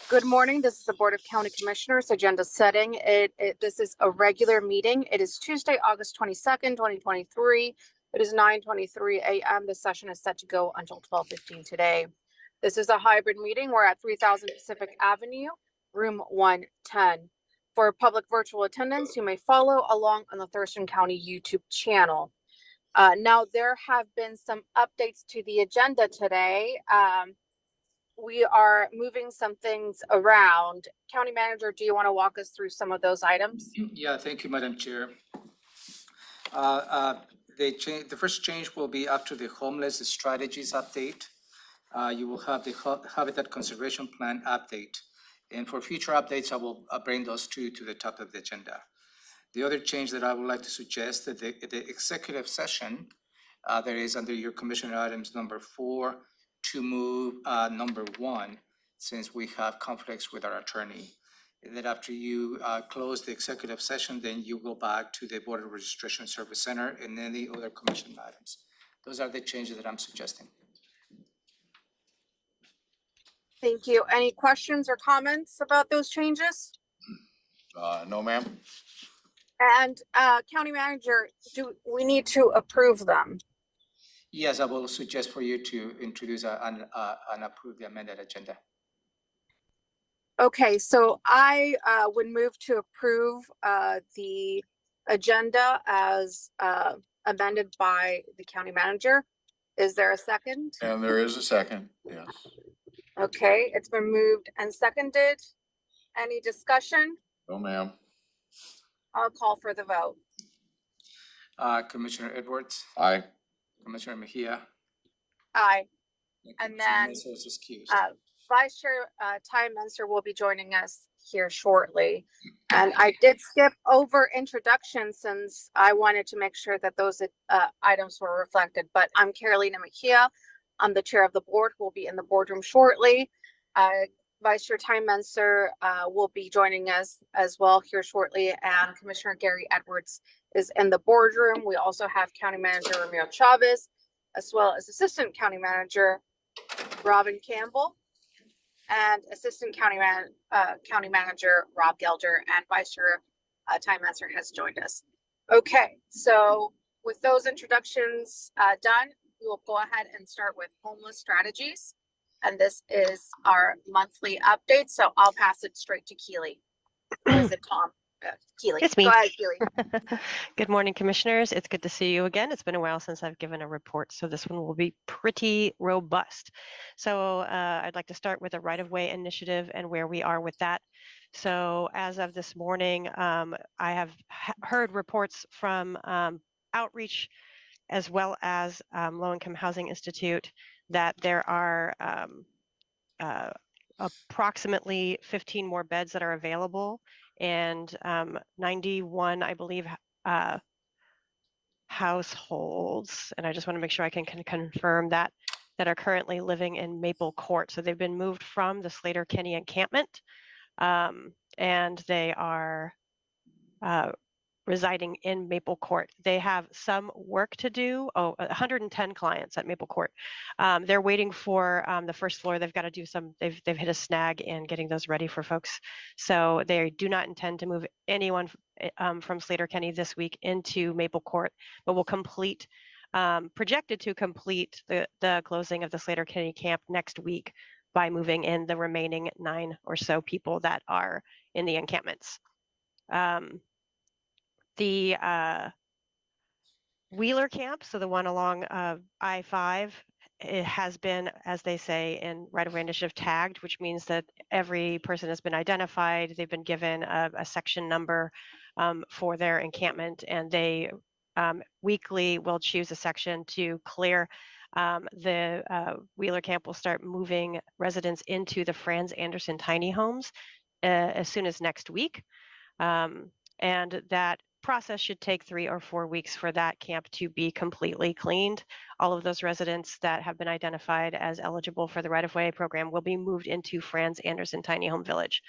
Good morning. This is the Board of County Commissioners agenda setting. This is a regular meeting. It is Tuesday, August 22nd, 2023. It is 9:23 a.m. The session is set to go until 12:15 today. This is a hybrid meeting. We're at 3000 Pacific Avenue, room 110. For public virtual attendance, you may follow along on the Thurston County YouTube channel. Now, there have been some updates to the agenda today. We are moving some things around. County Manager, do you want to walk us through some of those items? Yeah, thank you, Madam Chair. The first change will be after the homeless strategies update. You will have the Habitat Conservation Plan update. And for future updates, I will bring those two to the top of the agenda. The other change that I would like to suggest that the executive session that is under your commissioner items number 4 to move number 1, since we have conflicts with our attorney. And then after you close the executive session, then you go back to the Border Registration Service Center and then the other commission items. Those are the changes that I'm suggesting. Thank you. Any questions or comments about those changes? No, ma'am. And County Manager, do we need to approve them? Yes, I will suggest for you to introduce and approve the amended agenda. Okay, so I would move to approve the agenda as amended by the County Manager. Is there a second? And there is a second, yes. Okay, it's been moved and seconded. Any discussion? No, ma'am. I'll call for the vote. Commissioner Edwards, Aye. Commissioner Mejia. Aye. And Commissioner then, Mesa is excused. Vice Chair Ty Menser will be joining us here shortly. And I did skip over introductions since I wanted to make sure that those items were reflected, but I'm Carolina Mejia. I'm the chair of the board who will be in the boardroom shortly. Vice Chair Ty Menser will be joining us as well here shortly, and Commissioner Gary Edwards is in the boardroom. We also have County Manager Ramiro Chavez, as well as Assistant County Manager Robin Campbell, and Assistant County Manager Rob Gelder, and Vice Chair Ty Menser has joined us. Okay, so with those introductions done, we will go ahead and start with homeless strategies. And this is our monthly update, so I'll pass it straight to Keely. Or is it Tom? Keely. It's me. Go ahead, Keely. Good morning, commissioners. It's good to see you again. It's been a while since I've given a report, so this one will be pretty robust. So I'd like to start with a right-of-way initiative and where we are with that. So as of this morning, I have heard reports from Outreach as well as Low Income Housing Institute that there are approximately 15 more beds that are available, and 91, I believe, households, and I just want to make sure I can confirm that are currently living in Maple Court. So they've been moved from the Slater Kenny encampment, and they are residing in Maple Court. They have some work to do. 110 clients at Maple Court. They're waiting for the first floor. They've got to do some, they've hit a snag in getting those ready for folks. So they do not intend to move anyone from Slater Kenny this week into Maple Court, but will complete, projected to complete the closing of the Slater Kenny camp next week by moving in the remaining 9 or so people that are in the encampments. The Wheeler camp, so the one along I-5, it has been, as they say, in right-of-way initiative tagged, which means that every person has been identified. They've been given a section number for their encampment, and they weekly will choose a section to clear. The Wheeler camp will start moving residents into the Franz Anderson tiny homes as soon as next week. And that process should take 3 or 4 weeks for that camp to be completely cleaned. All of those residents that have been identified as eligible for the right-of-way program will be moved into Franz Anderson Tiny Home Village.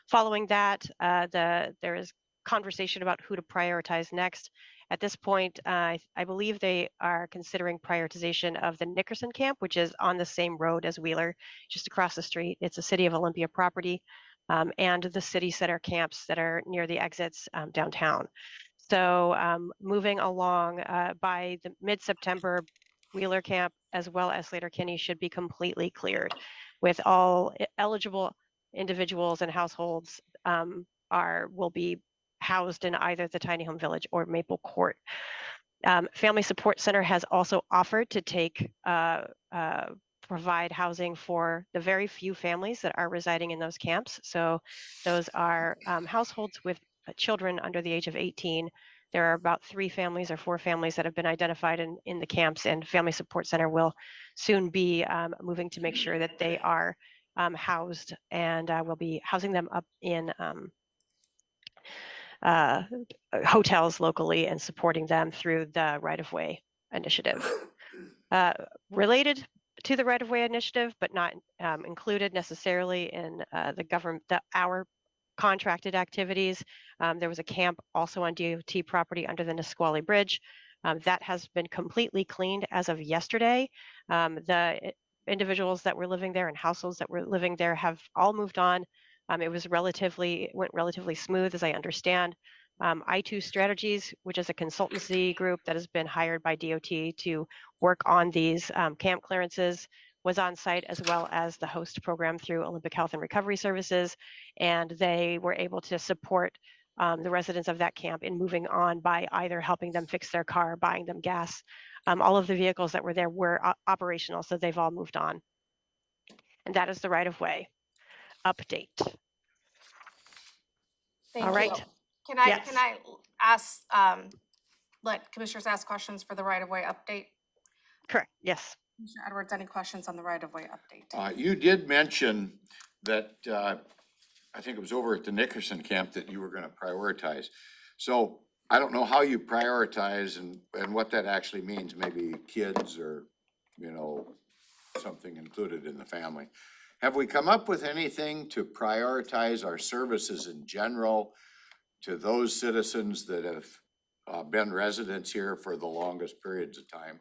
Following that, there is conversation about who to prioritize next. At this point, I believe they are considering prioritization of the Nickerson camp, which is on the same road as Wheeler, just across the street. It's a City of Olympia property, and the city center camps that are near the exits downtown. So moving along by the mid-September, Wheeler camp as well as Slater Kinney should be completely cleared, with all eligible individuals and households will be housed in either the tiny home village or Maple Court. Family Support Center has also offered to provide housing for the very few families that are residing in those camps. So those are households with children under the age of 18. There are about 3 families or 4 families that have been identified in the camps, and Family Support Center will soon be moving to make sure that they are housed, and we'll be housing them up in hotels locally and supporting them through the right-of-way initiative. Related to the right-of-way initiative, but not included necessarily in our contracted activities. There was a camp also on DOT property under the Nisqually Bridge. That has been completely cleaned as of yesterday. The individuals that were living there and households that were living there have all moved on. It went relatively smooth, as I understand. I2 Strategies, which is a consultancy group that has been hired by DOT to work on these camp clearances, was on site, as well as the host program through Olympic Health and Recovery Services, and they were able to support the residents of that camp in moving on by either helping them fix their car, buying them gas. All of the vehicles that were there were operational, so they've all moved on. And that is the right-of-way update. Thank All you. right. Can I Yes. ask, let commissioners ask questions for the right-of-way update? Correct. Yes. Commissioner Edwards, any questions on the right-of-way update? You did mention that, I think it was over at the Nickerson camp that you were gonna prioritize. So I don't know how you prioritize and what that actually means, maybe kids or, something included in the family. Have we come up with anything to prioritize our services in general to those citizens that have been residents here for the longest periods of time?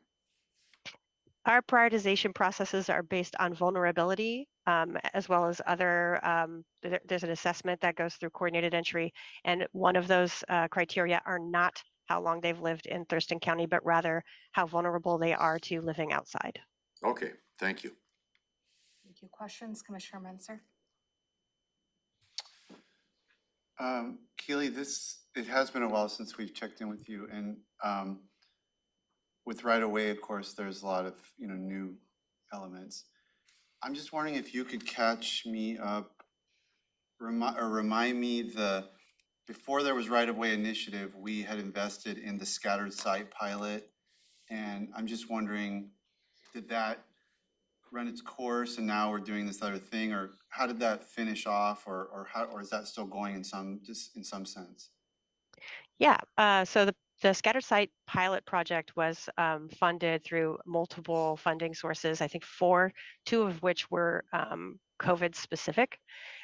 Our prioritization processes are based on vulnerability, as well as other, there's an assessment that goes through coordinated entry. And one of those criteria are not how long they've lived in Thurston County, but rather how vulnerable they are to living outside. Okay, thank you. Thank you. Questions, Commissioner Menser? Keely, it has been a while since we've checked in with you, and with right away, of course, there's a lot of new elements. I'm just wondering if you could catch me up, remind me before there was right of way initiative, we had invested in the scattered site pilot, and I'm just wondering, did that run its course and now we're doing this other thing, or how did that finish off, or is that still going in some sense? Yeah, so the scattered site pilot project was funded through multiple funding sources, I think 4, 2 of which were COVID specific.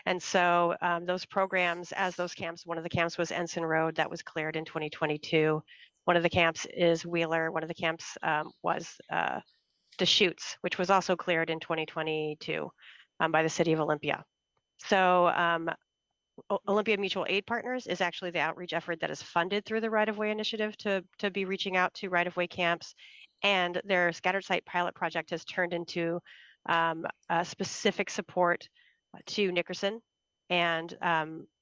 And so those programs, as those camps, one of the camps was Ensign Road, that was cleared in 2022. One of the camps is Wheeler. One of the camps was Deschutes, which was also cleared in 2022 by the City of Olympia. So Olympia Mutual Aid Partners is actually the outreach effort that is funded through the right-of-way initiative to be reaching out to right-of-way camps. And their scattered site pilot project has turned into a specific support to Nickerson. And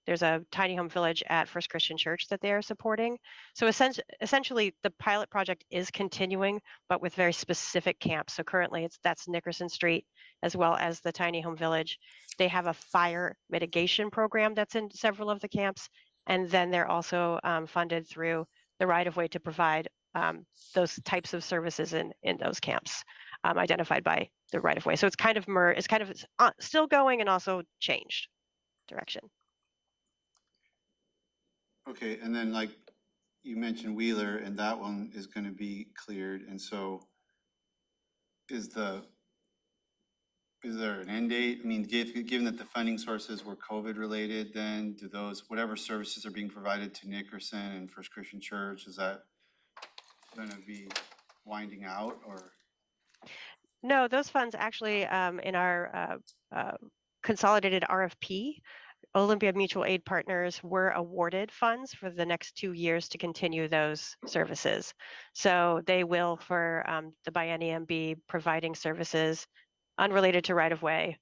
there's a tiny home village at First Christian Church that they are supporting. So essentially, the pilot project is continuing, but with very specific camps. So currently, that's Nickerson Street, as well as the tiny home village. They have a fire mitigation program that's in several of the camps. And then they're also funded through the right-of-way to provide those types of services in those camps identified by the right-of-way. So it's kind of still going and also changed direction. Okay, and then like you mentioned Wheeler, and that one is going to be cleared, and so is is there an end date? I mean, given that the funding sources were COVID related, then do those, whatever services are being provided to Nickerson and First Christian Church, is that gonna be winding out or? No, those funds actually, in our consolidated RFP, Olympia Mutual Aid Partners were awarded funds for the next 2 years to continue those services. So they will, for the biennium, be providing services unrelated to right-of-way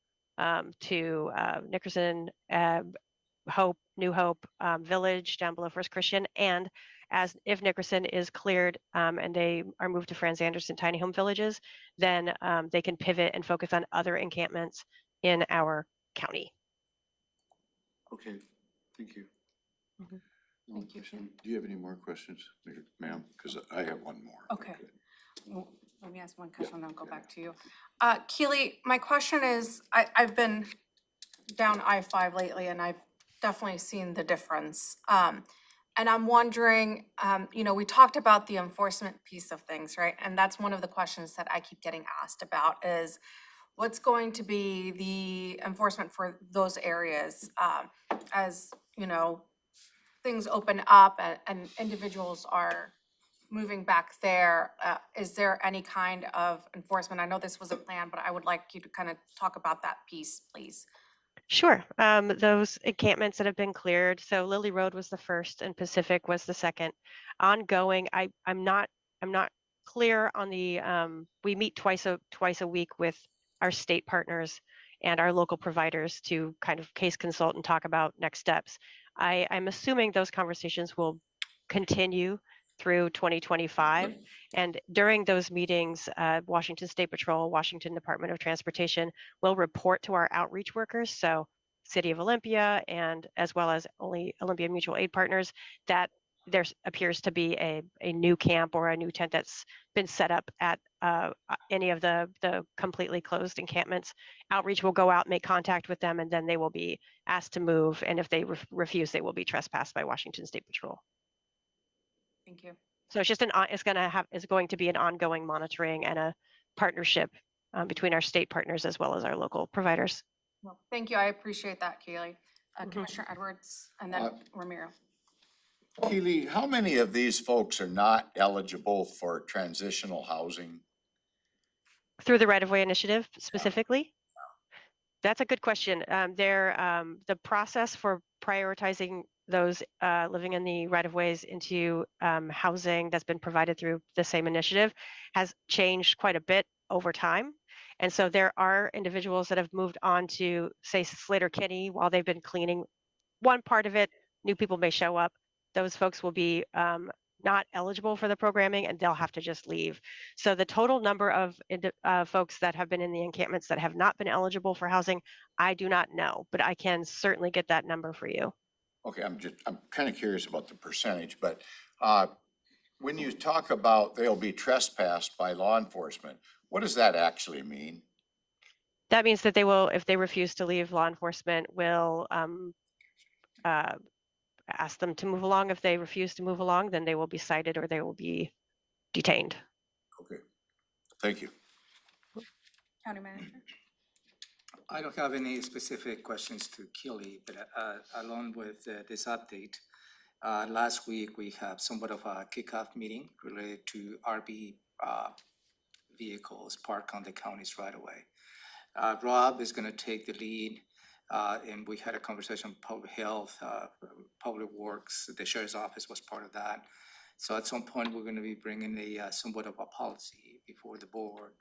to Nickerson, New Hope Village down below First Christian, and as if Nickerson is cleared and they are moved to Franz Anderson tiny home villages, then they can pivot and focus on other encampments in our county. Okay, thank you. Mhm. No Thank you, question. Do you have any more questions, ma'am? Because I have one more. Okay. Well, let me ask one question, and I'll go yeah. back to you. Keely, my question is, I've been down I-5 lately, and I've definitely seen the difference. And I'm wondering, we talked about the enforcement piece of things, right? And that's one of the questions that I keep getting asked about is, what's going to be the enforcement for those areas? As, things open up and individuals are moving back there, is there any kind of enforcement? I know this was a plan, but I would like you to kind of talk about that piece, please. Sure. Those encampments that have been cleared. So Lily Road was the first, and Pacific was the second. Ongoing, I'm not clear on the. We meet twice a week with our state partners and our local providers to kind of case consult and talk about next steps. I'm assuming those conversations will continue through 2025. And during those meetings, Washington State Patrol, Washington Department of Transportation will report to our outreach workers, so City of Olympia and as well as only Olympia Mutual Aid Partners, that there appears to be a new camp or a new tent that's been set up at any of the completely closed encampments. Outreach will go out, make contact with them, and then they will be asked to move. And if they refuse, they will be trespassed by Washington State Patrol. Thank you. So it's just it's going to be an ongoing monitoring and a partnership between our state partners as well as our local providers. Well, thank you. I appreciate that, Keely. Mhm. Commissioner Edwards and then Ramiro. Keely, how many of these folks are not eligible for transitional housing? Through the right-of-way initiative specifically? That's a good question. The process for prioritizing those living in the right-of-ways into housing that's been provided through the same initiative has changed quite a bit over time. And so there are individuals that have moved on to, say, Slater Kinney while they've been cleaning one part of it. New people may show up. Those folks will be not eligible for the programming and they'll have to just leave. So the total number of folks that have been in the encampments that have not been eligible for housing, I do not know, but I can certainly get that number for you. Okay, I'm kind of curious about the percentage, but when you talk about they'll be trespassed by law enforcement, what does that actually mean? That means that they will, if they refuse to leave, law enforcement will ask them to move along. If they refuse to move along, then they will be cited or they will be detained. Okay, thank you. County Manager. I don't have any specific questions to Keely, but along with this update, last week we have somewhat of a kickoff meeting related to RV vehicles parked on the county's right away. Rob is going to take the lead, and we had a conversation with public health, public works, the sheriff's office was part of that. So at some point, we're going to be bringing somewhat of a policy before the board,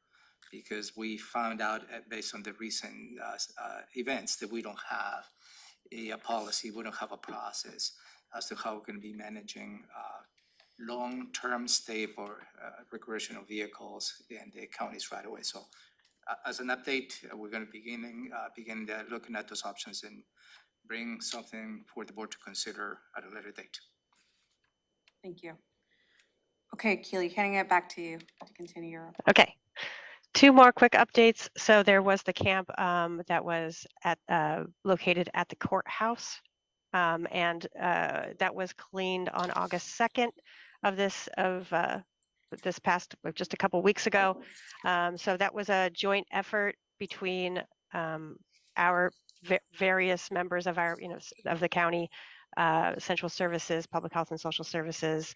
because we found out based on the recent events that we don't have a policy, we don't have a process as to how we're going to be managing long-term stay for recreational vehicles in the counties right away. So as an update, we're going to begin looking at those options and bring something for the board to consider at a later date. Thank you. Okay, Keely, handing it back to you to continue your. Okay. Two more quick updates. So there was the camp that was located at the courthouse, and that was cleaned on August 2nd of this past just a couple weeks ago. So that was a joint effort between our various members of our, of the county, central services, public health and social services,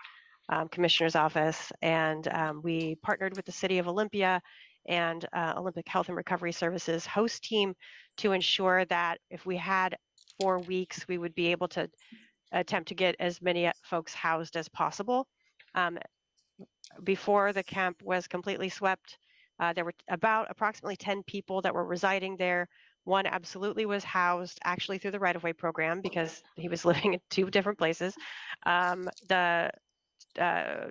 commissioner's office, and we partnered with the city of Olympia and Olympic Health and Recovery Services host team to ensure that if we had 4 weeks, we would be able to attempt to get as many folks housed as possible. Before the camp was completely swept, there were approximately 10 people that were residing there. One absolutely was housed actually through the right-of-way program because he was living in 2 different places. The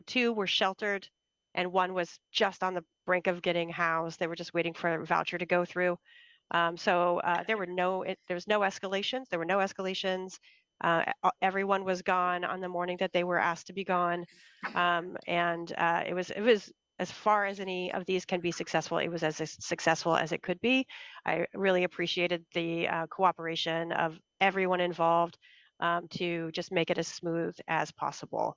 2 were sheltered, and 1 was just on the brink of getting housed. They were just waiting for a voucher to go through. There was no escalations. There were no escalations. Everyone was gone on the morning that they were asked to be gone. It was as far as any of these can be successful, it was as successful as it could be. I really appreciated the cooperation of everyone involved to just make it as smooth as possible.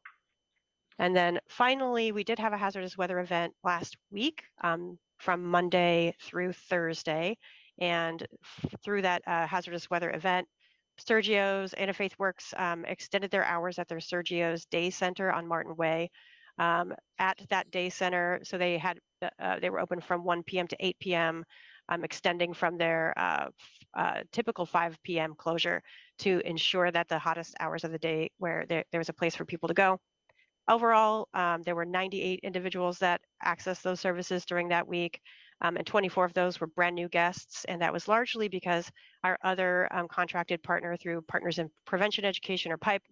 And then finally, we did have a hazardous weather event last week from Monday through Thursday. And through that hazardous weather event, Sergio's Interfaith Works extended their hours at their Sergio's Day Center on Martin Way. At that day center, so they were open from 1 p.m. to 8 p.m., extending from their typical 5 p.m. closure to ensure that the hottest hours of the day where there was a place for people to go. Overall, there were 98 individuals that accessed those services during that week, and 24 of those were brand new guests, and that was largely because our other contracted partner through Partners in Prevention Education, or PIPE,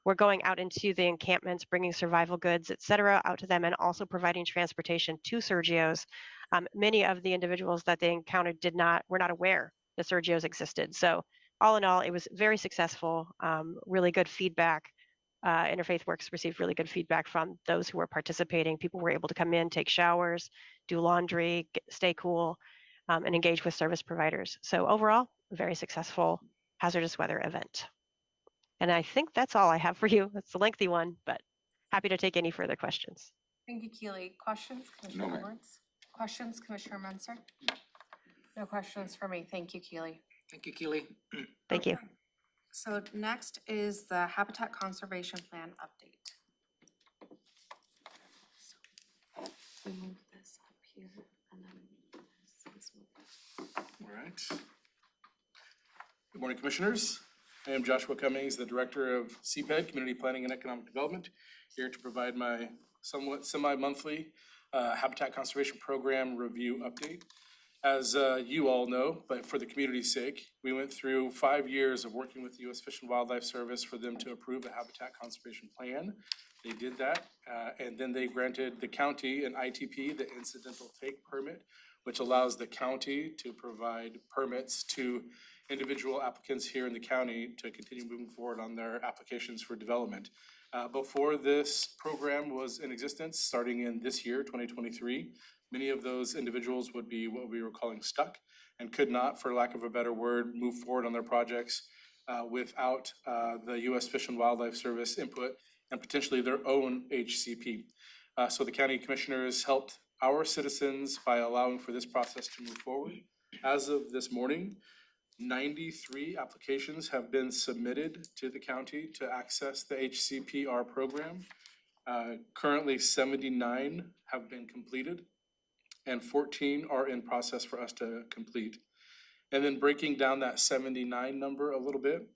were going out into the encampments, bringing survival goods, et cetera, out to them, and also providing transportation to Sergio's. Many of the individuals that they encountered were not aware that Sergio's existed. So all in all, it was very successful, really good feedback. Interfaith Works received really good feedback from those who were participating. People were able to come in, take showers, do laundry, stay cool, and engage with service providers. So overall, a very successful hazardous weather event. And I think that's all I have for you. It's a lengthy one, but happy to take any further questions. Thank you, Keely. Questions, Commissioner No, ma'am. Lawrence? Questions, Commissioner Munster? No questions for me. Thank you, Keely. Thank you, Keely. Thank you. Okay. So next is the Habitat Conservation Plan update. We move this up here and then this move. All right. Good morning, Commissioners. I am Joshua Cummings, the Director of CPED, Community Planning and Economic Development, here to provide my somewhat semi-monthly Habitat Conservation Program review update. As you all know, but for the community's sake, we went through 5 years of working with the U.S. Fish and Wildlife Service for them to approve a habitat conservation plan. They did that, and then they granted the county an ITP, the incidental take permit, which allows the county to provide permits to individual applicants here in the county to continue moving forward on their applications for development. Before this program was in existence, starting in this year, 2023, many of those individuals would be what we were calling stuck and could not, for lack of a better word, move forward on their projects without the U.S. Fish and Wildlife Service input and potentially their own HCP. So the county commissioners helped our citizens by allowing for this process to move forward. As of this morning, 93 applications have been submitted to the county to access the HCPR program. Currently 79 have been completed and 14 are in process for us to complete. And then breaking down that 79 number a little bit,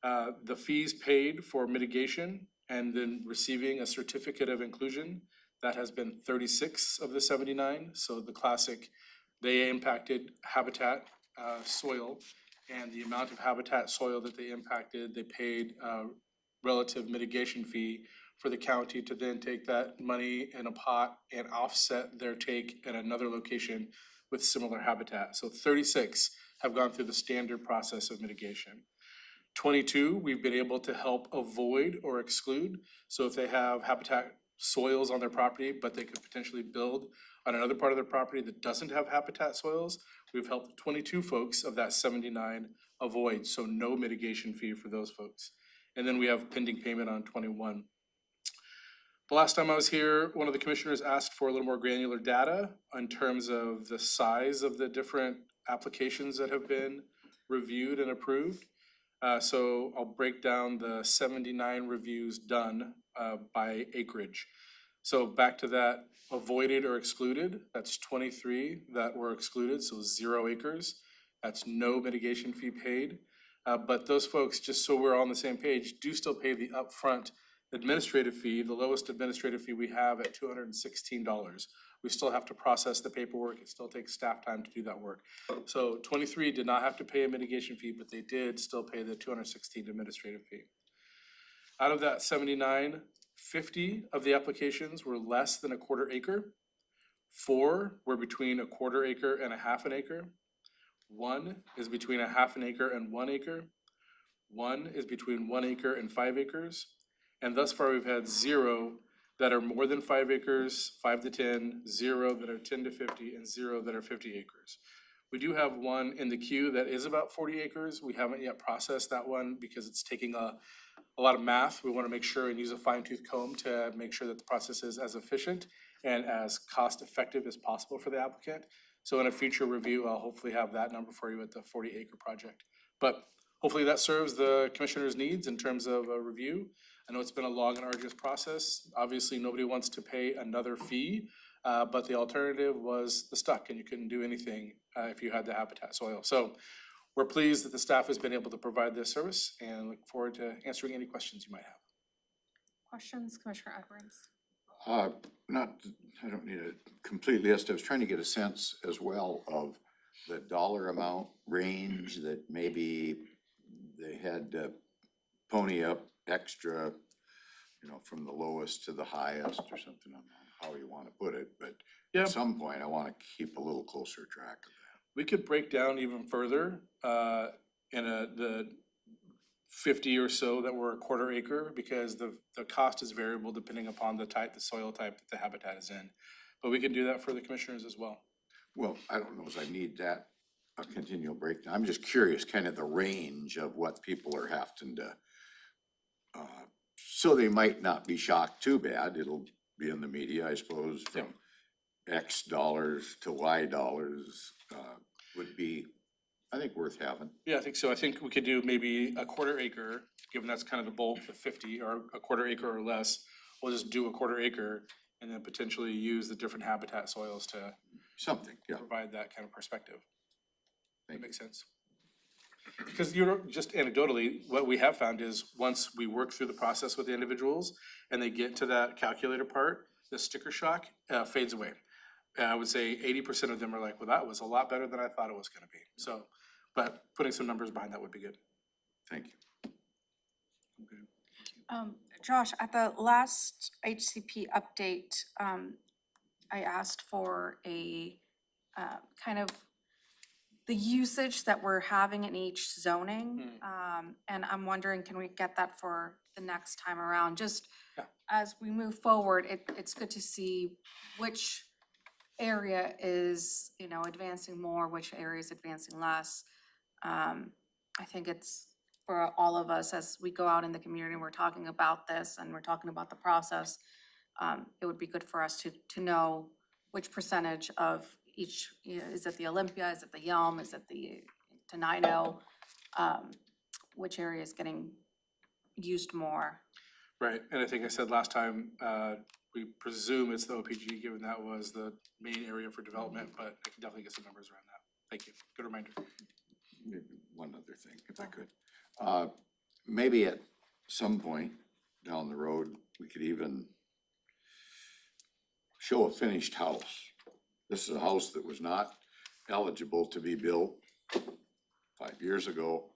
the fees paid for mitigation and then receiving a certificate of inclusion, that has been 36 of the 79. So the classic, they impacted habitat soil, and the amount of habitat soil that they impacted, they paid a relative mitigation fee for the county to then take that money in a pot and offset their take at another location with similar habitat. So 36 have gone through the standard process of mitigation. 22, we've been able to help avoid or exclude. So if they have habitat soils on their property, but they could potentially build on another part of their property that doesn't have habitat soils, we've helped 22 folks of that 79 avoid, so no mitigation fee for those folks. And then we have pending payment on 21. The last time I was here, one of the commissioners asked for a little more granular data in terms of the size of the different applications that have been reviewed and approved. So I'll break down the 79 reviews done by acreage. So back to that avoided or excluded, that's 23 that were excluded, so 0 acres. That's no mitigation fee paid. But those folks, just so we're all on the same page, do still pay the upfront administrative fee, the lowest administrative fee we have at $216. We still have to process the paperwork. It still takes staff time to do that work. So 23 did not have to pay a mitigation fee, but they did still pay the $216 administrative fee. Out of that 79, 50 of the applications were less than a quarter acre. 4 were between a quarter acre and a half an acre. 1 is between a half an acre and 1 acre. 1 is between 1 acre and 5 acres. And thus far, we've had 0 that are more than 5 acres, 5 to 10, 0 that are 10 to 50, and 0 that are 50 acres. We do have one in the queue that is about 40 acres. We haven't yet processed that one because it's taking a lot of math. We want to make sure and use a fine-tooth comb to make sure that the process is as efficient and as cost-effective as possible for the applicant. So in a future review, I'll hopefully have that number for you at the 40-acre project. But hopefully that serves the commissioner's needs in terms of a review. I know it's been a long and arduous process. Obviously, nobody wants to pay another fee, but the alternative was the stuck, and you couldn't do anything if you had the habitat soil. So we're pleased that the staff has been able to provide this service and look forward to answering any questions you might have. Questions, Commissioner Edwards? I don't need a complete list. I was trying to get a sense as well of the dollar amount range that maybe they had to pony up extra, from the lowest to the highest or something. I don't know how you want to put it, but Yeah. at some point I want to keep a little closer track of that. We could break down even further in the 50 or so that were a quarter acre, because the cost is variable depending upon the soil type that the habitat is in. But we can do that for the commissioners as well. Well, I don't know if I need that, a continual breakdown. I'm just curious, kind of the range of what people are having to, so they might not be shocked too bad. It'll be in the media, I suppose, from X dollars to Y dollars, would be, I think, worth having. Yeah, I think so. I think we could do maybe a quarter acre, given that's kind of the bulk, the 50, or a quarter acre or less. We'll just do a quarter acre and then potentially use the different habitat soils to Something, yeah. provide that kind of perspective. That Thank you. makes sense. Because just anecdotally, what we have found is once we work through the process with the individuals and they get to that calculator part, the sticker shock fades away. I would say 80% of them are like, well, that was a lot better than I thought it was gonna be. So, but putting some numbers behind that would be good. Thank you. Josh, at the last HCP update, I asked for a kind of the usage that we're having in each zoning. And I'm wondering, can we get that for the next time around? Just Yeah. as we move forward, it's good to see which area is, advancing more, which area is advancing less. I think it's for all of us, as we go out in the community, and we're talking about this and we're talking about the process, it would be good for us to know which percentage of each, is it the Olympia, is it the Yelm, is it the Tenino? Which area is getting used more? Right, and I think I said last time, we presume it's the OPG, given that was the main area for development, but I can definitely get some numbers around that. Thank you, good reminder. Maybe one other thing, if I could. Maybe at some point down the road, we could even show a finished house. This is a house that was not eligible to be built 5 years ago,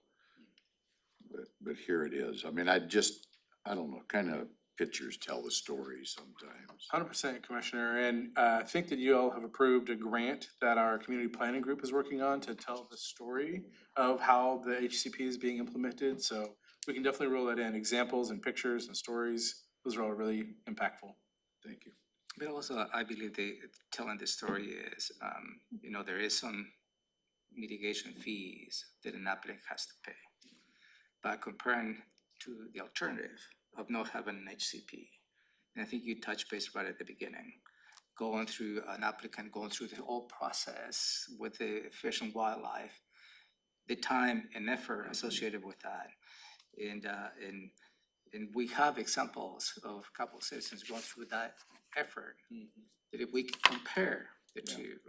but here it is. I mean, I don't know, kind of pictures tell the story sometimes. 100%, Commissioner, and I think that you all have approved a grant that our community planning group is working on to tell the story of how the HCP is being implemented, so we can definitely roll that in. Examples and pictures and stories, those are all really impactful. Thank you. But also, I believe telling the story is, there is some mitigation fees that an applicant has to pay. But comparing to the alternative of not having an HCP, and I think you touched base right at the beginning, going through an applicant, going through the whole process with the Fish and Wildlife, the time and effort associated with that. And we have examples of a couple of citizens going through that effort. That if we can compare the two,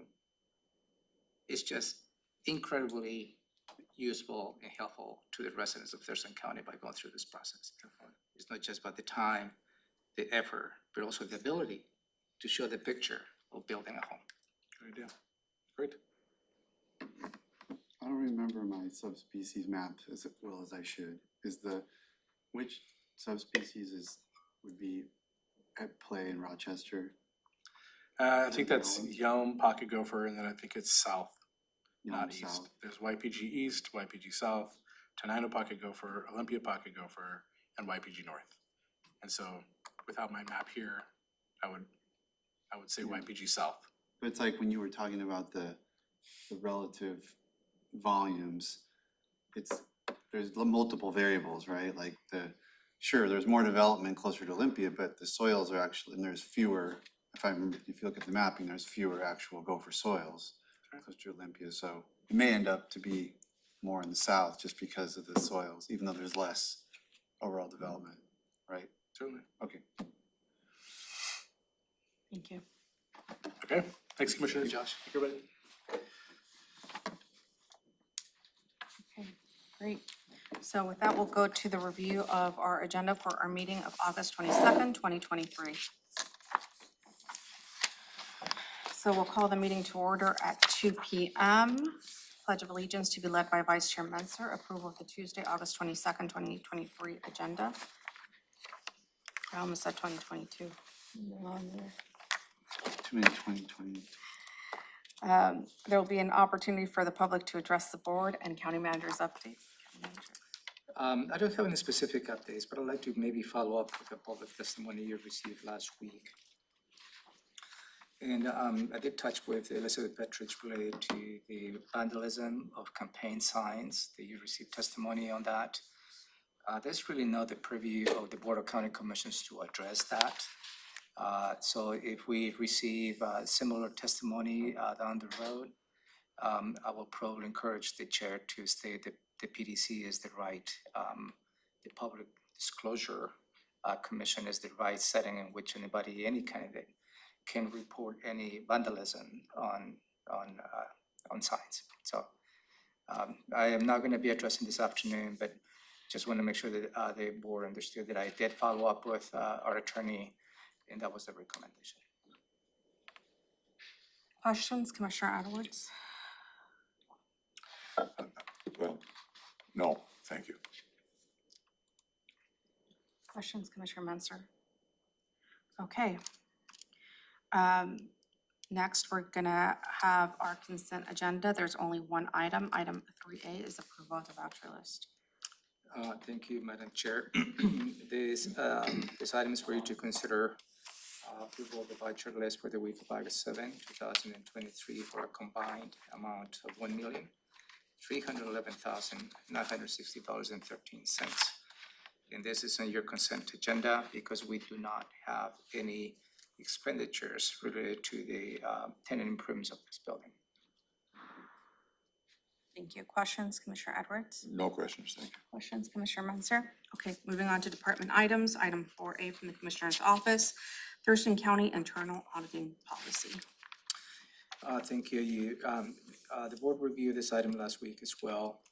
it's just incredibly useful and helpful to the residents of Thurston County by going through this process. It's not just about the time, the effort, but also the ability to show the picture of building a home. Good idea. Great. I don't remember my subspecies map as well as I should. Which subspecies would be at play in Rochester? I think that's Yelm, pocket gopher, and then I think it's south, not Yelm east. South. There's YPG East, YPG South, Tenino pocket gopher, Olympia pocket gopher, and YPG North. And so without my map here, I would say YPG South. But it's like when you were talking about the relative volumes, there's multiple variables, right? Like there's more development closer to Olympia, but the soils are actually, and there's fewer, if you look at the mapping, there's fewer actual gopher soils close to Olympia. So it may end up to be more in the south just because of the soils, even though there's less overall development, right? Certainly. Okay. Thank you. Okay, thanks, Commissioner. Josh. Everybody. Okay, great. So with that, we'll go to the review of our agenda for our meeting of August 22nd, 2023. So we'll call the meeting to order at 2 p.m. Pledge of Allegiance to be led by Vice Chair Menser. Approval of the Tuesday, August 22nd, 2023 agenda. I almost said 2022. Too many 2020. There will be an opportunity for the public to address the board and county manager's update. I don't have any specific updates, but I'd like to maybe follow up with the public testimony you received last week. And I did touch with Elizabeth Petridge related to the vandalism of campaign signs, that you received testimony on that. There's really not the purview of the Board of County Commissions to address that. So if we receive similar testimony down the road, I will probably encourage the chair to state that the PDC is the right, the Public Disclosure Commission is the right setting in which anybody, any candidate, can report any vandalism on signs. So I am not going to be addressing this afternoon, but just want to make sure that the board understood that I did follow up with our attorney, and that was the recommendation. Questions, Commissioner Edwards? Well, no, thank you. Questions, Commissioner Menser? Okay. Next, we're gonna have our consent agenda. There's only one item. Item 3A is approval of the voucher list. Thank you, Madam Chair. This item is for you to consider approval of the voucher list for the week of August 7, 2023 for a combined amount of $1,311,960.13. And this is on your consent agenda because we do not have any expenditures related to the tenant improvements of this building. Thank you. Questions, Commissioner Edwards? No questions, thank you. Questions, Commissioner Menser? Okay, moving on to department items. Item 4A from the Commissioner's Office, Thurston County Internal Auditing Policy. Thank you. The board reviewed this item last week as well.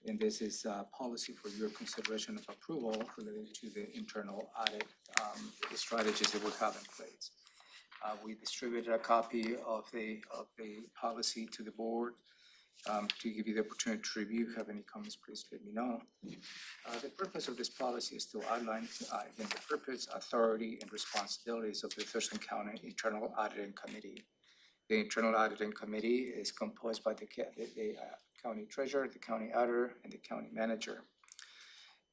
And this is policy for your consideration of approval related to the internal audit strategies that we have in place. We distributed a copy of the policy to the board to give you the opportunity to review. If you have any comments, please let me know. The purpose of this policy is to outline again the purpose, authority, and responsibilities of the Thurston County Internal Auditing Committee. The Internal Auditing Committee is composed by the county treasurer, the county auditor, and the county manager,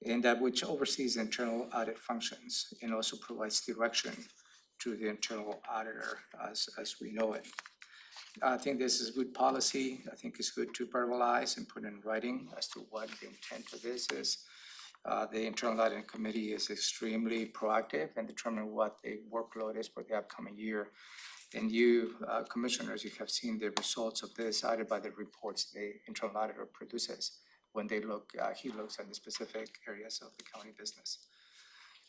and that which oversees internal audit functions and also provides direction to the internal auditor as we know it. I think this is good policy. I think it's good to verbalize and put in writing as to what the intent of this is. The internal auditing committee is extremely proactive and determine what the workload is for the upcoming year. And you, commissioners, you have seen the results of this audit by the reports the internal auditor produces when they look, he looks at the specific areas of the county business.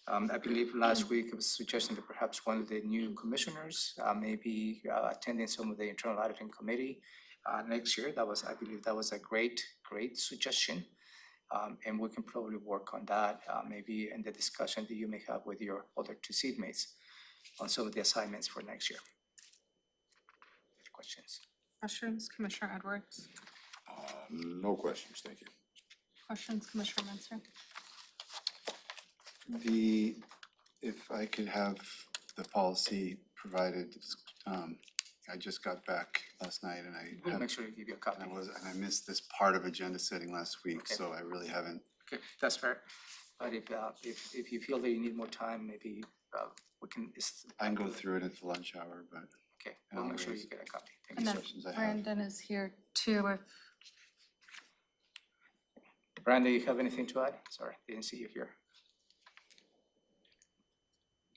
I believe last week it was suggesting that perhaps one of the new commissioners may be attending some of the internal auditing committee next year. I believe that was a great suggestion. And we can probably work on that, maybe in the discussion that you may have with your other two seatmates on some of the assignments for next year. Questions? Questions, Commissioner Edwards? No questions, thank you. Questions, Commissioner Mensah? If I could have the policy provided, I just got back last night and We'll I make sure to give you a copy. I missed this part of agenda setting last week, Okay. so I really haven't. Okay, that's fair. But if you feel that you need more time, maybe we can. I can go through it at the lunch hour, but Okay, and we'll I'll make sure raise you get a copy. Thank And you, then sir. questions I have. Brandon is here too, if, Brandon, you have anything to add? Sorry, didn't see you here.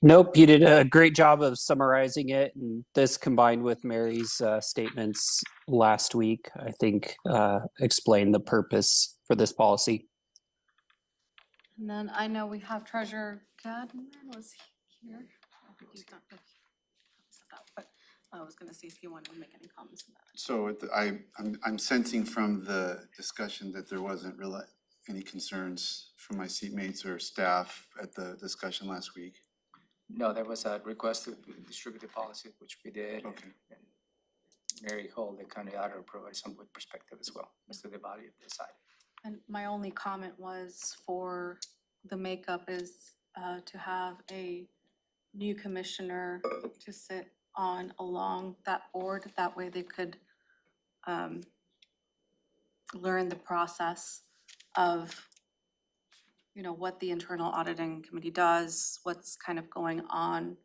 Nope, you did a great job of summarizing it, and this combined with Mary's statements last week, I think, explained the purpose for this policy. and then I know we have Treasurer Gadman was here. I think he's not- But I was gonna see if you wanted to make any comments on that. So I'm sensing from the discussion that there wasn't really any concerns from my seatmates or staff at the discussion last week. No, there was a request to distribute the policy, which we did. Okay. And Mary Hall, the county auditor, provided some good perspective as well as to the value of this item. And my only comment was for the makeup is to have a new commissioner to sit on along that board. That way they could learn the process of, you know, what the internal auditing committee does, what's kind of going on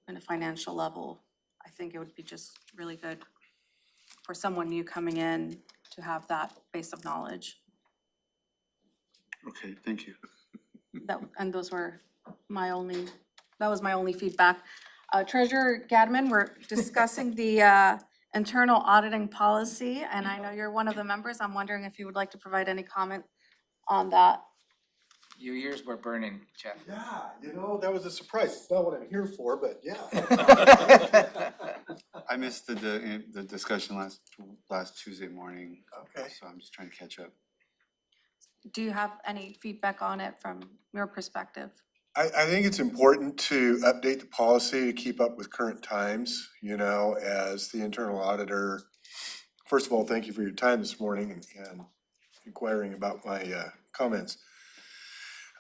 in a financial level. I think it would be just really good for someone new coming in to have that base of knowledge. Okay, thank you. And those were that was my only feedback. Treasurer Gadman, we're discussing the internal auditing policy, and I know you're one of the members. I'm wondering if you would like to provide any comment on that. Your ears were burning, Jeff. Yeah, you know, that was a surprise. It's not what I'm here for, but yeah. I missed the discussion last Tuesday morning. Okay. So I'm just trying to catch up. Do you have any feedback on it from your perspective? I think it's important to update the policy to keep up with current times, you know, as the internal auditor. First of all, thank you for your time this morning and inquiring about my comments.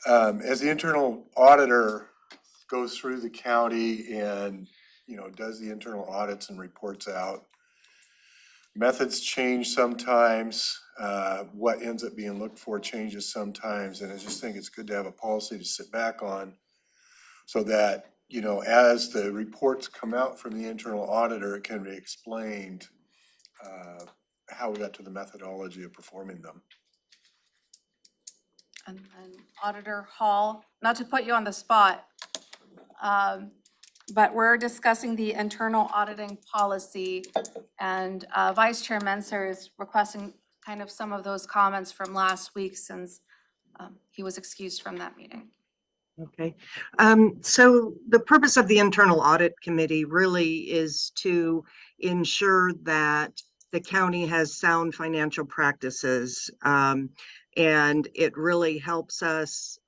As the internal auditor goes through the county and, you know, does the internal audits and reports out, methods change sometimes, what ends up being looked for changes sometimes, and I just think it's good to have a policy to sit back on so that, you know, as the reports come out from the internal auditor, it can be explained how we got to the methodology of performing them. And then Auditor Hall, not to put you on the spot, but we're discussing the internal auditing policy, and Vice Chair Menser is requesting kind of some of those comments from last week since he was excused from that meeting. Okay, so the purpose of the Internal Audit Committee really is to ensure that the county has sound financial practices. And it really helps us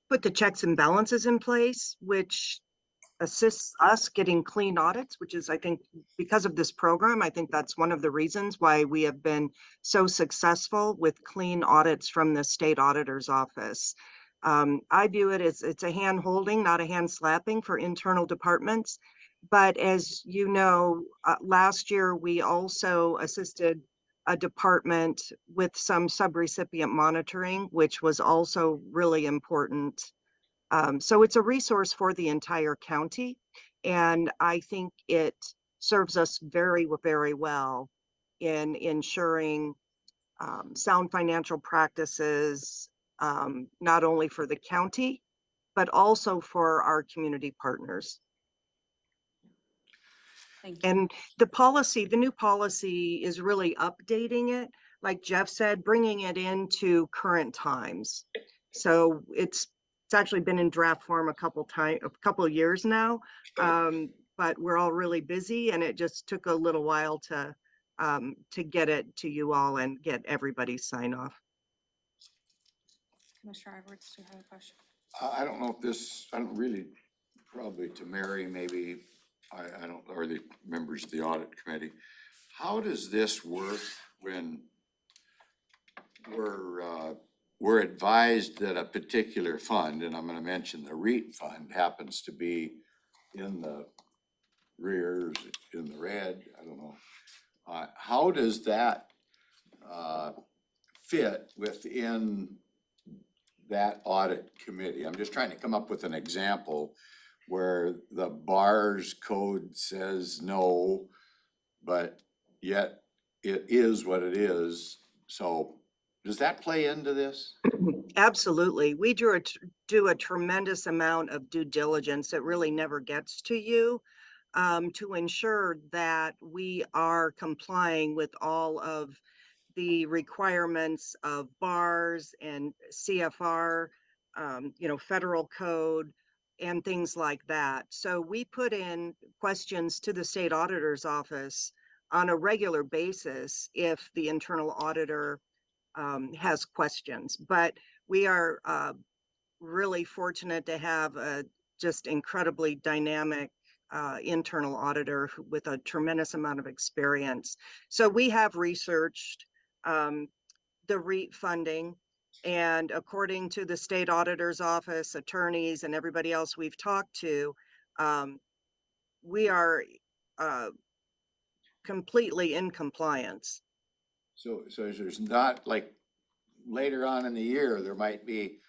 put the checks and balances in place, which assists us getting clean audits, which is, I think, because of this program, I think that's one of the reasons why we have been so successful with clean audits from the state auditor's office. I view it as it's a hand holding, not a hand slapping for internal departments. But as you know, last year we also assisted a department with some subrecipient monitoring, which was also really important. So it's a resource for the entire county, and I think it serves us very, very well in ensuring sound financial practices, not only for the county, but also for our community partners. Thank you. And the new policy is really updating it, like Jeff said, bringing it into current times. So it's actually been in draft form a couple years now, but we're all really busy, and it just took a little while to get it to you all and get everybody's sign off. Commissioner Edwards, do you have a question? I don't know if this, I don't really, probably to Mary, maybe, I don't, or the members of the audit committee. How does this work when we're advised that a particular fund, and I'm gonna mention the REIT fund, happens to be in the rears, in the red, I don't know. How does that, fit within that audit committee? I'm just trying to come up with an example where the BARS code says no, but yet it is what it is. So does that play into this? Absolutely. We do a tremendous amount of due diligence that really never gets to you, to ensure that we are complying with all of the requirements of BARS and CFR, federal code and things like that. So we put in questions to the state auditor's office on a regular basis if the internal auditor has questions. But we are really fortunate to have a just incredibly dynamic internal auditor with a tremendous amount of experience. So we have researched the REIT funding, and according to the state auditor's office, attorneys, and everybody else we've talked to, we are completely in compliance. So there's not, like, later on in the year, there might be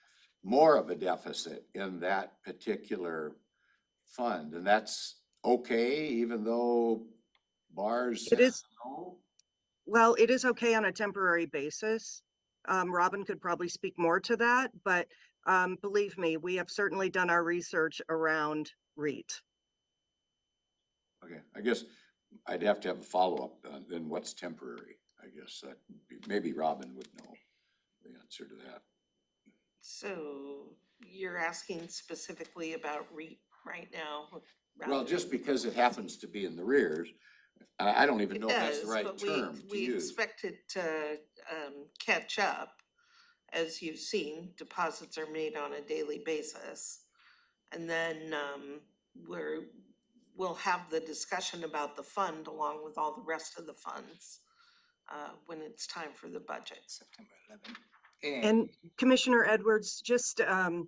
more of a deficit in that particular fund, and that's okay, even though BARS It says is, no? well, it is okay on a temporary basis. Robin could probably speak more to that, but believe me, we have certainly done our research around REIT. Okay, I guess I'd have to have a follow-up on then what's temporary. I guess that maybe Robin would know the answer to that. So you're asking specifically about REIT right now? Well, just because it happens to be in the rears, I don't even It know if that's the does, right but term to we use. expect it to catch up. As you've seen, deposits are made on a daily basis. And then we'll have the discussion about the fund along with all the rest of the funds when it's time for the budget. September 11th. And Commissioner Edwards, just a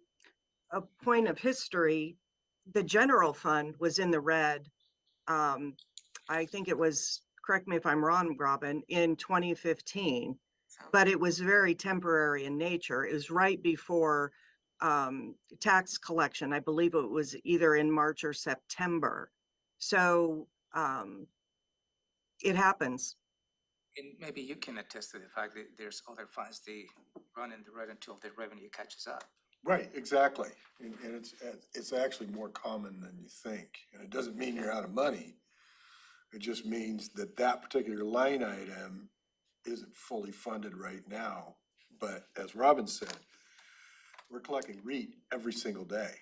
point of history, the general fund was in the red. I think it was, correct me if I'm wrong, Robin, in 2015, but it was very temporary in nature. It was right before tax collection. I believe it was either in March or September. So it happens. And maybe you can attest to the fact that there's other funds, they run in the red until the revenue catches up. Right, exactly. And it's actually more common than you think. And it doesn't mean you're out of money. It just means that that particular line item isn't fully funded right now. But as Robin said, we're collecting REIT every single day.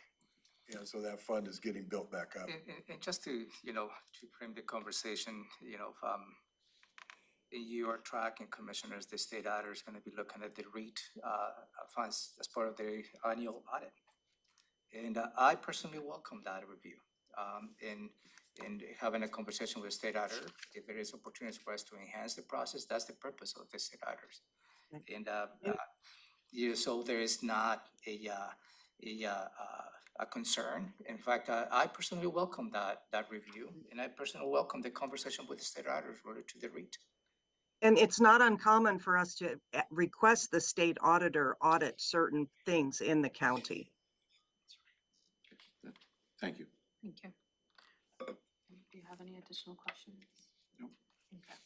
And so that fund is getting built back up. And just to, to frame the conversation, in your tracking commissioners, the state auditor is gonna be looking at the REIT funds as part of their annual audit. And I personally welcome that review. And having a conversation with the state auditor, if there is opportunity for us to enhance the process, that's the purpose of the state auditors. And so there is not a concern. In fact, I personally welcome that review, and I personally welcome the conversation with the state auditors related to the REIT. And it's not uncommon for us to request the state auditor audit certain things in the county. Thank you. Thank you. Do you have any additional questions? No. Okay.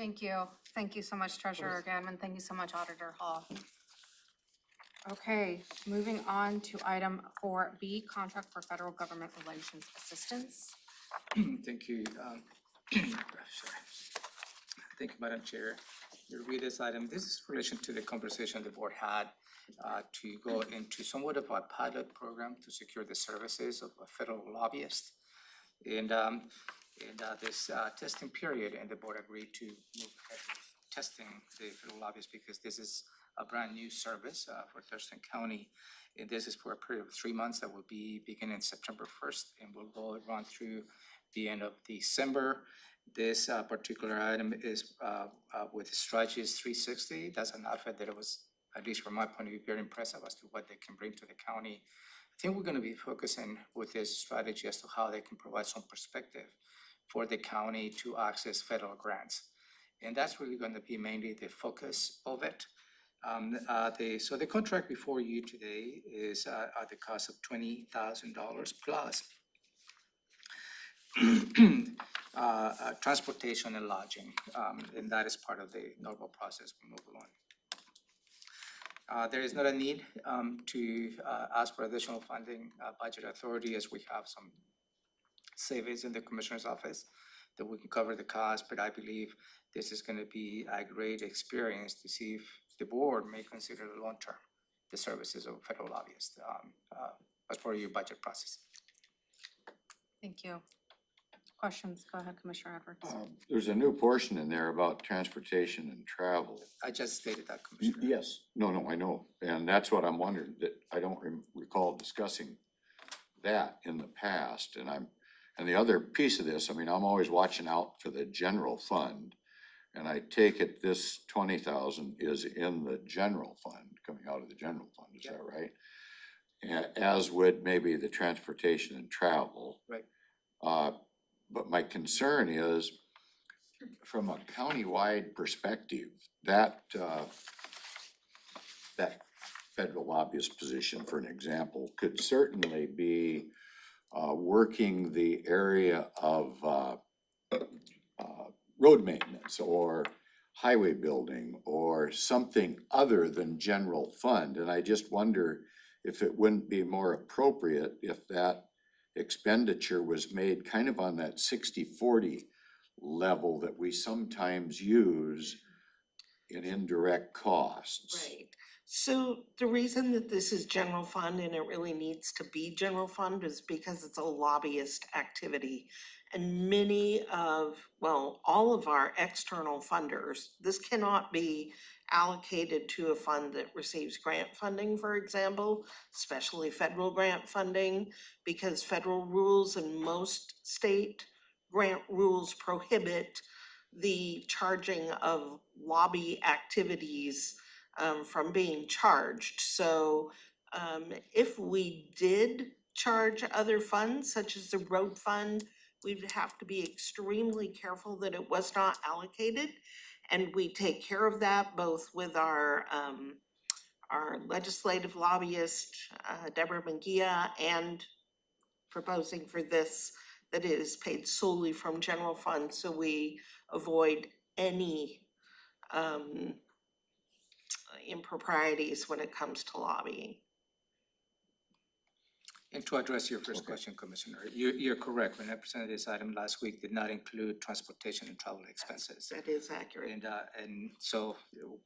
Thank you. Thank you so much, Treasurer Gammon, and thank you so much, Auditor Hall. Okay, moving on to item 4B, contract for federal government relations assistance. Thank you. Sorry. Thank you, Madam Chair. You read this item. This is in relation to the conversation the board had to go into somewhat of a pilot program to secure the services of a federal lobbyist. And this testing period, and the board agreed to move ahead with testing the federal lobbyist because this is a brand new service for Thurston County. And this is for a period of 3 months that will be beginning September 1st and will go run through the end of December. This particular item is with Strategies 360. That's an outfit that it was, at least from my point of view, very impressive as to what they can bring to the county. I think we're going to be focusing with this strategy as to how they can provide some perspective for the county to access federal grants. And that's really going to be mainly the focus of it. So the contract before you today is at the cost of $20,000 plus transportation and lodging, and that is part of the normal process we move along. There is not a need to ask for additional funding budget authority, as we have some savings in the Commissioner's office that we can cover the cost, but I believe this is going to be a great experience to see if the board may consider long-term the services of federal lobbyists as part of your budget process. Thank you. Questions? Go ahead, Commissioner Edwards. There's a new portion in there about transportation and travel. I just stated that, Commissioner. Yes, no, I know, and that's what I'm wondering, that I don't recall discussing that in the past, and the other piece of this, I mean, I'm always watching out for the general fund, and I take it this 20,000 is in the general fund, coming out of the general fund, is that right? As would maybe the transportation and travel. Right. But my concern is, from a countywide perspective, that federal lobbyist position, for an example, could certainly be working the area of road maintenance or highway building or something other than general fund. And I just wonder if it wouldn't be more appropriate if that expenditure was made kind of on that 60-40 level that we sometimes use in indirect costs. Right. So the reason that this is general fund and it really needs to be general fund is because it's a lobbyist activity. And many of, well, all of our external funders, this cannot be allocated to a fund that receives grant funding, for example, especially federal grant funding, because federal rules and most state grant rules prohibit the charging of lobby activities from being charged. So if we did charge other funds, such as the road fund, we would have to be extremely careful that it was not allocated. And we take care of that both with our legislative lobbyist, Deborah Munguia, and proposing for this that it is paid solely from general fund, so we avoid any improprieties when it comes to lobbying. And to address your first question, Commissioner, you're correct. When I presented this item last week, did not include transportation and travel expenses. That is accurate. And so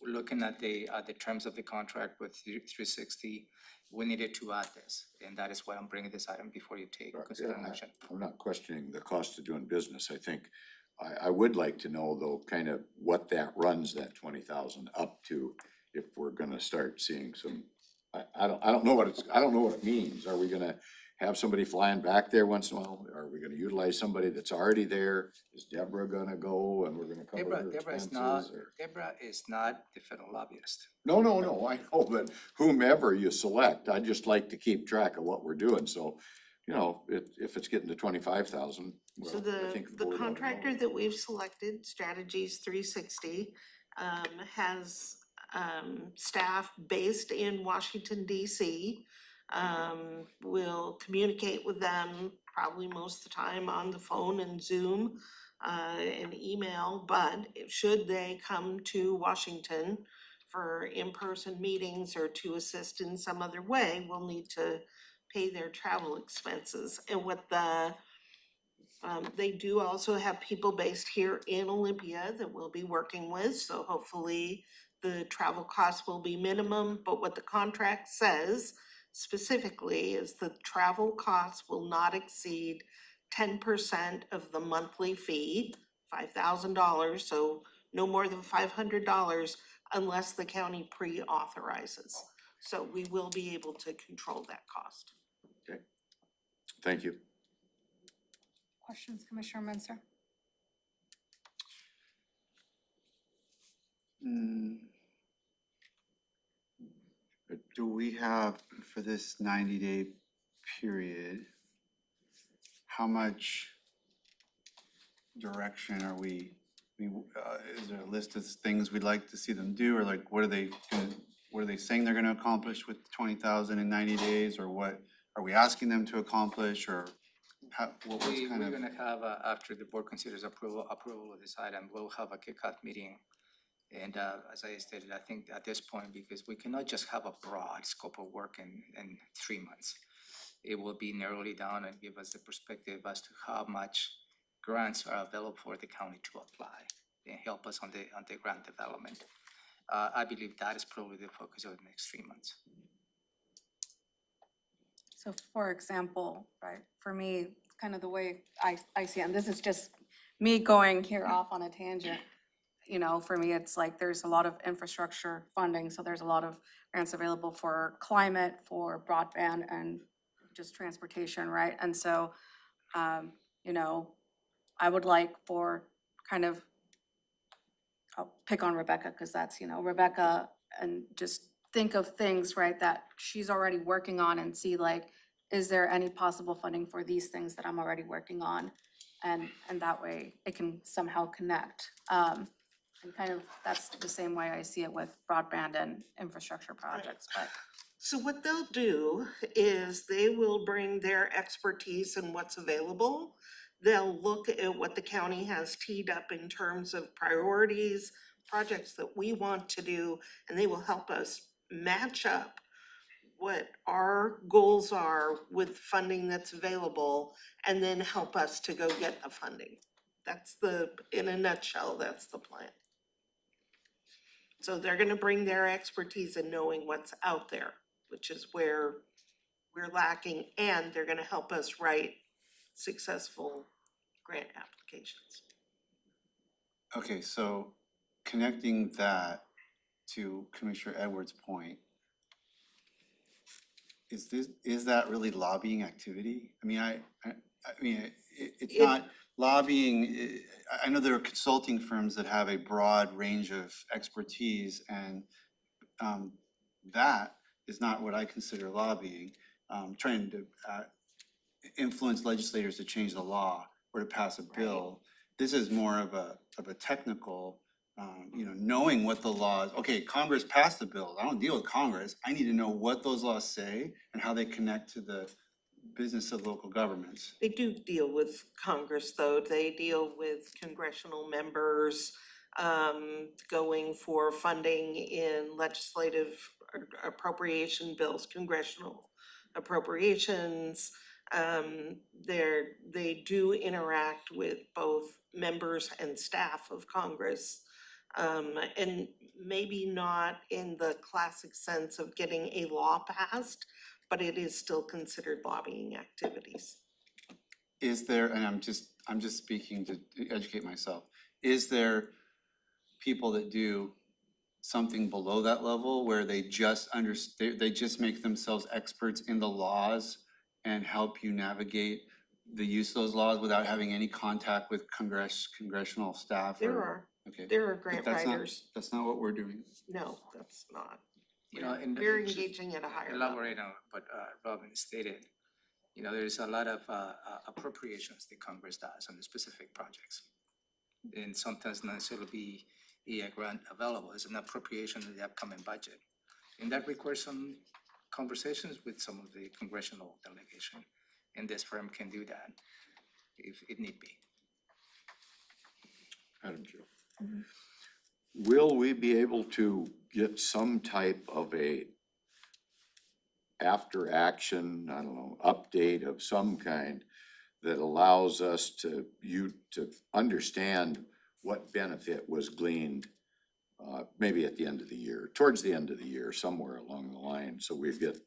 looking at the terms of the contract with 360, we needed to add this, and that is why I'm bringing this item before you take consideration action. I'm not questioning the cost of doing business. I think I would like to know though, kind of what that runs that 20,000 up to, if we're gonna start seeing some. I don't know what it means. Are we gonna have somebody flying back there once in a while? Are we gonna utilize somebody that's already there? Is Deborah gonna go and we're gonna cover her expenses? Deborah is not the federal lobbyist. No, I know, but whomever you select, I'd just like to keep track of what we're doing, so, you know, if it's getting to 25,000, well, So I think the board ought to know. contractor that we've selected, Strategies 360, has staff based in Washington DC. We'll communicate with them probably most of the time on the phone and Zoom. an email, but should they come to Washington for in-person meetings or to assist in some other way, we'll need to pay their travel expenses. And what they do also have people based here in Olympia that we'll be working with, so hopefully the travel costs will be minimum, but what the contract says specifically is the travel costs will not exceed 10% of the monthly fee, $5,000, so no more than $500 unless the county pre-authorizes. So we will be able to control that cost. Thank you. Questions, Commissioner Mensah? But do we have, for this 90-day period, how much direction are we, is there a list of things we'd like to see them do, or like, what are they saying they're gonna accomplish with 20,000 in 90 days, or what are we asking them to accomplish, or what was kind We're of? gonna have, after the board considers approval of this item, we'll have a kickoff meeting. And as I stated, I think at this point, because we cannot just have a broad scope of work in 3 months. It will be narrowly down and give us the perspective as to how much grants are available for the county to apply and help us on the grant development. I believe that is probably the focus of the next 3 months. So for example, right, for me, kind of the way I see it, and this is just me going here off on a tangent. You know, for me, it's like there's a lot of infrastructure funding, so there's a lot of grants available for climate, for broadband, and just transportation, right? And so, you know, I would like for kind of, I'll pick on Rebecca, because that's, you know, Rebecca, and just think of things, right, that she's already working on and see like, is there any possible funding for these things that I'm already working on? And that way it can somehow connect. And kind of, that's the same way I see it with broadband and infrastructure projects, but. So what they'll do is they will bring their expertise in what's available. They'll look at what the county has teed up in terms of priorities, projects that we want to do, and they will help us match up what our goals are with funding that's available, and then help us to go get the funding. That's in a nutshell, that's the plan. So they're gonna bring their expertise in knowing what's out there, which is where we're lacking, and they're gonna help us write successful grant applications. Okay, so connecting that to Commissioner Edwards' point, is that really lobbying activity? I mean, I mean, it's not lobbying. I know there are consulting firms that have a broad range of expertise, and that is not what I consider lobbying. Trying to influence legislators to change the law or to pass a bill. This is more of a technical, you know, knowing what the laws, okay, Congress passed the bill. I don't deal with Congress. I need to know what those laws say and how they connect to the business of local governments. They do deal with Congress, though. They deal with congressional members, going for funding in legislative appropriation bills, congressional appropriations. They do interact with both members and staff of Congress. And maybe not in the classic sense of getting a law passed, but it is still considered lobbying activities. Is there, and I'm just speaking to educate myself, is there people that do something below that level where they just they just make themselves experts in the laws and help you navigate the use of those laws without having any contact with congressional staff? There are. Okay. There are But grant that's not- writers. That's not what we're doing. No, that's not. You know, and We're just engaging at a higher level. elaborate on what Robin stated. You know, there's a lot of appropriations that Congress does on the specific projects. And sometimes not necessarily be a grant available, it's an appropriation in the upcoming budget. And that requires some conversations with some of the congressional delegation. And this firm can do that if it need be. Madam Chair. Will we be able to get some type of a after action, I don't know, update of some kind that allows us to understand what benefit was gleaned, maybe at the end of the year, towards the end of the year, somewhere along the line, so we get,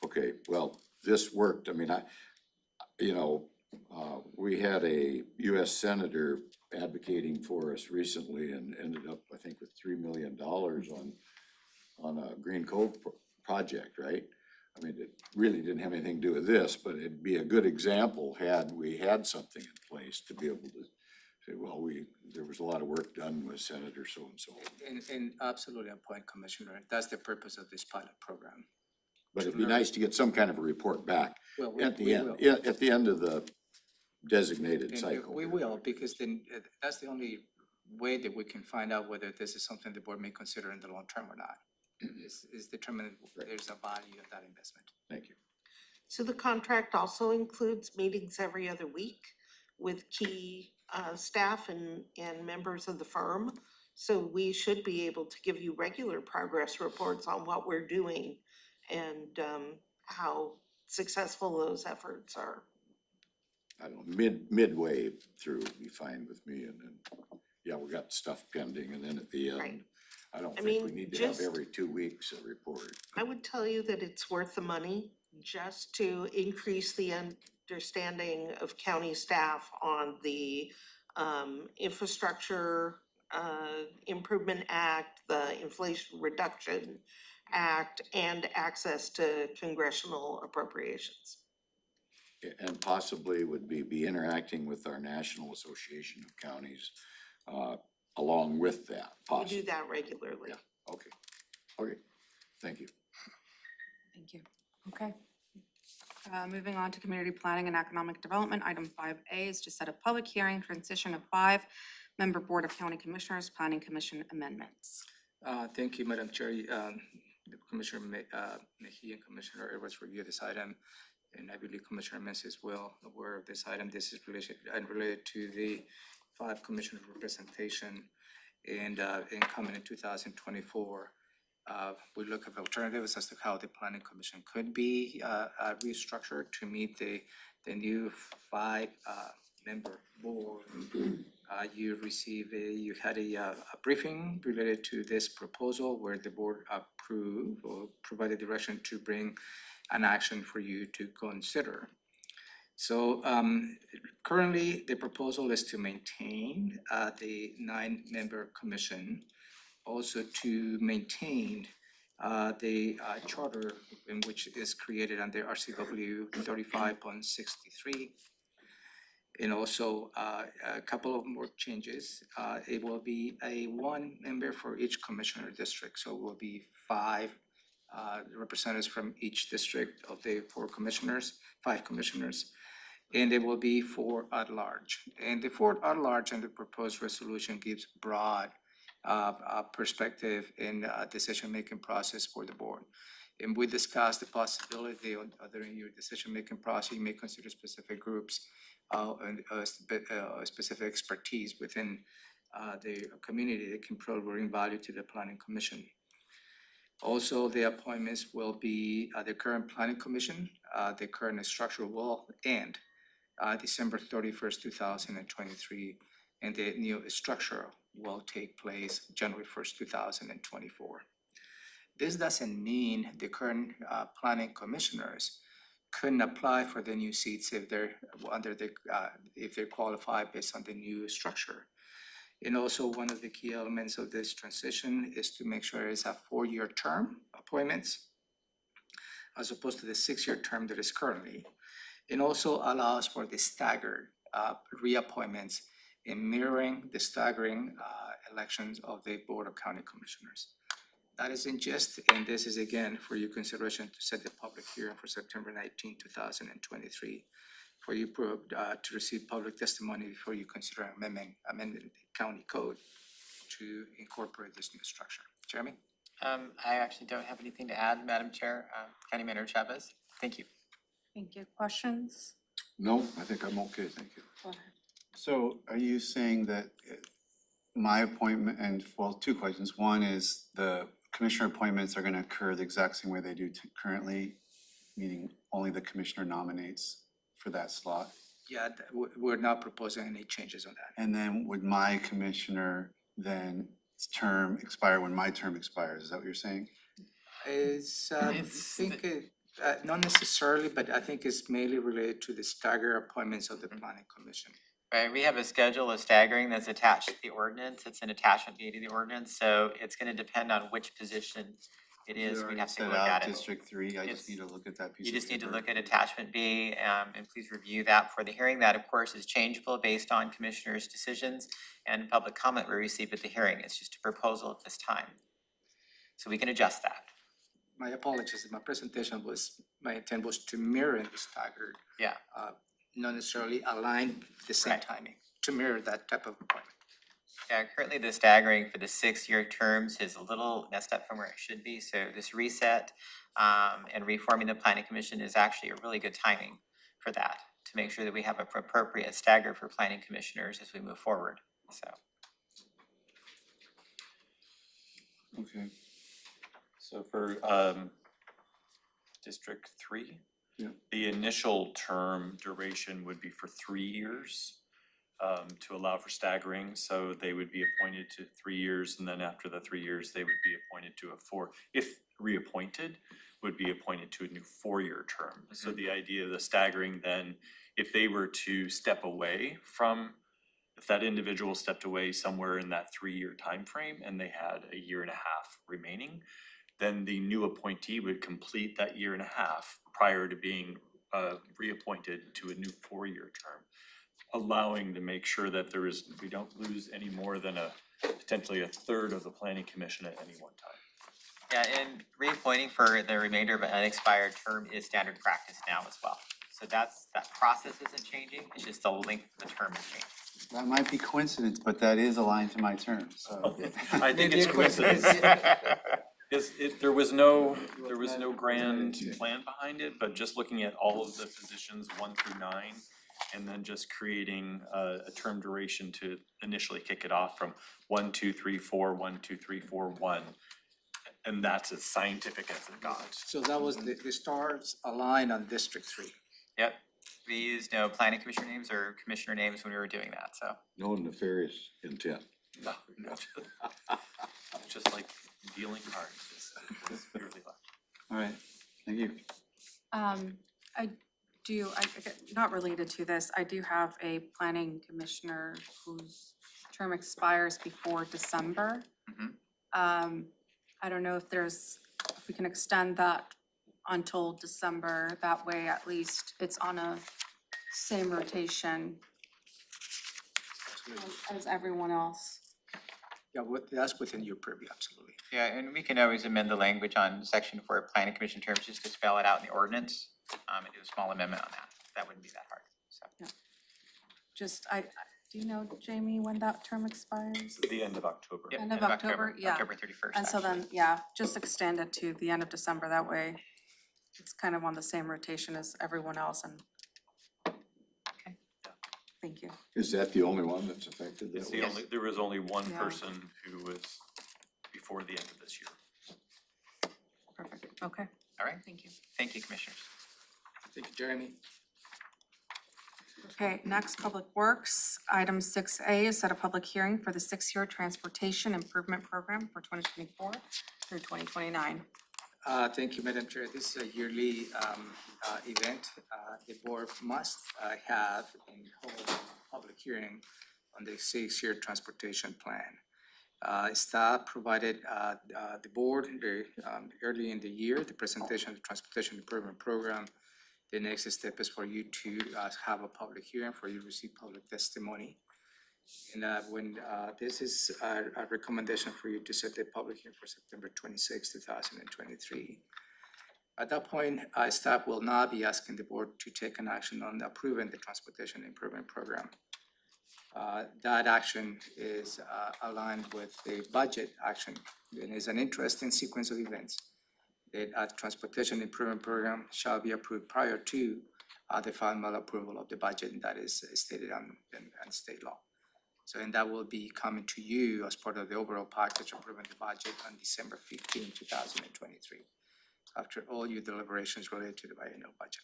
okay, well, this worked. I mean, we had a US Senator advocating for us recently and ended up, I think, with $3 million on a Green Cove project, right? I mean, it really didn't have anything to do with this, but it'd be a good example had we had something in place to be able to say, well, there was a lot of work done with Senator so-and-so. And absolutely on point, Commissioner. That's the purpose of this pilot program. But it'd be nice to get some kind of a report back Well, at the we end, will. at the end of the designated And cycle. we will, because then that's the only way that we can find out whether this is something the board may consider in the long term or not. Is determined if there's a value of that investment. Thank you. So the contract also includes meetings every other week with key staff and members of the firm. So we should be able to give you regular progress reports on what we're doing and how successful those efforts are. I don't know, midway through would be fine with me, and then, yeah, we got stuff pending, and then at the end, Right. I don't I think we mean, need to have just- every 2 weeks a report. I would tell you that it's worth the money just to increase the understanding of county staff on the Infrastructure Improvement Act, the Inflation Reduction Act, and access to congressional appropriations. And possibly would be interacting with our National Association of Counties, along with that, We possibly. do that regularly. Yeah. Okay, thank you. Thank you. Okay. Moving on to community planning and economic development, item 5A is to set a public hearing, transition of 5-member Board of County Commissioners, Planning Commission amendments. Thank you, Madam Chair. Commissioner Mejia and Commissioner Edwards reviewed this item, and I believe Commissioner Mens is well aware of this item. This is related to the 5 commissioner representation and coming in 2024. We look at alternatives as to how the planning commission could be restructured to meet the new 5-member board. You had a briefing related to this proposal where the board approved or provided direction to bring an action for you to consider. So currently, the proposal is to maintain the 9-member commission, also to maintain the charter in which is created under RCW 35.63. And also a couple of more changes. It will be a 1 member for each commissioner district, so it will be 5 representatives from each district of the 5 commissioners. And it will be 4 at large. And the 4 at large in the proposed resolution gives broad perspective in decision-making process for the board. And we discussed the possibility of during your decision-making process, you may consider specific groups and specific expertise within the community that can bring value to the planning commission. Also, the appointments will be the current planning commission, the current structure will end December 31st, 2023, and the new structure will take place January 1st, 2024. This doesn't mean the current planning commissioners couldn't apply for the new seats if they're if they're qualified based on the new structure. And also, one of the key elements of this transition is to make sure it's a 4-year term appointments as opposed to the 6-year term that is currently. And also allows for the staggered reappointments in mirroring the staggering elections of the Board of County Commissioners. That is in gist, and this is again for your consideration to set the public hearing for September 19, 2023. For you to receive public testimony before you consider amending the county code to incorporate this new structure. Jeremy? I actually don't have anything to add, Madam Chair. County Manager Chavez, thank you. Thank you. Questions? No, I think I'm okay, thank you. Go ahead. So are you saying that my appointment, and well, two questions. One is the commissioner appointments are gonna occur the exact same way they do currently, meaning only the commissioner nominates for that slot. Yeah, we're not proposing any changes on that. And then would my commissioner then term expire when my term expires? Is that what you're saying? Is, I It's think, not necessarily, but I think it's mainly related to the stagger appointments of the planning commission. Right, we have a schedule of staggering that's attached to the ordinance. It's an attachment B to the ordinance, so it's gonna depend on which position it is. We'd already have to set look out at it. District 3, I It's- just need to look at that piece You of just need to paper. look at attachment B, and please review that for the hearing. That, of course, is changeable based on commissioners' decisions and public comment we receive at the hearing. It's just a proposal at this time. So we can adjust that. My apologies, my presentation was, my intent was to mirror the staggered, Yeah, not necessarily align the same Right. timing, to mirror that type of appointment. yeah, currently the staggering for the 6-year terms is a little messed up from where it should be, so this reset and reforming the planning commission is actually a really good timing for that, to make sure that we have an appropriate stagger for planning commissioners as we move forward, so. Okay. So for District 3? Yeah. The initial term duration would be for 3 years to allow for staggering. So they would be appointed to 3 years, and then after the 3 years, they would be appointed to a 4, if reappointed, would be appointed to a new 4-year term. So the idea of the staggering then, if they were to step away from, if that individual stepped away somewhere in that 3-year time frame and they had a year and a half remaining, then the new appointee would complete that year and a half prior to being reappointed to a new 4-year term, allowing to make sure that we don't lose any more than potentially a third of the planning commission at any one time. Yeah, and reappointing for the remainder of an unexpired term is standard practice now as well. So that process isn't changing, it's just the length of the term is changing. That might be coincidence, but that is aligned to my term, so. I think it's coincidence. There was no grand plan behind it, but just looking at all of the positions 1 through 9, and then just creating a term duration to initially kick it off from 1, 2, 3, 4, 1, 2, 3, 4, 1. And that's as scientific as it got. So that was the stars aligned on District 3. Yep, we used no planning commissioner names or commissioner names when we were doing that, so. No nefarious intent. No, just like dealing cards, it's purely luck. All right, thank you. Not related to this, I do have a planning commissioner whose term expires before December. I don't know if we can extend that until December, that way at least it's on a same rotation as everyone else. Yeah, that's within your purview, absolutely. Yeah, and we can always amend the language on section 4 planning commission terms just to spell it out in the ordinance, and do a small amendment on that. That wouldn't be that hard, so. Do you know, Jamie, when that term expires? The end of October. Yep, End of October, yeah. October 31st, And so actually. then, yeah, just extend it to the end of December, that way it's kind of on the same rotation as everyone else and. Okay. Thank you. Is that the only one that's affected It's that the way? only, there was only one Yeah. person who was before the end of this year. Perfect, okay. All right, thank you. Thank you, commissioners. Thank you, Jeremy. Okay, next, Public Works, item 6A is set a public hearing for the 6-year transportation improvement program for 2024 through 2029. Thank you, Madam Chair. This is a yearly event. The board must have and hold a public hearing on the 6-year transportation plan. Staff provided the board very early in the year, the presentation of the transportation improvement program. The next step is for you to have a public hearing, for you to receive public testimony. And when this is a recommendation for you to set the public hearing for September 26, 2023. At that point, staff will not be asking the board to take an action on approving the transportation improvement program. That action is aligned with the budget action, and is an interesting sequence of events. The transportation improvement program shall be approved prior to the final approval of the budget, and that is stated on state law. So, and that will be coming to you as part of the overall package approving the budget on December 15, 2023, after all your deliberations related to the biennial budget.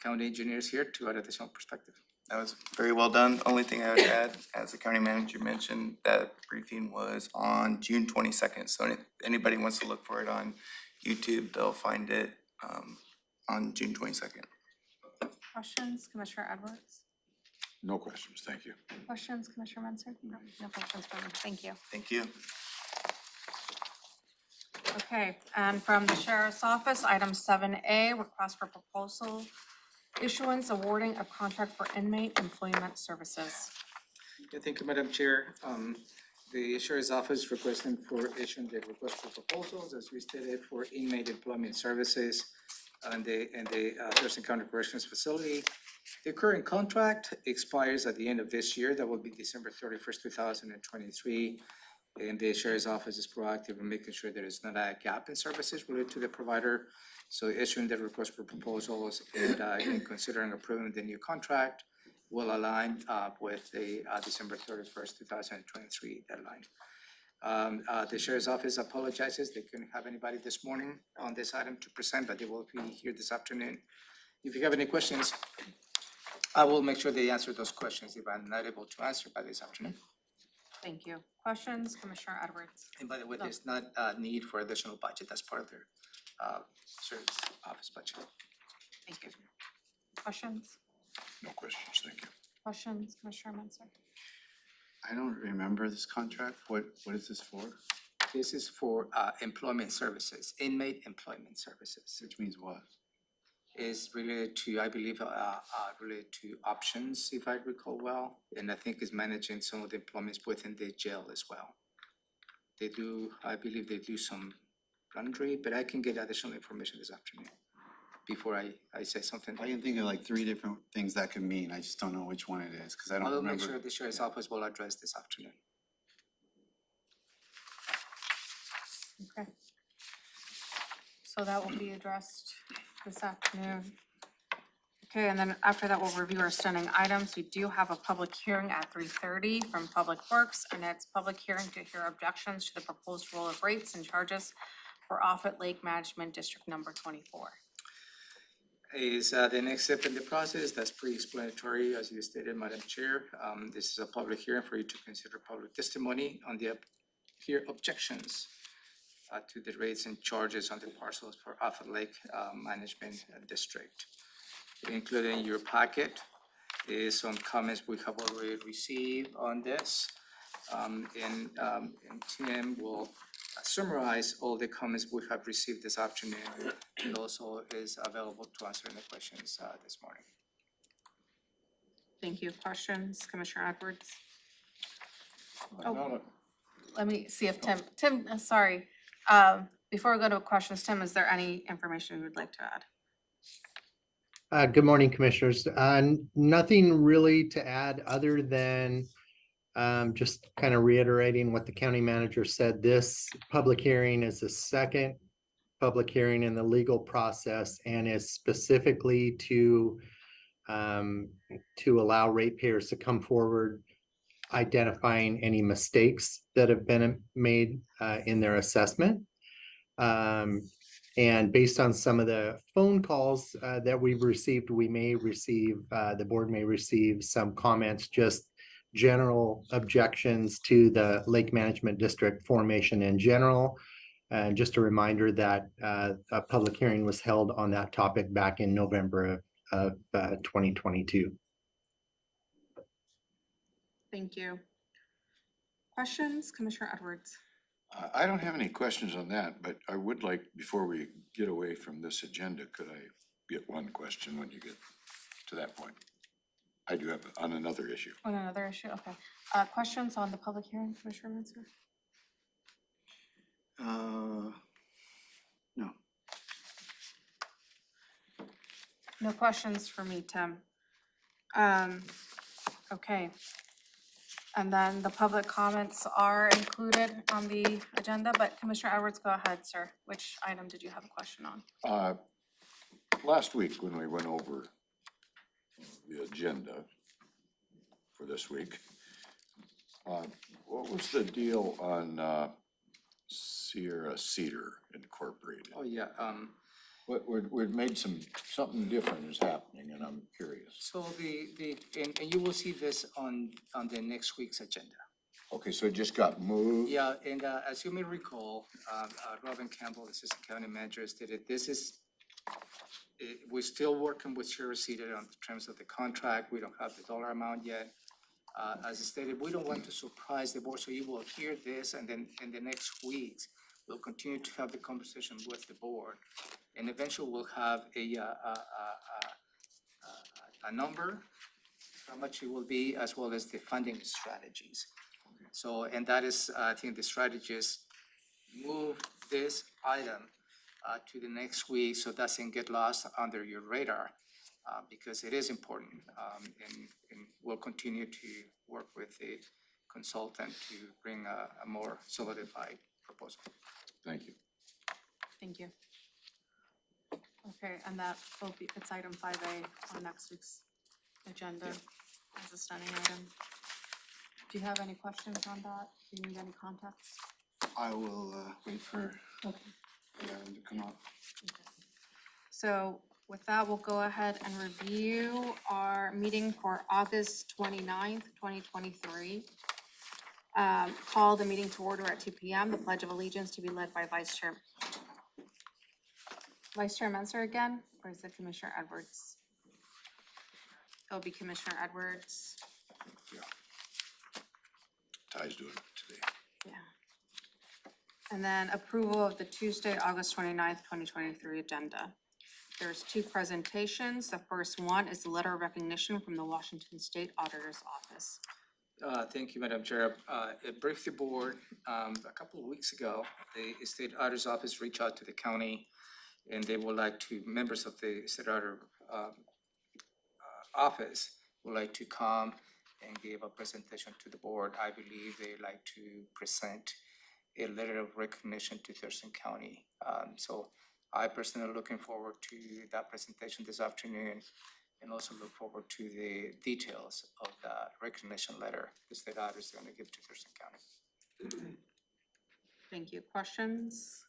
County engineers here to add additional perspective. That was very well done. Only thing I would add, as the county manager mentioned, that briefing was on June 22nd. So if anybody wants to look for it on YouTube, they'll find it on June 22nd. Questions, Commissioner Edwards? No questions, thank you. Questions, Commissioner Menzer? No, no questions for me. Thank you. Thank you. Okay, and from the Sheriff's Office, item 7A, request for proposal issuance awarding of contract for inmate employment services. Yeah, thank you, Madam Chair. The Sheriff's Office requesting for issuing the request for proposals, as we stated, for inmate employment services in the Thurston County Corrections Facility. The current contract expires at the end of this year. That will be December 31st, 2023. And the Sheriff's Office is proactive in making sure there is not a gap in services related to the provider. So issuing the request for proposals and considering approving the new contract will align with the December 31st, 2023 deadline. The Sheriff's Office apologizes. They couldn't have anybody this morning on this item to present, but they will be here this afternoon. If you have any questions, I will make sure they answer those questions if I'm not able to answer by this afternoon. Thank you. Questions, Commissioner Edwards? And by the way, there's not a need for additional budget as part of their Sheriff's Office budget. Thank you. Questions? No questions, thank you. Questions, Commissioner Menzer? I don't remember this contract. What is this for? This is for employment services, inmate employment services. Which means what? Is related to, I believe, related to options, if I recall well, and I think is managing some of the employments within the jail as well. They do, I believe they do some laundry, but I can get additional information this afternoon before I say something. I can think of like 3 different things that could mean. I just don't know which one it is because I don't I will remember. make sure the Sheriff's Office will address this afternoon. Okay. So that will be addressed this afternoon. Okay, and then after that, we'll review our standing items. We do have a public hearing at 3:30 from Public Works, and it's public hearing to hear objections to the proposed roll of rates and charges for Offutt Lake Management District Number 24. Is the next step in the process. That's pretty explanatory, as you stated, Madam Chair. This is a public hearing for you to consider public testimony on the peer objections to the rates and charges on the parcels for Offutt Lake Management District. Included in your packet is some comments we have already received on this. And Tim will summarize all the comments we have received this afternoon, and also is available to answer any questions this morning. Thank you. Questions, Commissioner Edwards? I don't know. Let me see if Tim, sorry. Before we go to questions, Tim, is there any information you would like to add? Good morning, Commissioners. Nothing really to add other than just kind of reiterating what the county manager said. This public hearing is the second public hearing in the legal process and is specifically to allow ratepayers to come forward, identifying any mistakes that have been made in their assessment. And based on some of the phone calls that we've received, we may receive, the board may receive some comments, just general objections to the Lake Management District formation in general. And just a reminder that a public hearing was held on that topic back in November of 2022. Thank you. Questions, Commissioner Edwards? I don't have any questions on that, but I would like, before we get away from this agenda, could I get one question when you get to that point? I do have on another issue. On another issue, okay. Questions on the public hearing, Commissioner Menzer? No. No questions for me, Tim. Okay. And then the public comments are included on the agenda, but Commissioner Edwards, go ahead, sir. Which item did you have a question on? Last week, when we went over the agenda for this week, What was the deal on, Sierra Cedar Incorporated? Oh, yeah, We've made something different is happening, and I'm curious. so and you will see this on the next week's agenda. Okay, so it just got moved? Yeah, and as you may recall, Robin Campbell, Assistant County Manager, stated we're still working with Sierra Cedar on terms of the contract. We don't have the dollar amount yet. As stated, we don't want to surprise the board, so you will hear this, and then in the next weeks, we'll continue to have the conversation with the board. And eventually we'll have a number, how much it will be, as well as the funding strategies. So, and that is, I think the strategy is move this item to the next week, so it doesn't get lost under your radar, because it is important. And we'll continue to work with the consultant to bring a more solidified proposal. Thank you. Thank you. Okay, and that will be, it's item 5A on next week's agenda as a standing item. Do you have any questions on that? Do you need any context? I will wait for Okay. the item to come up. So with that, we'll go ahead and review our meeting for August 29th, 2023. Call the meeting to order at 2 p.m. The Pledge of Allegiance to be led by Vice Chair Menser again, or is it Commissioner Edwards? It'll be Commissioner Edwards. Ty's doing it today. Yeah. And then approval of the Tuesday, August 29th, 2023 agenda. There's two presentations. The first one is the letter of recognition from the Washington State Auditor's Office. Thank you, Madam Chair. It briefed the board, a couple of weeks ago, the State Auditor's Office reached out to the county, and they would like to, members of the State Auditor Office would like to come and give a presentation to the board. I believe they like to present a letter of recognition to Thurston County. So I personally looking forward to that presentation this afternoon, and also look forward to the details of that recognition letter the state auditor is going to give to Thurston County. Thank you. Questions?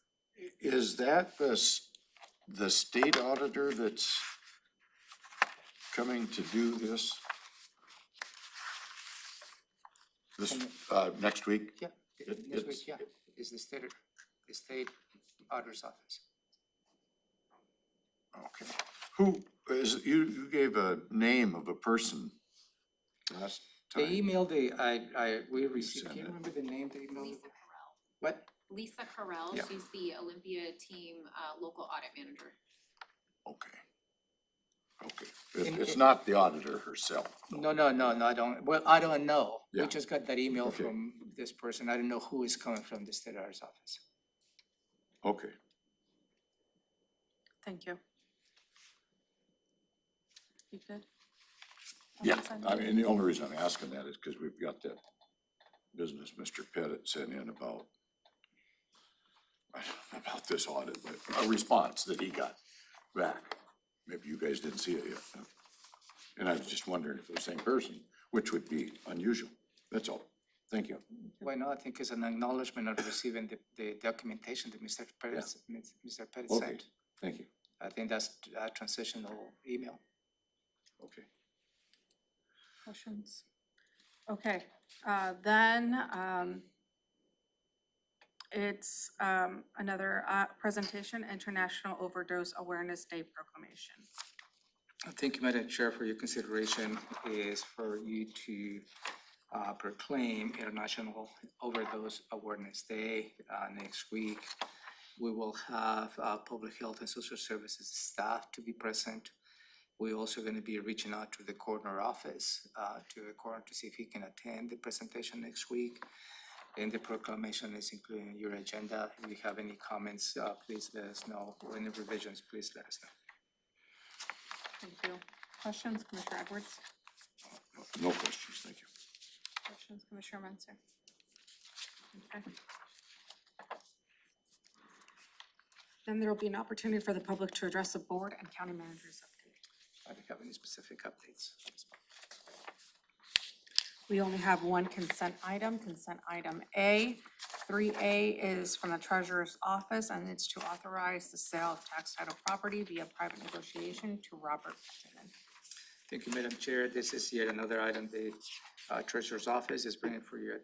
Is that the state auditor that's coming to do this? Next week? Yeah, next week, yeah, is the state auditor's office. Okay. Who is, you gave a name of a person last The time. email we received, can you remember the name they emailed? Lisa Carell. What? Lisa Carell, Yeah. she's the Olympia team, local audit manager. Okay. It's not the auditor herself. No, I don't, well, I don't know. We Yeah. just got that email Okay. from this person. I don't know who is coming from the state auditor's office. Okay. Thank you. You good? Yeah, I mean, the only reason I'm asking that is because we've got that business Mr. Pettit sent in about this audit, but a response that he got back. Maybe you guys didn't see it yet. Huh? And I was just wondering if it was the same person, which would be unusual. That's all. Thank you. Why not? I think it's an acknowledgement of receiving the documentation that Mr. Pettit, Mr. Pettit Okay, sent. thank you. I think that's a transitional email. Okay. Questions? Okay, then it's another presentation, International Overdose Awareness Day Proclamation. Thank you, Madam Chair, for your consideration is for you to proclaim International Overdose Awareness Day next week. We will have Public Health and Social Services staff to be present. We're also going to be reaching out to the coroner office, to the coroner to see if he can attend the presentation next week. And the proclamation is included in your agenda. If you have any comments, please let us know, or any revisions, please let us know. Thank you. Questions, Commissioner Edwards? No questions, thank you. Questions, Commissioner Menser? Okay. Then there will be an opportunity for the public to address the board and county managers update. I don't have any specific updates. We only have one consent item A. 3A is from the treasurer's office, and it's to authorize the sale of tax title property via private negotiation to Robert Benjamin. Thank you, Madam Chair. This is yet another item the Treasurer's Office is bringing for your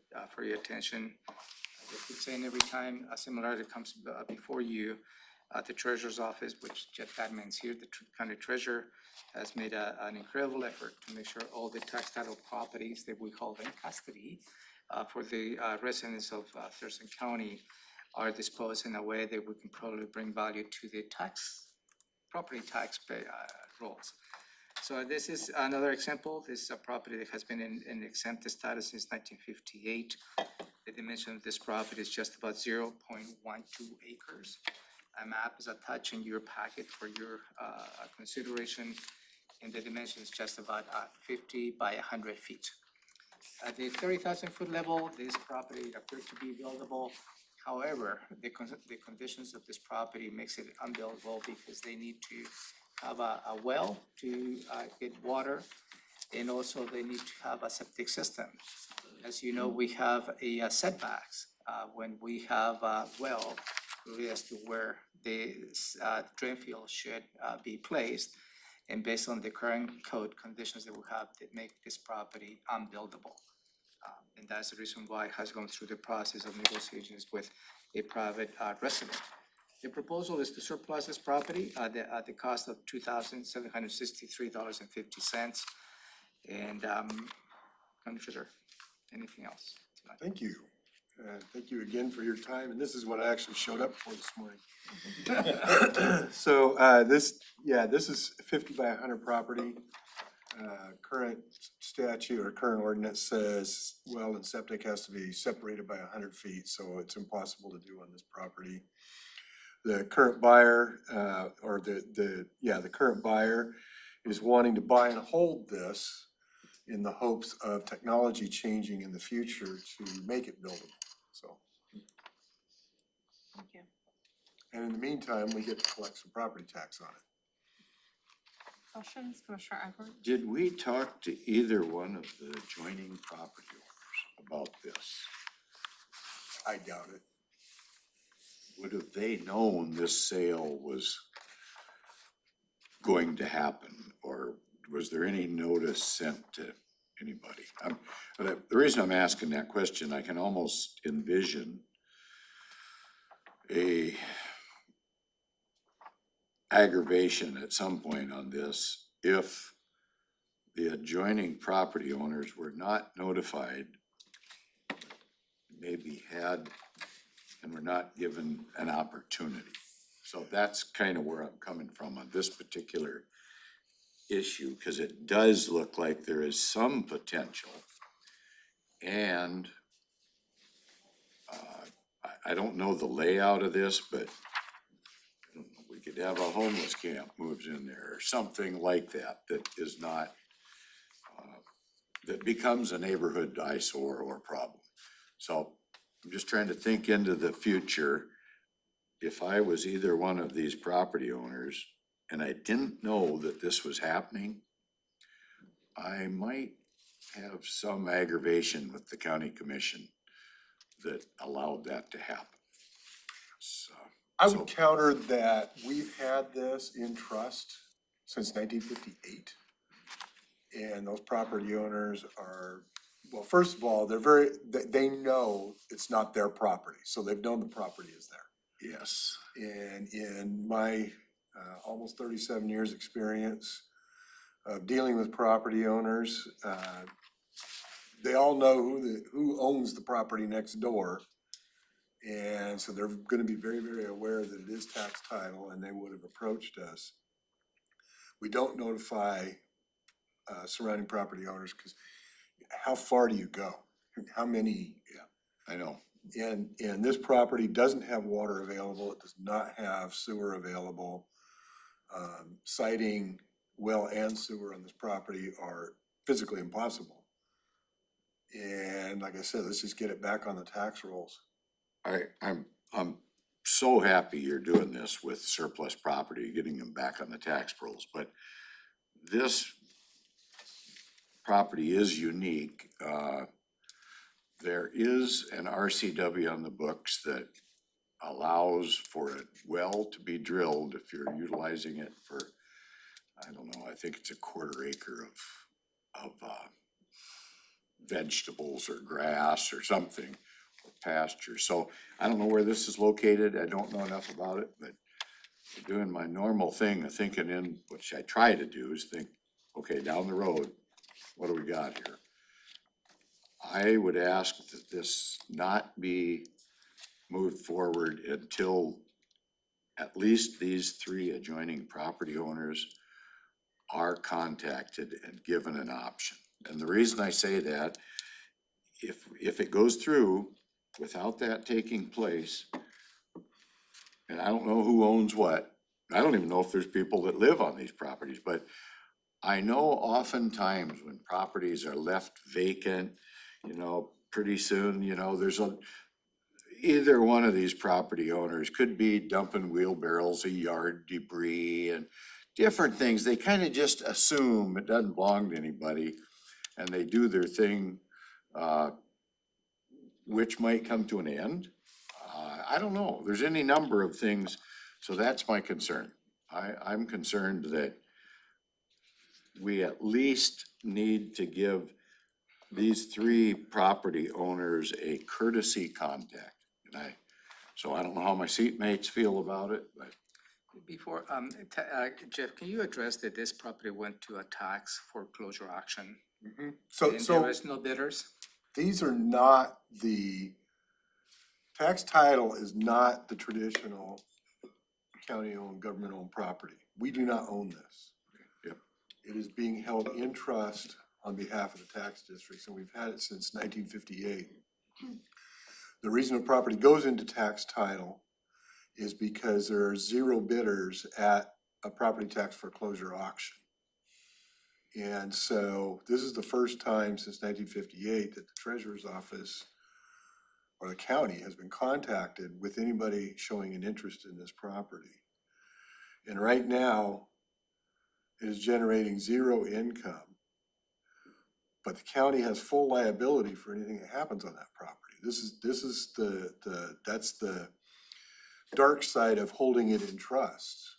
attention. I keep saying every time a similar item comes before you, the Treasurer's Office, which Jeff Badman is here, the County Treasurer, has made an incredible effort to make sure all the tax title properties that we hold in custody for the residents of Thurston County are disposed in a way that we can probably bring value to the property tax rolls. So this is another example. This is a property that has been in exempt status since 1958. The dimension of this property is just about 0.12 acres. A map is attached in your packet for your consideration, and the dimension is just about 50 by 100 feet. At the 30,000-foot level, this property appears to be buildable. However, the conditions of this property makes it unbuildable because they need to have a well to get water, and also they need to have a septic system. As you know, we have a setbacks when we have a well really as to where the drain field should be placed, and based on the current code conditions that we have that make this property unbuildable. And that's the reason why it has gone through the process of negotiations with a private resident. The proposal is to surplus this property at the cost of $2,763.50. And County Treasurer, anything else tonight? Thank you. Thank you again for your time, and this is what I actually showed up for this morning. So this is 50 by 100 property. Current statute or current ordinance says well and septic has to be separated by 100 feet, so it's impossible to do on this property. The current buyer, the current buyer is wanting to buy and hold this in the hopes of technology changing in the future to make it buildable, so. Thank you. And in the meantime, we get to collect some property tax on it. Questions, Commissioner Eckert? Did we talk to either one of the adjoining property owners about this? I doubt it. Would have they known this sale was going to happen, or was there any notice sent to anybody? But the reason I'm asking that question, I can almost envision a aggravation at some point on this if the adjoining property owners were not notified, maybe had, and were not given an opportunity. So that's kind of where I'm coming from on this particular issue, because it does look like there is some potential. And I don't know the layout of this, but we could have a homeless camp moves in there or something like that, that is not, that becomes a neighborhood eyesore or problem. So I'm just trying to think into the future. If I was either one of these property owners and I didn't know that this was happening, I might have some aggravation with the county commission that allowed that to happen. So I would counter that we've had this in trust since 1958. And those property owners are, well, first of all, they know it's not their property, so they've known the property is there. yes, And in my almost 37 years experience of dealing with property owners, they all know who owns the property next door. And so they're gonna be very, very aware that it is tax title, and they would have approached us. We don't notify surrounding property owners, because how far do you go? How many? Yeah, I know. And this property doesn't have water available, it does not have sewer available. Siting well and sewer on this property are physically impossible. And like I said, let's just get it back on the tax rolls. I'm so happy you're doing this with surplus property, getting them back on the tax rolls, but this property is unique. There is an RCW on the books that allows for a well to be drilled if you're utilizing it for, I don't know, I think it's a 1/4 acre of vegetables or grass or something, or pasture. So I don't know where this is located. I don't know enough about it, but doing my normal thing of thinking in, which I try to do, is think, okay, down the road, what do we got here? I would ask that this not be moved forward until at least these 3 adjoining property owners are contacted and given an option. And the reason I say that, if it goes through without that taking place, and I don't know who owns what, I don't even know if there's people that live on these properties, but I know oftentimes when properties are left vacant, pretty soon, there's either one of these property owners could be dumping wheelbarrows of yard debris and different things. They kind of just assume it doesn't belong to anybody, and they do their thing, which might come to an end. I don't know. There's any number of things, so that's my concern. I'm concerned that we at least need to give these 3 property owners a courtesy contact. So I don't know how my seatmates feel about it, but. Before, Jeff, can you address that this property went to a tax foreclosure auction? So, And there was no bidders? these are not tax title is not the traditional county-owned, government-owned property. We do not own this. Yep. It is being held in trust on behalf of the tax districts, and we've had it since 1958. The reason a property goes into tax title is because there are 0 bidders at a property tax foreclosure auction. And so this is the first time since 1958 that the treasurer's office or the county has been contacted with anybody showing an interest in this property. And right now, it is generating 0 income, but the county has full liability for anything that happens on that property. This is that's the dark side of holding it in trust,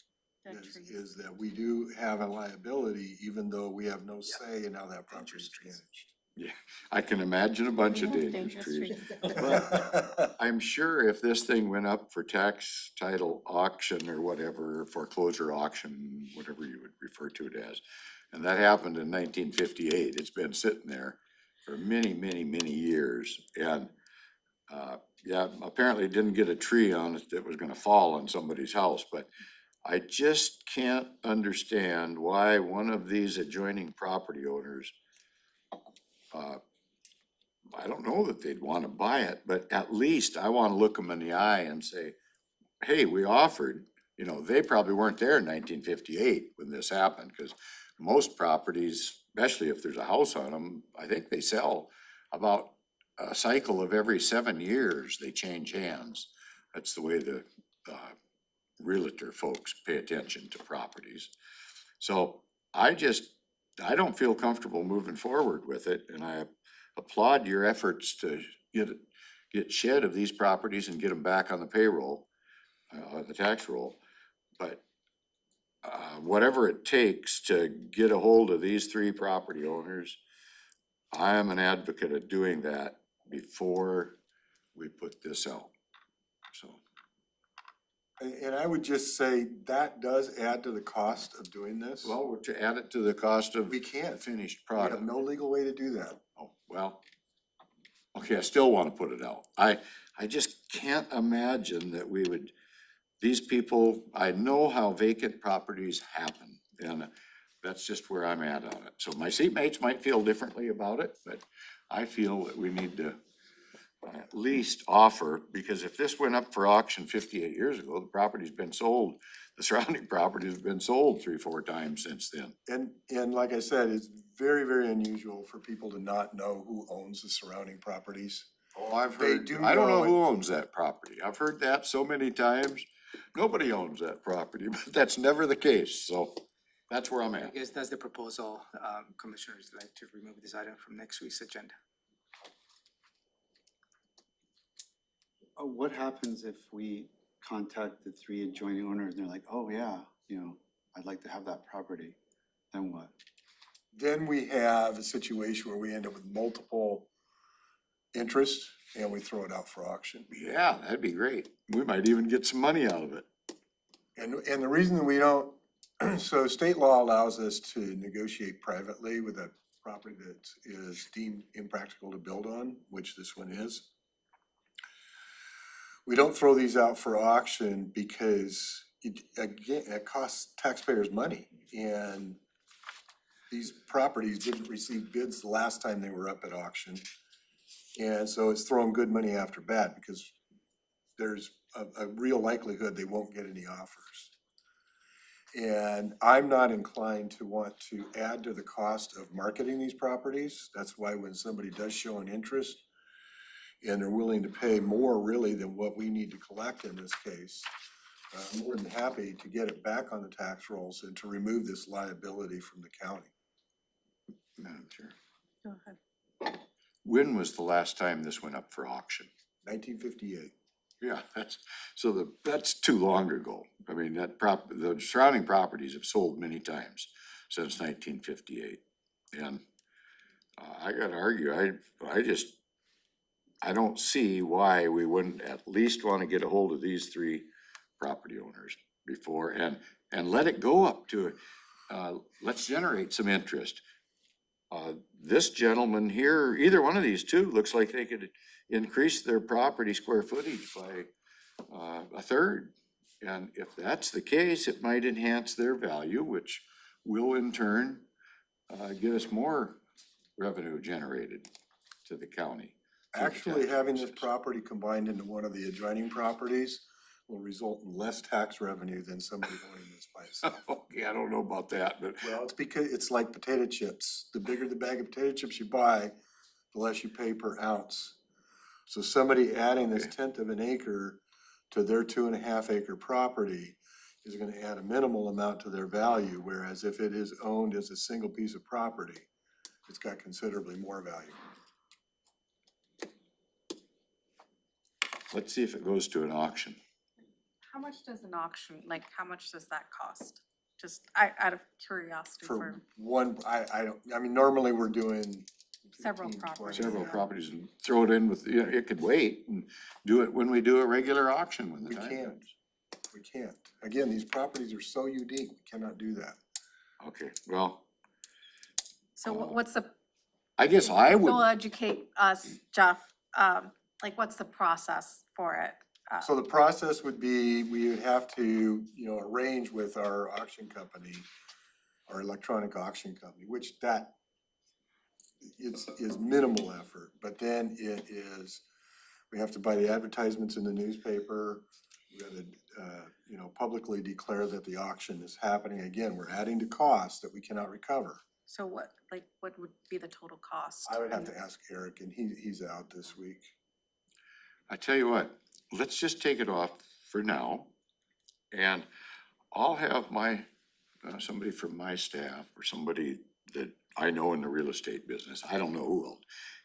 is that we do have a liability even though we have no say in how that property is managed. Yeah, I can imagine a bunch of dangerous trees. But I'm sure if this thing went up for tax title auction or whatever, foreclosure auction, whatever you would refer to it as, and that happened in 1958, it's been sitting there for many, many, many years. And yeah, apparently it didn't get a tree on it that was gonna fall on somebody's house, but I just can't understand why one of these adjoining property owners, I don't know that they'd wanna buy it, but at least I wanna look them in the eye and say, hey, we offered, they probably weren't there in 1958 when this happened, because most properties, especially if there's a house on them, I think they sell about a cycle of every 7 years, they change hands. That's the way the realtor folks pay attention to properties. So I don't feel comfortable moving forward with it, and I applaud your efforts to get shed of these properties and get them back on the payroll, the tax roll. But whatever it takes to get a hold of these 3 property owners, I am an advocate of doing that before we put this out, so. And I would just say that does add to the cost of doing this. Well, to add it to the cost of. We can't. Finished We have product. no legal way to do that. Oh, well, okay, I still wanna put it out. I just can't imagine that we would, these people, I know how vacant properties happen, and that's just where I'm at on it. So my seatmates might feel differently about it, but I feel that we need to at least offer, because if this went up for auction 58 years ago, the property's been sold, the surrounding properties have been sold 3-4 times since then. And like I said, it's very, very unusual for people to not know who owns the surrounding properties. Oh, I've They heard, do I don't know know who owns that property. I've heard that so many times. Nobody owns that property, but that's never the case, so. That's where I'm I at. guess that's the proposal, commissioners like to remove this item from next week's agenda. What happens if we contact the three adjoining owners and they're like, oh yeah, I'd like to have that property? Then what? Then we have a situation where we end up with multiple interests and we throw it out for auction. Yeah, that'd be great. We might even get some money out of it. And the reason that we don't, so state law allows us to negotiate privately with a property that is deemed impractical to build on, which this one is. We don't throw these out for auction because it costs taxpayers money. And these properties didn't receive bids the last time they were up at auction. And so it's throwing good money after bad because there's a real likelihood they won't get any offers. And I'm not inclined to want to add to the cost of marketing these properties. That's why when somebody does show an interest and they're willing to pay more really than what we need to collect in this case, I'm more than happy to get it back on the tax rolls and to remove this liability from the county. Madam Chair. Go ahead. When was the last time this went up for auction? 1958. Yeah, that's too long ago. I mean, the surrounding properties have sold many times since 1958. And I gotta argue, I don't see why we wouldn't at least want to get a hold of these three property owners before and let it go up to, let's generate some interest. This gentleman here, either one of these two, looks like they could increase their property square footage by a third. And if that's the case, it might enhance their value, which will in turn get us more revenue generated to the county. Actually, having this property combined into one of the adjoining properties will result in less tax revenue than somebody owning this by itself. Okay, I don't know about that, but. Well, it's because it's like potato chips. The bigger the bag of potato chips you buy, the less you pay per ounce. So somebody adding this 1/10 of an acre to their 2.5 acre property is gonna add a minimal amount to their value, whereas if it is owned as a single piece of property, it's got considerably more value. Let's see if it goes to an auction. How much does an auction, like, how much does that cost? Just out of curiosity For for one, I mean, normally we're doing several 15, properties. 20. Several Yeah. properties and throw it in with, it could wait and do it when we do a regular auction when the We time can't. comes. We can't. Again, these properties are so unique, we cannot do that. Okay, well, So what's the, I guess I you'll would, educate us, Jeff, like, what's the process for it? So the process would be, we would have to, arrange with our auction company, our electronic auction company, which that is minimal effort, but then it is, we have to buy the advertisements in the newspaper. We have to, publicly declare that the auction is happening. Again, we're adding to costs that we cannot recover. So what would be the total cost? I would have to ask Eric, and he's out this week. I tell you what, let's just take it off for now. And I'll have somebody from my staff or somebody that I know in the real estate business, I don't know who will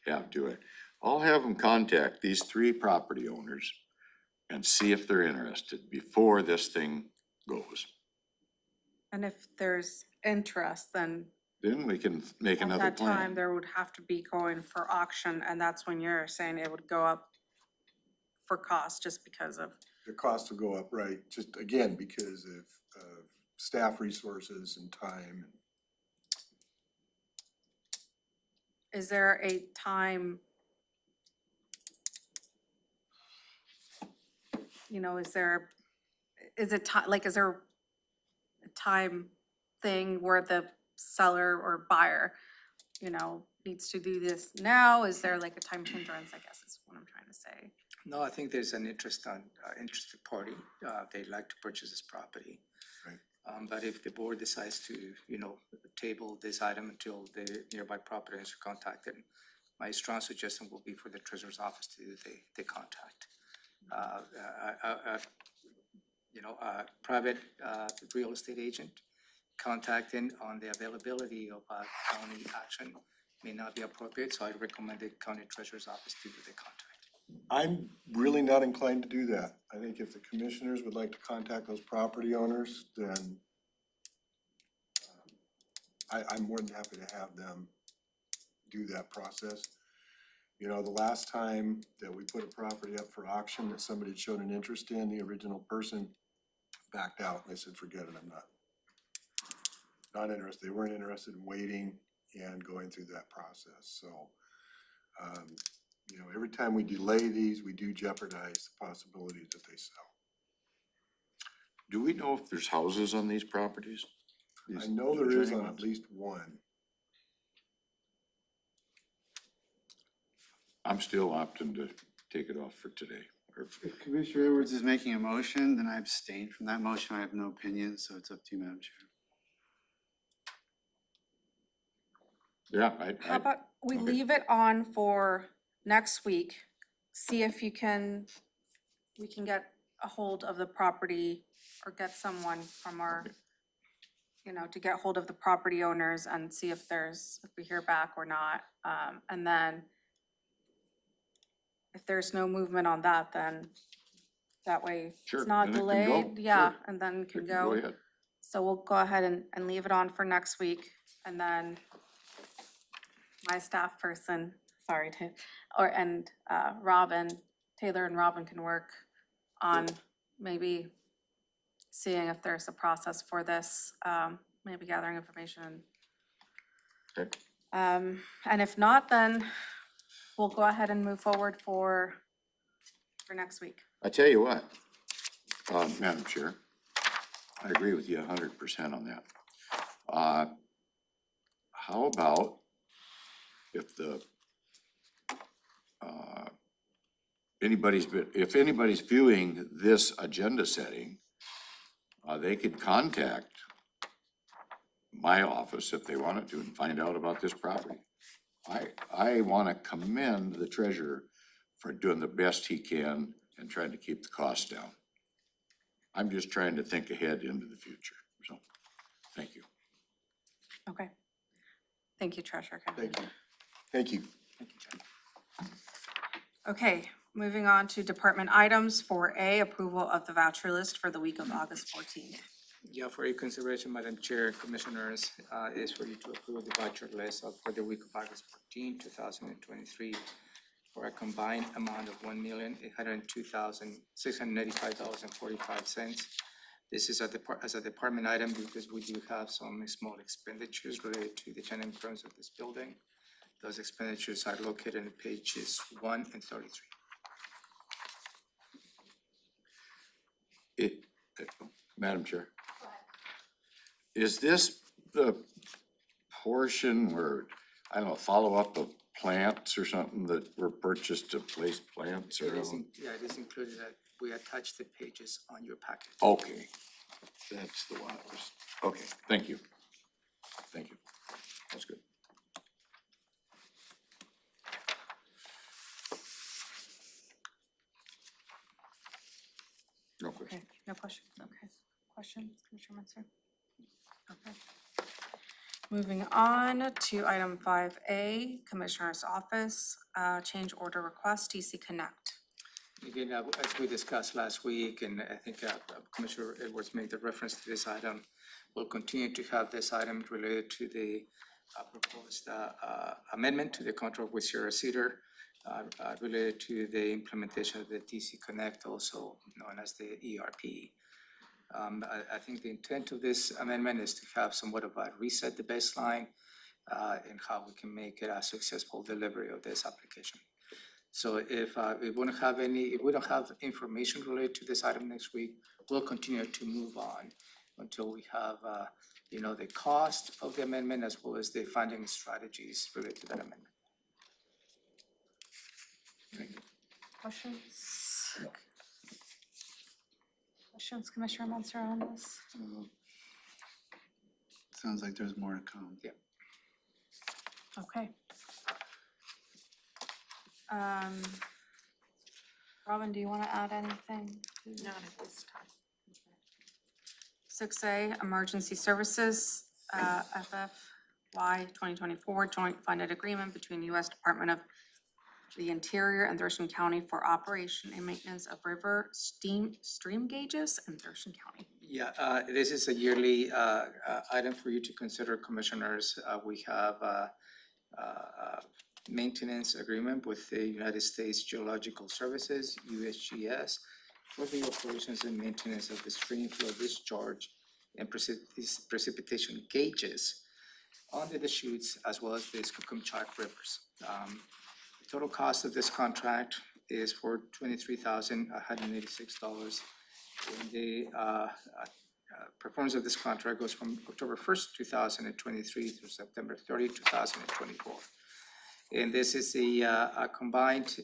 have do it. I'll have them contact these three property owners and see if they're interested before this thing goes. And if there's interest, then Then we can make at another that time, plan. there would have to be going for auction, and that's when you're saying it would go up for cost just because of. The cost will go up, right, just again, because of staff resources and time. Is there a time? Is there a time thing where the seller or buyer, needs to do this now? Is there like a time hindrance, I guess is what I'm trying to say. No, I think there's an interested party, they'd like to purchase this property. Right. But if the board decides to, table this item until the nearby property owners are contacted, my strong suggestion will be for the treasurer's office to do the contact. A private real estate agent contacting on the availability of county action may not be appropriate, so I recommend the county treasurer's office to do the contact. I'm really not inclined to do that. I think if the commissioners would like to contact those property owners, then I'm more than happy to have them do that process. You know, the last time that we put a property up for auction that somebody had shown an interest in, the original person backed out. They said, forget it, I'm not interested. They weren't interested in waiting and going through that process. So, you know, every time we delay these, we do jeopardize the possibility that they sell. Do we know if there's houses on these properties? I know there is on at least one. I'm still opting to take it off for today. If Commissioner Edwards is making a motion, then I abstain from that motion. I have no opinion, so it's up to you, Madam Chair. Yeah, How about we okay. leave it on for next week? See if we can get a hold of the property or get someone from our, you know, to get hold of the property owners and see if we hear back or not. And then if there's no movement on that, then that way Sure, it's not then it can go, delayed. Yeah, sure. and then can Go go. ahead. So we'll go ahead and leave it on for next week, and then my staff person, Robin, Taylor and Robin can work on maybe seeing if there's a process for this, maybe gathering information. Okay. And if not, then we'll go ahead and move forward for next week. I tell you what, Madam Chair, I agree with you 100% on that. How about if if anybody's viewing this agenda setting, they could contact my office if they wanted to and find out about this property. I want to commend the treasurer for doing the best he can and trying to keep the costs down. I'm just trying to think ahead into the future, so, thank you. Okay. Thank you, Treasurer. Thank you. Thank you. Okay, moving on to department items. 4A, approval of the voucher list for the week of August 14th. Yeah, for your consideration, Madam Chair, Commissioners, is for you to approve the voucher list for the week of August 14, 2023 for a combined amount of $1,802,685.45. This is as a department item because we do have some small expenditures related to the tenant improvements of this building. Those expenditures are located in pages 1 and 33. Madam Chair. Is this the portion where, I don't know, follow-up of plants or something that were purchased to place plants or? Yeah, it is included that we attached the pages on your packet. Okay, that's the one that was, okay, thank you. Thank you, that's good. No question. Okay, no questions, okay. Questions, Commissioner Mensah? Okay. Moving on to item 5A, Commissioner's Office, change order request, TC Connect. Again, as we discussed last week, and I think Commissioner Edwards made the reference to this item, we'll continue to have this item related to the proposed amendment to the contract with Sierra Cedar related to the implementation of the TC Connect, also known as the ERP. I think the intent of this amendment is to have somewhat of a reset the baseline and how we can make it a successful delivery of this application. So if we don't have information related to this item next week, we'll continue to move on until we have, the cost of the amendment as well as the funding strategies related to that amendment. Questions? Questions, Commissioner Mensah, on this? Sounds like there's more to come. Yeah. Okay. Robin, do you want to add anything? Not at this time. 6A, Emergency Services, FFY 2024 Joint Funded Agreement between U.S. Department of the Interior and Thurston County for operation and maintenance of river stream gauges in Thurston County. Yeah, this is a yearly item for you to consider, commissioners. We have maintenance agreement with the United States Geological Services, USGS, for the operations and maintenance of the stream flow discharge and precipitation gauges on the Deschutes as well as the Skookumchuck rivers. The total cost of this contract is for $23,186. And the performance of this contract goes from October 1st, 2023 through September 30, 2024. And this is a combined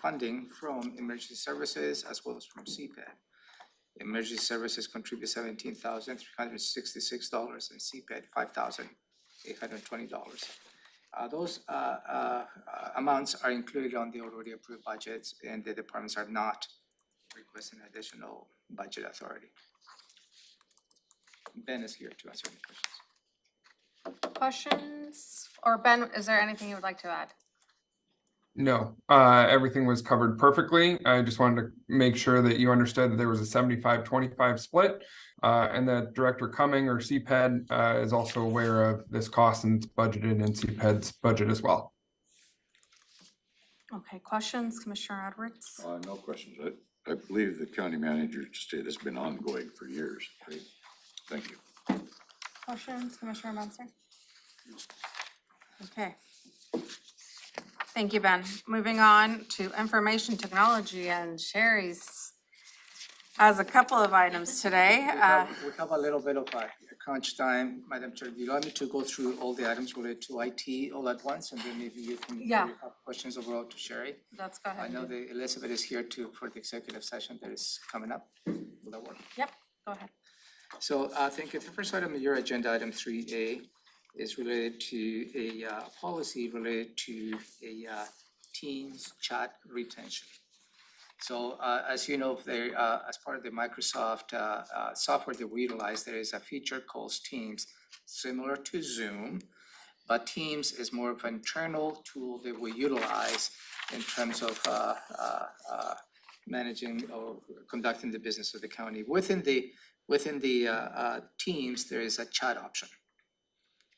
funding from Emergency Services as well as from CPED. Emergency Services contribute $17,366 and CPED $5,820. Those amounts are included on the already approved budgets, and the departments are not requesting additional budget authority. Ben is here to answer any questions. Questions? Or Ben, is there anything you would like to add? No, everything was covered perfectly. I just wanted to make sure that you understood that there was a 75-25 split, and that Director Cumming or CPED is also aware of this cost and it's budgeted in CPED's budget as well. Okay, questions, Commissioner Edwards? No questions. I believe the county manager stated it's been ongoing for years, right? Thank you. Questions, Commissioner Munster? Okay. Thank you, Ben. Moving on to information technology, and Sherry's has a couple of items today. We have a little bit of a crunch time, Madam Chair. Do you want me to go through all the items related to IT all at once, and then maybe you can Yeah. have questions overall to Sherry? Let's go ahead. I know that Elizabeth is here too for the executive session that is coming up. Will that work? Yep, go ahead. So I think the first item in your agenda, item 3A, is related to a policy related to a Teams chat retention. So as you know, there as part of the Microsoft software that we utilize, there is a feature called Teams, similar to Zoom, but Teams is more of an internal tool that we utilize in terms of managing or conducting the business of the county. Within the Teams, there is a chat option.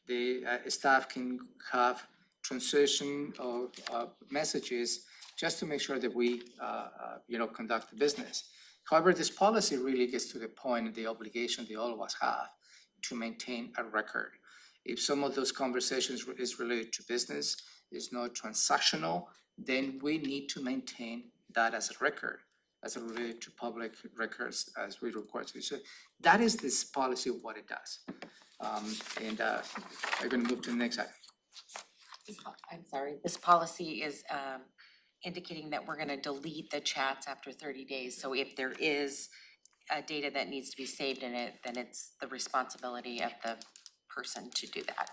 The staff can have transition of messages just to make sure that we conduct the business. However, this policy really gets to the point and the obligation that all of us have to maintain a record. If some of those conversations is related to business, is not transactional, then we need to maintain that as a record, as related to public records as we require to. So that is this policy of what it does. I'm gonna move to the next item. I'm sorry, this policy is indicating that we're gonna delete the chats after 30 days. So if there is data that needs to be saved in it, then it's the responsibility of the person to do that.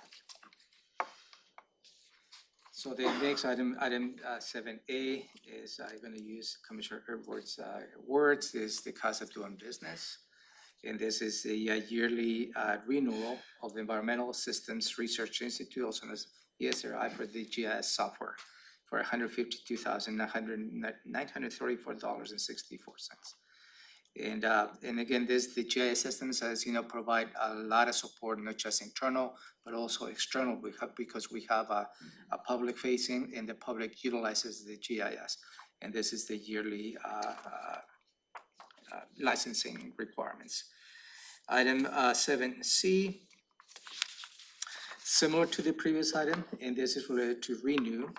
So the next item 7A is I'm gonna use Commissioner Edwards' words, is the cost of doing business. And this is a yearly renewal of the Environmental Systems Research Institute, also known as ESRI, for the GIS software for $152,934.64. And again, the GIS systems, as you know, provide a lot of support, not just internal, but also external, because we have a public facing, and the public utilizes the GIS. And this is the yearly licensing requirements. Item 7C, similar to the previous item, and this is related to renew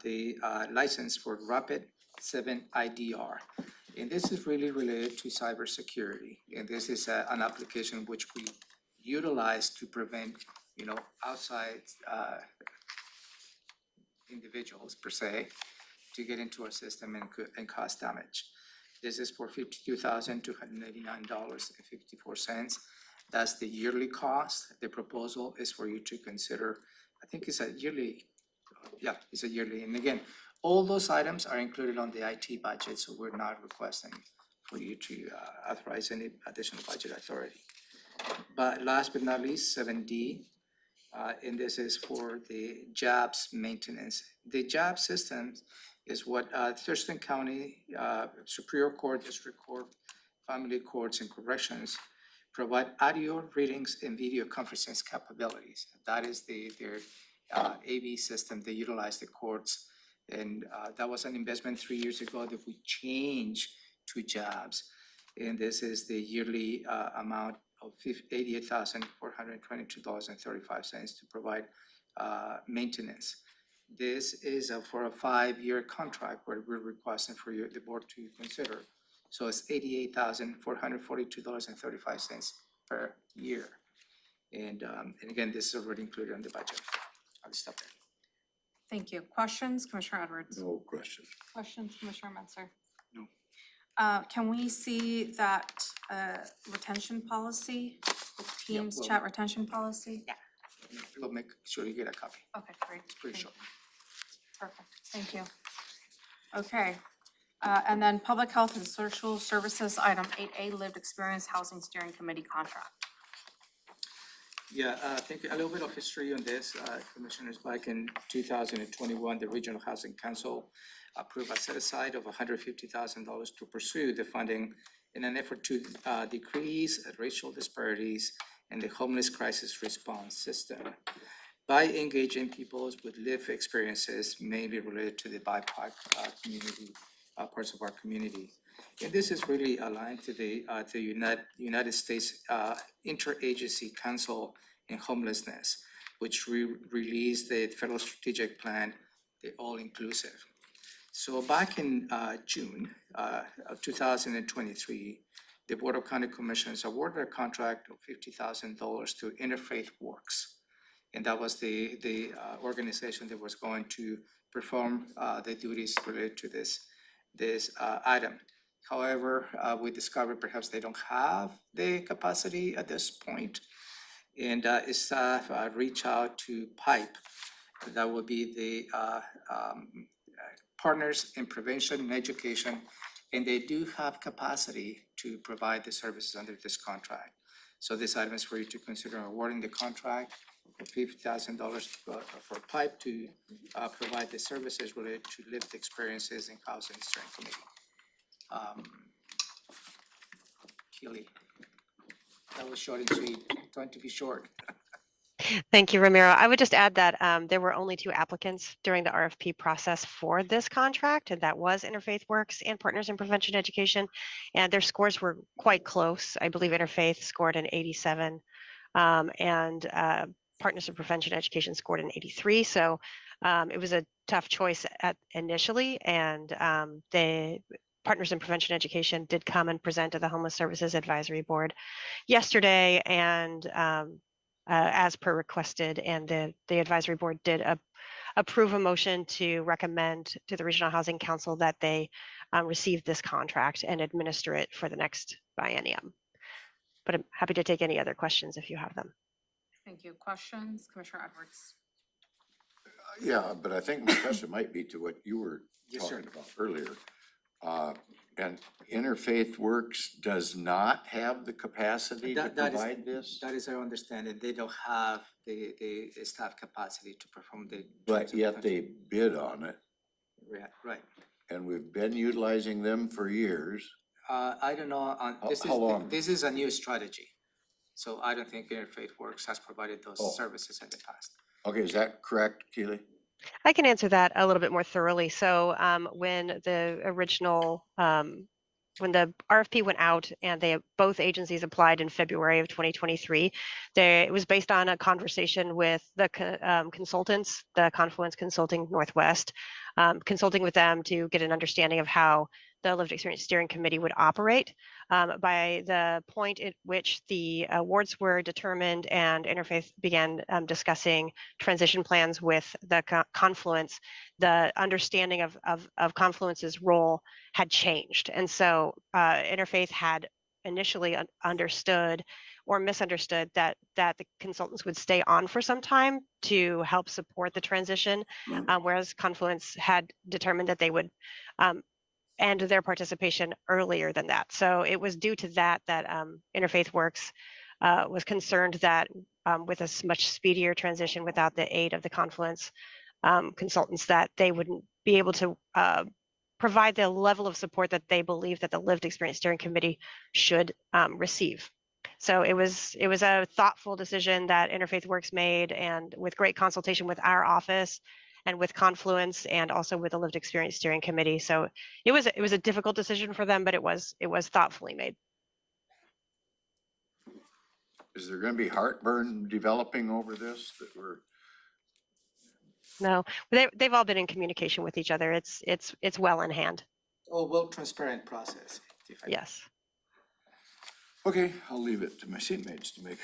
the license for Rapid 7 IDR. And this is really related to cybersecurity. And this is an application which we utilize to prevent, outside individuals per se, to get into our system and cause damage. This is for $52,289.54. That's the yearly cost. The proposal is for you to consider, I think it's a yearly, it's a yearly. And again, all those items are included on the IT budget, so we're not requesting for you to authorize any additional budget authority. But last but not least, 7D, and this is for the jobs maintenance. The job system is what Thurston County Superior Court, District Court, Family Courts, and Corrections provide audio readings and video conferencing capabilities. That is their AV system they utilize the courts. And that was an investment 3 years ago that we changed to jobs. And this is the yearly amount of $88,422.35 to provide maintenance. This is for a 5-year contract where we're requesting for you, the board to consider. So it's $88,442.35 per year. And again, this is already included in the budget. I'll stop there. Thank you. Questions, Commissioner Edwards? No question. Questions, Commissioner Mensah? No. Can we see that retention policy, the Teams well- chat retention policy? Yeah. We'll make sure you get a copy. Okay, great. It's pretty Thank short. you. Perfect, thank you. Okay, and then Public Health and Social Services, item 8A, Lived Experience Housing Steering Committee contract. Yeah, I think a little bit of history on this, Commissioners. Back in 2021, the Regional Housing Council approved a set aside of $150,000 to pursue the funding in an effort to decrease racial disparities in the homeless crisis response system by engaging people with lived experiences mainly related to the BIPOC community, parts of our community. And this is really aligned to the United States Interagency Council in Homelessness, which released the Federal Strategic Plan, the All-Inclusive. So back in June of 2023, the Board of County Commissioners awarded a contract of $50,000 to Interfaith Works. And that was the organization that was going to perform the duties related to this item. However, we discovered perhaps they don't have the capacity at this point. And staff reach out to PIPE. That would be the Partners in Prevention and Education. And they do have capacity to provide the services under this contract. So this item is for you to consider awarding the contract for $50,000 for PIPE to provide the services related to lived experiences in housing steering committee. Keely, that was short and sweet, trying to be short. Thank you, Ramiro. I would just add that there were only 2 applicants during the RFP process for this contract, and that was Interfaith Works and Partners in Prevention Education, and their scores were quite close. I believe Interfaith scored an 87, and Partners in Prevention Education scored an 83. So it was a tough choice initially, and the Partners in Prevention Education did come and present to the Homeless Services Advisory Board yesterday, and as per requested, and the advisory board did approve a motion to recommend to the Regional Housing Council that they receive this contract and administer it for the next biennium. But I'm happy to take any other questions if you have them. Thank you. Questions, Commissioner Edwards? Yeah, but I think my question might be to what you were Yes, sir. talking about earlier. And Interfaith Works does not have the capacity to provide this? That is our understanding. They don't have the staff capacity to perform the. But yet they bid on it, Right. and we've been utilizing them for years. I don't know, How long? this is a new strategy. So I don't think Interfaith Works has provided those services in the past. Okay, is that correct, Keely? I can answer that a little bit more thoroughly. So when the original, when the RFP went out and both agencies applied in February of 2023, it was based on a conversation with the consultants, the Confluence Consulting Northwest, consulting with them to get an understanding of how the Lived Experience Steering Committee would operate. By the point at which the awards were determined and Interfaith began discussing transition plans with the Confluence, the understanding of Confluence's role had changed. And so Interfaith had initially understood or misunderstood that the consultants would stay on for some time to help support the transition, whereas Confluence had determined that they would end their participation earlier than that. So it was due to that Interfaith Works was concerned that with a much speedier transition without the aid of the Confluence consultants, that they wouldn't be able to provide the level of support that they believe that the Lived Experience Steering Committee should receive. So it was a thoughtful decision that Interfaith Works made, and with great consultation with our office and with Confluence and also with the Lived Experience Steering Committee. So it was a difficult decision for them, but it was thoughtfully made. Is there gonna be heartburn developing over this that we're? No, they've all been in communication with each other. It's well in hand. Oh, well, transparent process. Yes. Okay, I'll leave it to my seatmates to make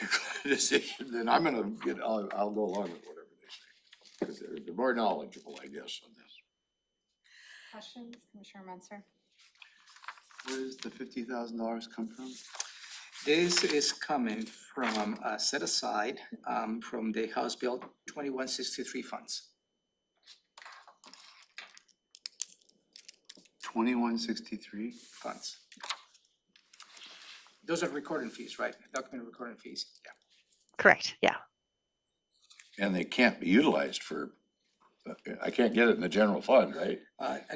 a decision, then I'm gonna I'll go along with whatever they say. Because they're more knowledgeable, I guess, on this. Questions, Commissioner Menzer? Where does the $50,000 come from? This is coming from a set aside from the House Bill 2163 funds. 2163? Funds. Those are recording fees, right? Document recording fees, yeah. Correct, yeah. And they can't be utilized for, I can't get it in the general fund, right?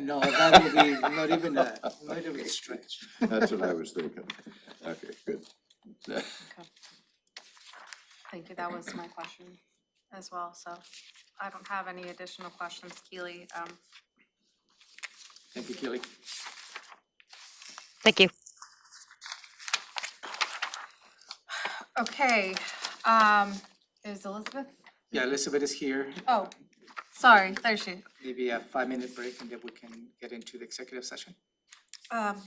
No, that would be not even a stretch. That's what I was thinking. Okay, good. Thank you, that was my question as well, so I don't have any additional questions, Keely. Thank you, Keely. Thank you. Okay, is Elizabeth? Yeah, Elizabeth is here. Oh, sorry, there she. Maybe a 5-minute break and then we can get into the executive session.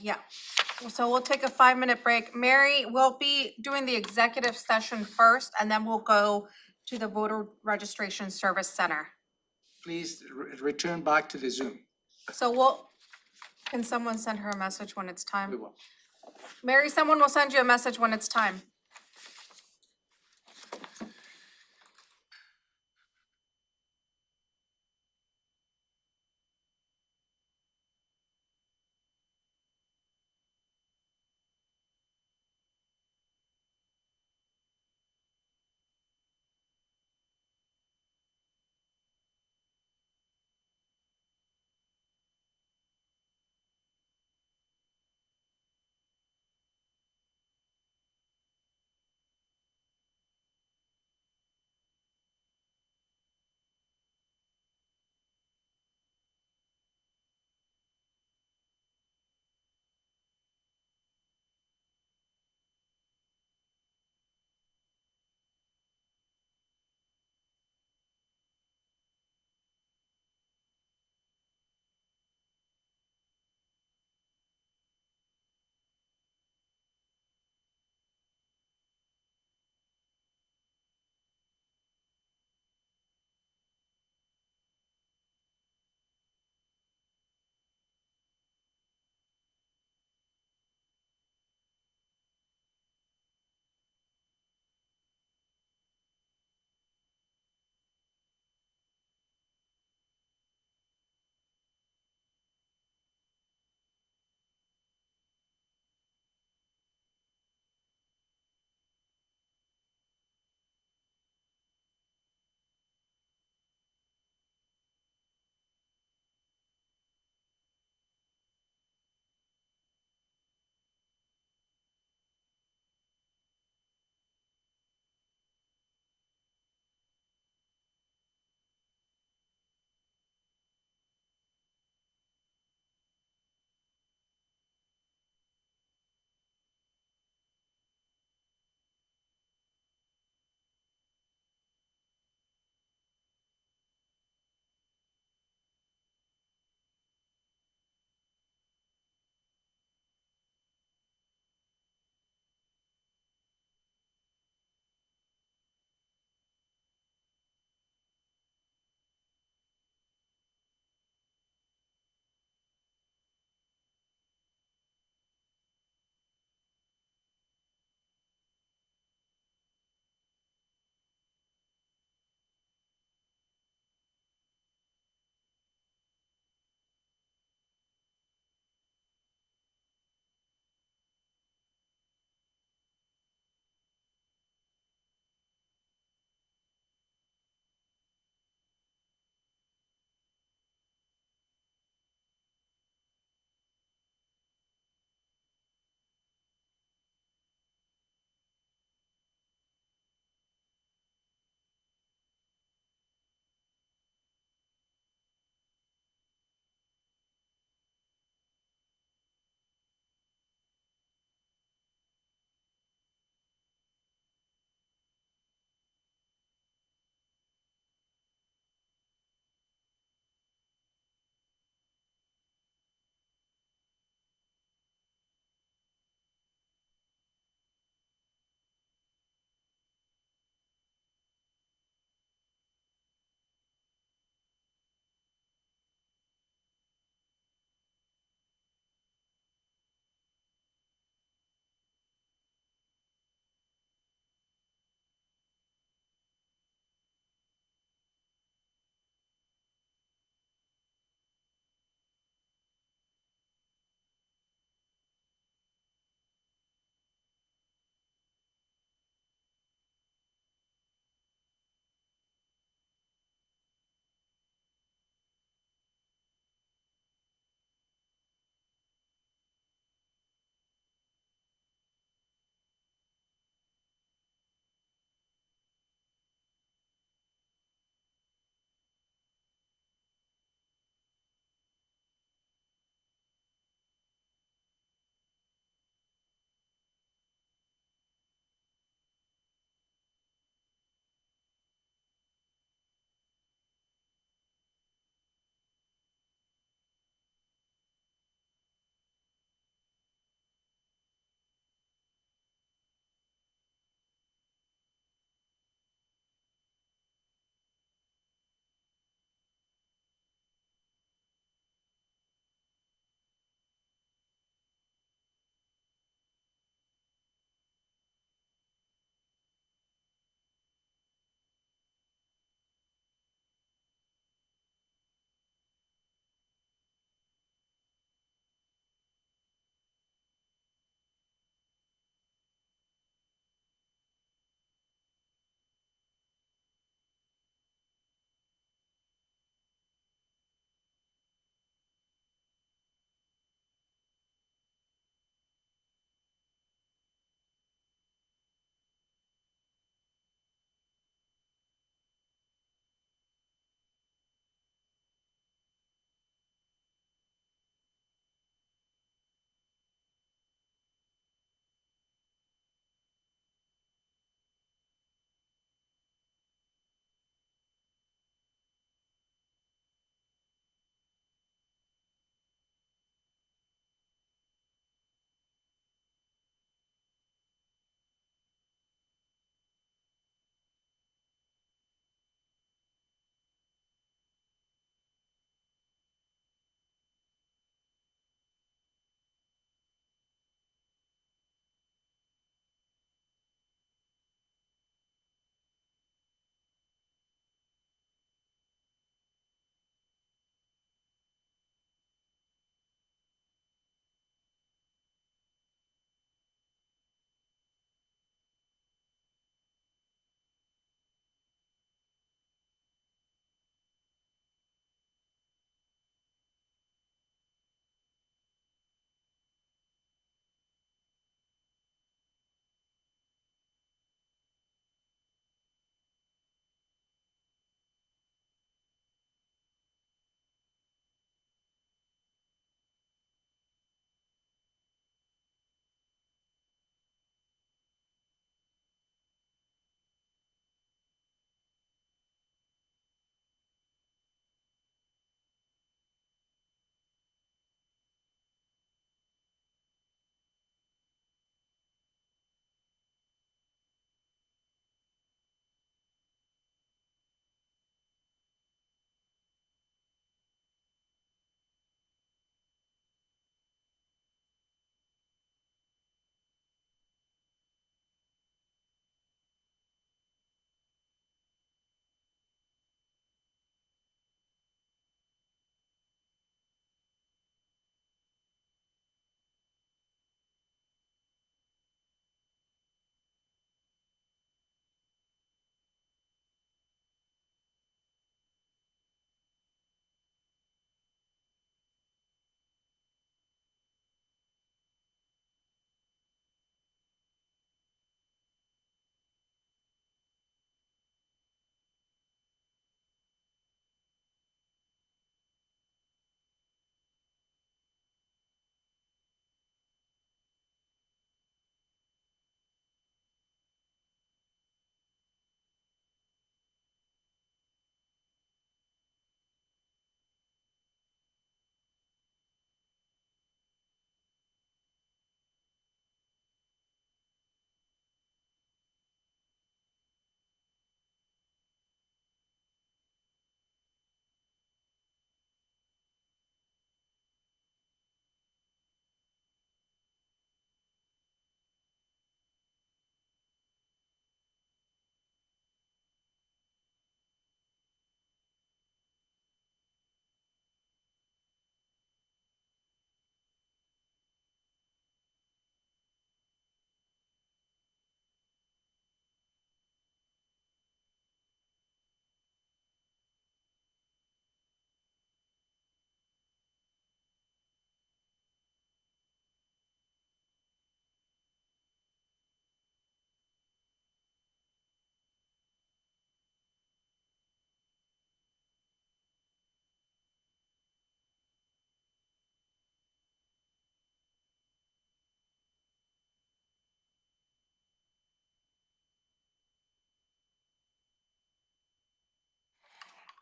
Yeah, so we'll take a 5-minute break. Mary, we'll be doing the executive session first, and then we'll go to the voter registration service center. Please return back to the Zoom. So can someone send her a message when it's time? We will. Mary, someone will send you a message when it's time.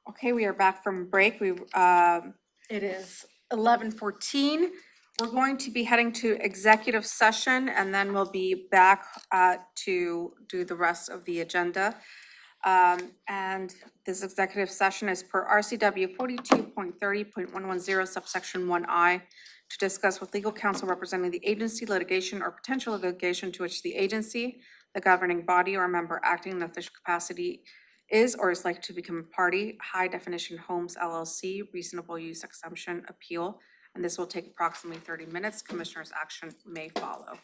Okay, we are back from break. It is 11:14. We're going to be heading to executive session and then we'll be back to do the rest of the agenda. And this executive session is per RCW 42.30.110 subsection 1I to discuss with legal counsel representing the agency litigation or potential litigation to which the agency, the governing body or member acting in official capacity is or is likely to become a party, High Definition Homes LLC, reasonable use exemption appeal. And this will take approximately 30 minutes. Commissioner's action may follow.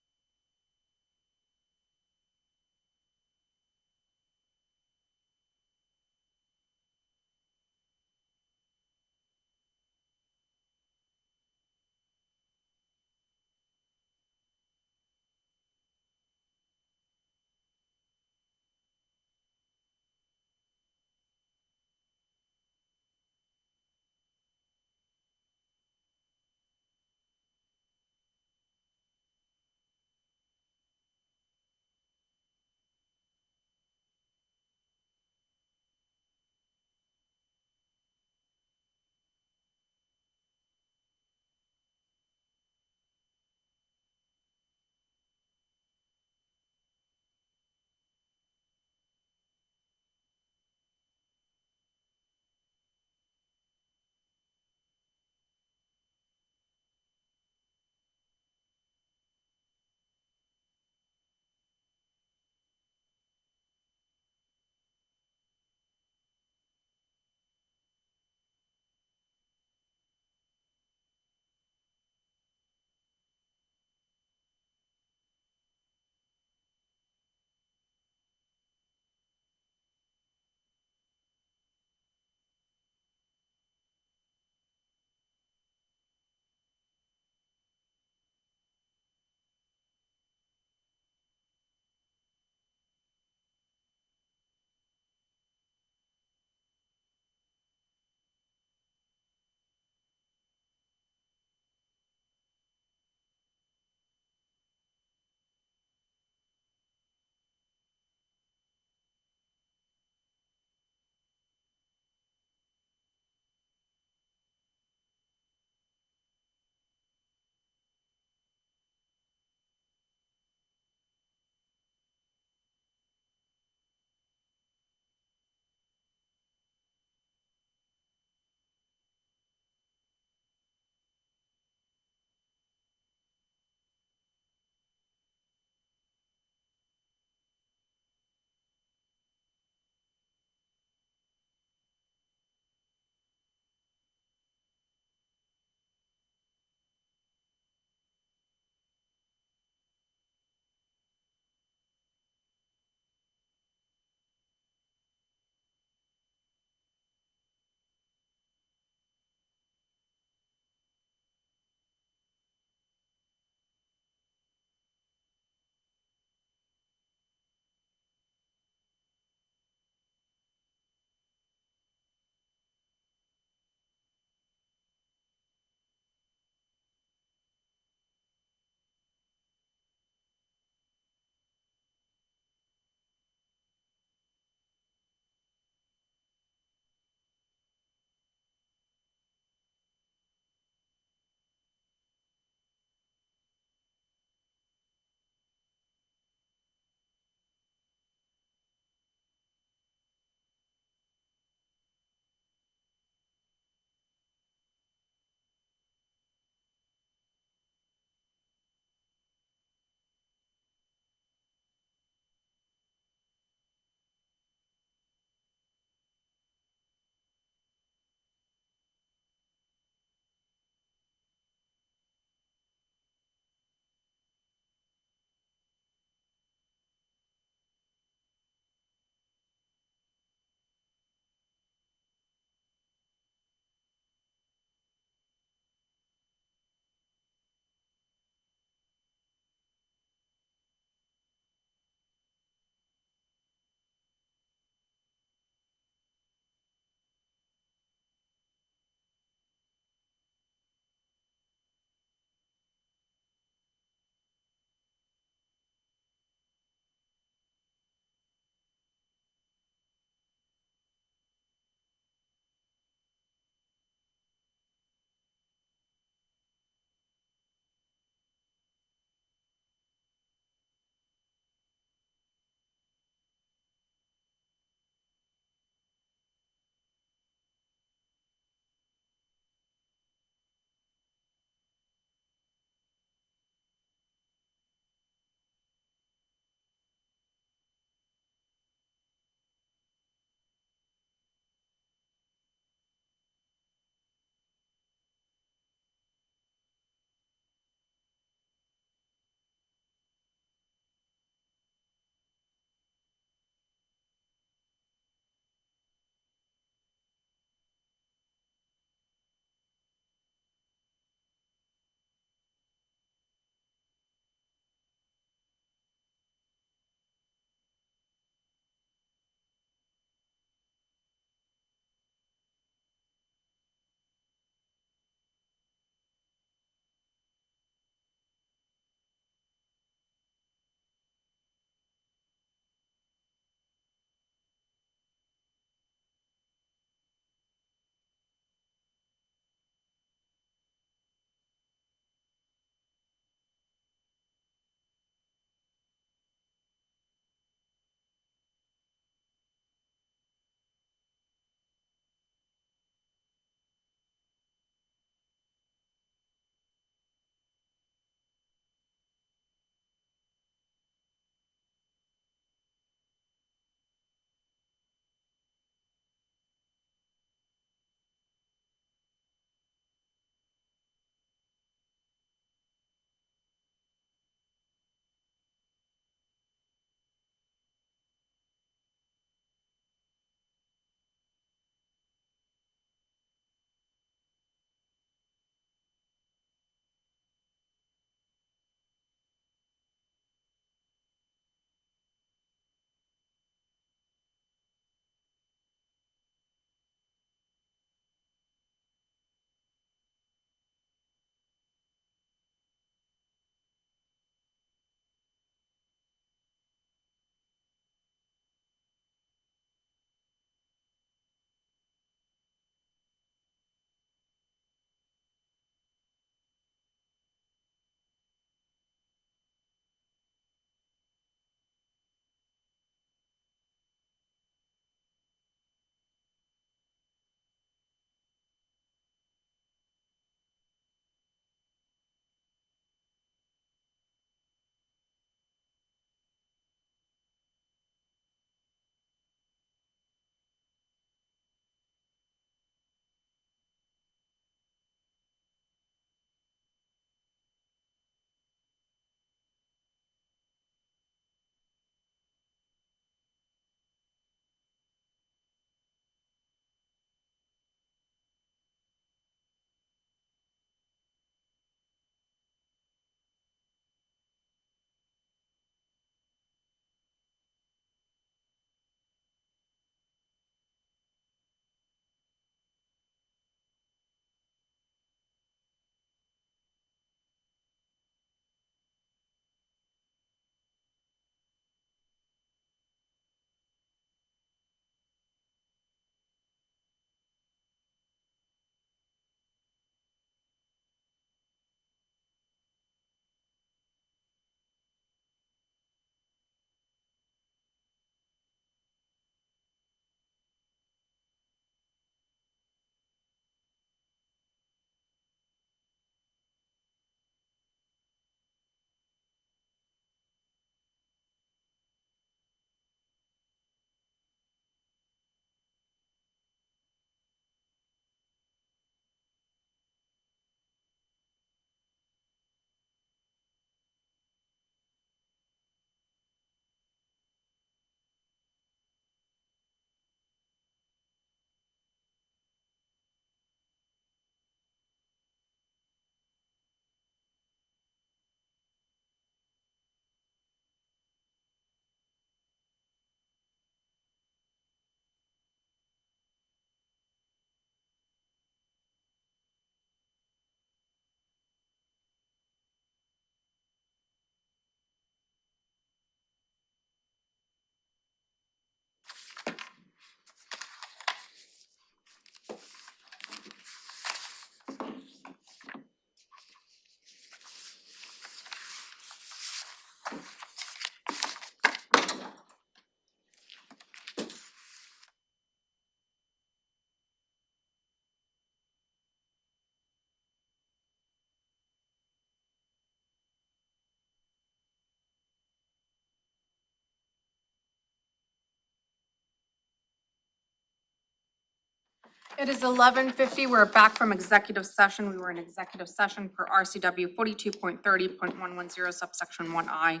It is 11:50. We're back from executive session. We were in executive session per RCW 42.30.110 subsection 1I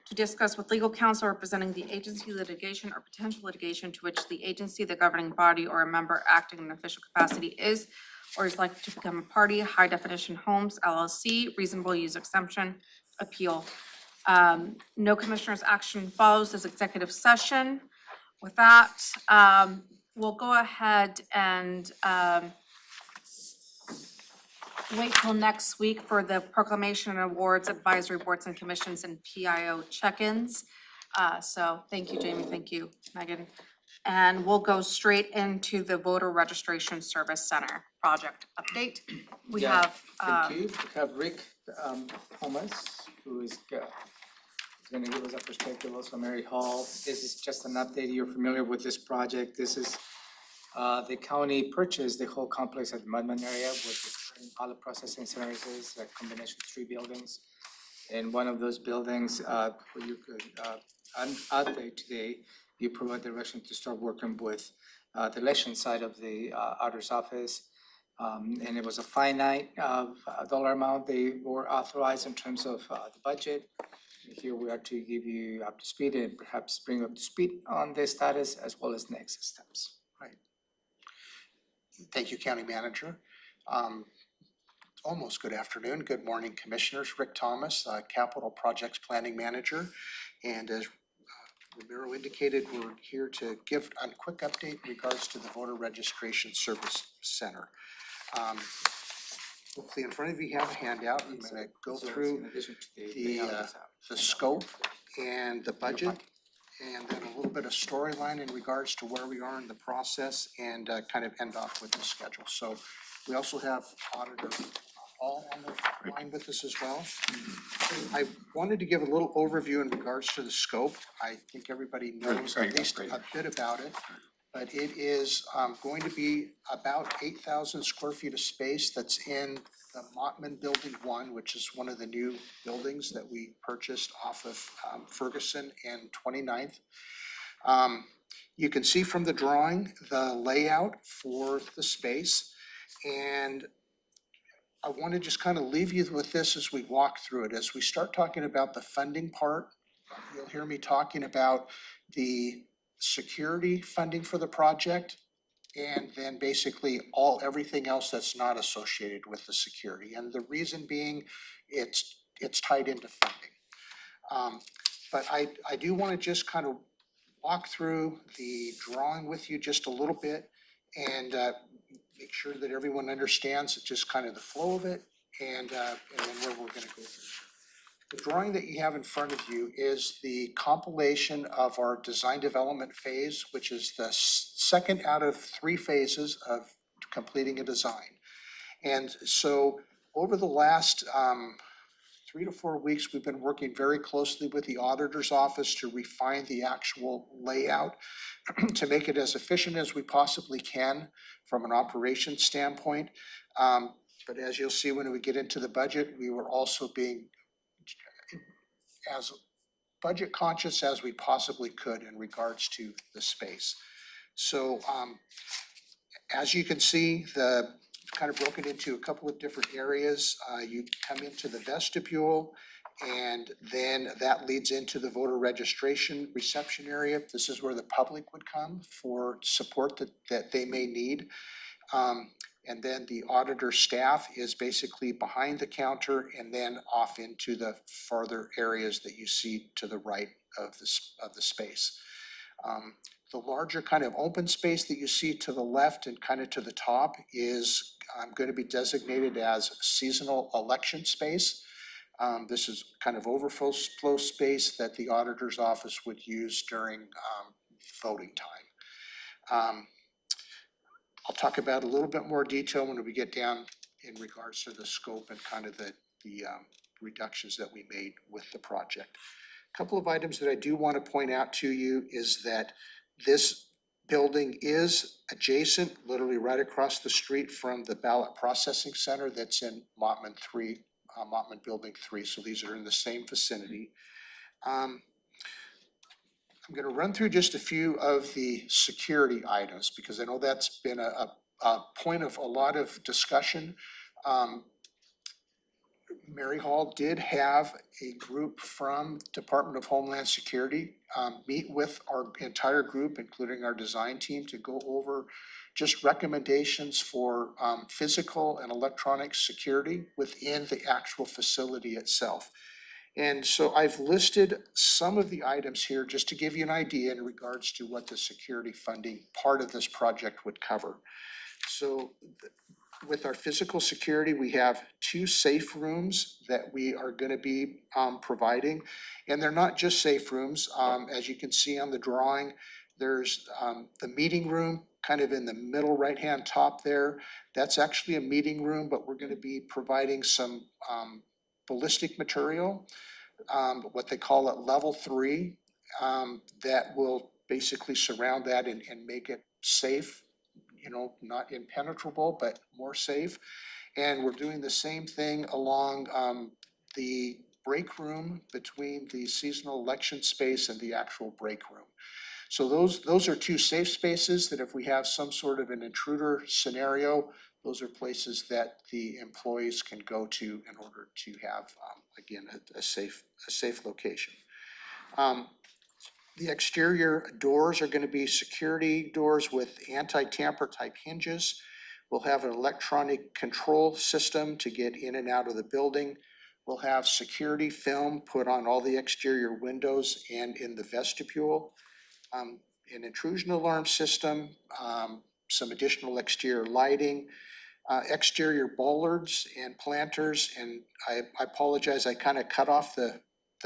to discuss with legal counsel representing the agency litigation or potential litigation to which the agency, the governing body, or a member acting in an official capacity is or is likely to become a party, High Definition Homes LLC, reasonable use exemption, appeal. No commissioner's action follows this executive session. With that, we'll go ahead and wait till next week for the proclamation and awards, advisory boards and commissions, and PIO check-ins. So thank you, Jamie, thank you, Megan. And we'll go straight into the voter registration service center project update. We Yeah, have, thank you. We have Rick Thomas, who is going to give us a perspective, also Mary Hall. This is just an update. You're familiar with this project. This is the county purchased the whole complex at the Mudman area with the pilot processing centers, a combination of 3 buildings. And one of those buildings, where you could update today, you provide direction to start working with the election side of the auditor's office. And it was a finite dollar amount they were authorized in terms of the budget. Here we are to give you up to speed and perhaps bring up to speed on the status as well as next steps. Right. Thank you, County Manager. Almost good afternoon, good morning, Commissioners. Rick Thomas, Capital Projects Planning Manager. And as Ramiro indicated, we're here to give a quick update in regards to the Voter Registration Service Center. Hopefully in front of you have a handout. I'm going to go through the scope and the budget, and then a little bit of storyline in regards to where we are in the process, and kind of end off with the schedule. So we also have Auditor Hall on the line with us as well. I wanted to give a little overview in regards to the scope. I think everybody knows at least a bit about it. But it is going to be about 8,000 square feet of space that's in the Mottman Building 1, which is one of the new buildings that we purchased off of Ferguson and 29th. You can see from the drawing the layout for the space, and I want to just kind of leave you with this as we walk through it. As we start talking about the funding part, you'll hear me talking about the security funding for the project, and then basically everything else that's not associated with the security. And the reason being, it's tied into funding. But I do want to just kind of walk through the drawing with you just a little bit, and make sure that everyone understands just kind of the flow of it, and then where we're going to go through. The drawing that you have in front of you is the compilation of our design development phase, which is the second out of 3 phases of completing a design. And so over the last 3 to 4 weeks, we've been working very closely with the auditor's office to refine the actual layout to make it as efficient as we possibly can from an operations standpoint. But as you'll see when we get into the budget, we were also being as budget conscious as we possibly could in regards to the space. So as you can see, the kind of broken into a couple of different areas. You come into the vestibule, and then that leads into the voter registration reception area. This is where the public would come for support that they may need. And then the auditor staff is basically behind the counter and then off into the farther areas that you see to the right of the space. The larger kind of open space that you see to the left and kind of to the top is going to be designated as seasonal election space. This is kind of overflow space that the auditor's office would use during voting time. I'll talk about a little bit more detail when we get down in regards to the scope and kind of the reductions that we made with the project. A couple of items that I do want to point out to you is that this building is adjacent, literally right across the street from the ballot processing center that's in Mottman Building 3. So these are in the same vicinity. I'm going to run through just a few of the security items because I know that's been a point of a lot of discussion. Mary Hall did have a group from Department of Homeland Security meet with our entire group, including our design team, to go over just recommendations for physical and electronic security within the actual facility itself. And so I've listed some of the items here just to give you an idea in regards to what the security funding part of this project would cover. So with our physical security, we have 2 safe rooms that we are going to be providing. And they're not just safe rooms. As you can see on the drawing, there's the meeting room kind of in the middle right-hand top there. That's actually a meeting room, but we're going to be providing some ballistic material, what they call it level 3, that will basically surround that and make it safe. You know, not impenetrable, but more safe. And we're doing the same thing along the break room between the seasonal election space and the actual break room. So those are 2 safe spaces that if we have some sort of an intruder scenario, those are places that the employees can go to in order to have, again, a safe location. The exterior doors are going to be security doors with anti-tamper type hinges. We'll have an electronic control system to get in and out of the building. We'll have security film put on all the exterior windows and in the vestibule. An intrusion alarm system, some additional exterior lighting, exterior bollards and planters. And I apologize, I kind of cut off the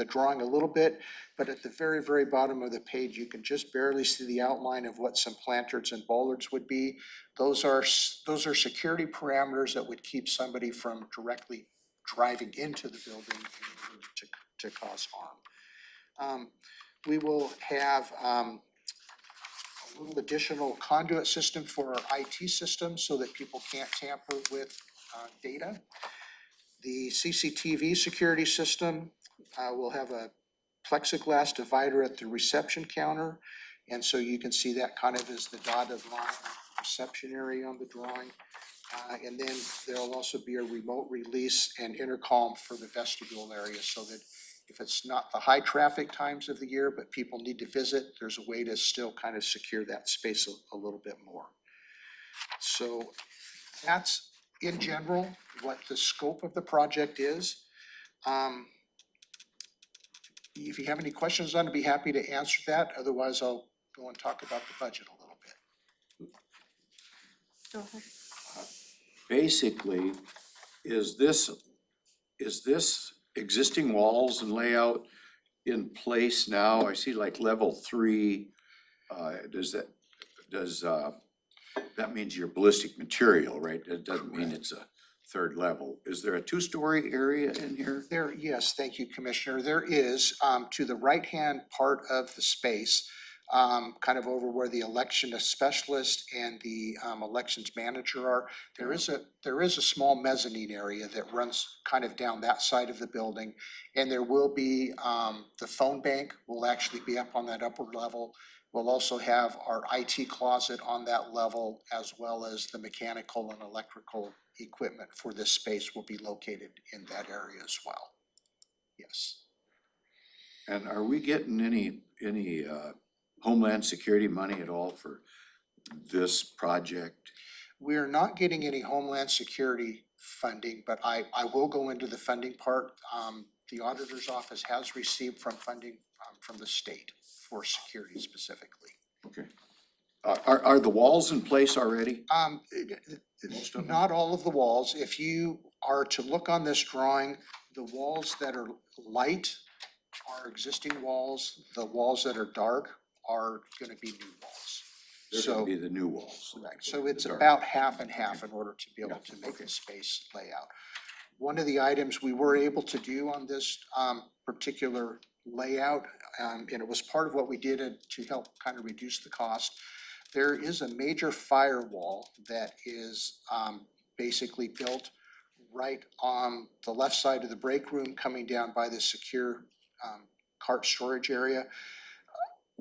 drawing a little bit, but at the very, very bottom of the page, you can just barely see the outline of what some planters and bollards would be. Those are security parameters that would keep somebody from directly driving into the building in order to cause harm. We will have a little additional conduit system for our IT system so that people can't tamper with data. The CCTV security system will have a plexiglass divider at the reception counter. And so you can see that kind of as the dotted line reception area on the drawing. And then there'll also be a remote release and intercom for the vestibule area so that if it's not the high traffic times of the year, but people need to visit, there's a way to still kind of secure that space a little bit more. So that's in general what the scope of the project is. If you have any questions on it, I'd be happy to answer that. Otherwise, I'll go and talk about the budget a little bit. Go ahead. Basically, is this existing walls and layout in place now? I see like level 3. That means your ballistic material, right? It doesn't mean it's a 3rd level. Is there a 2-story area in here? Yes, thank you, Commissioner. There is, to the right-hand part of the space, kind of over where the election specialist and the elections manager are, there is a small mezzanine area that runs kind of down that side of the building. And there will be, the phone bank will actually be up on that upper level. We'll also have our IT closet on that level, as well as the mechanical and electrical equipment for this space will be located in that area as well. Yes. And are we getting any Homeland Security money at all for this project? We are not getting any Homeland Security funding, but I will go into the funding part. The auditor's office has received funding from the state for security specifically. Okay. Are the walls in place already? Not all of the walls. If you are to look on this drawing, the walls that are light are existing walls. The walls that are dark are gonna be new walls. They're gonna be the new walls. Correct. So it's about half and half in order to be able to make the space layout. One of the items we were able to do on this particular layout, and it was part of what we did to help kind of reduce the cost. There is a major firewall that is basically built right on the left side of the break room coming down by the secure cart storage area.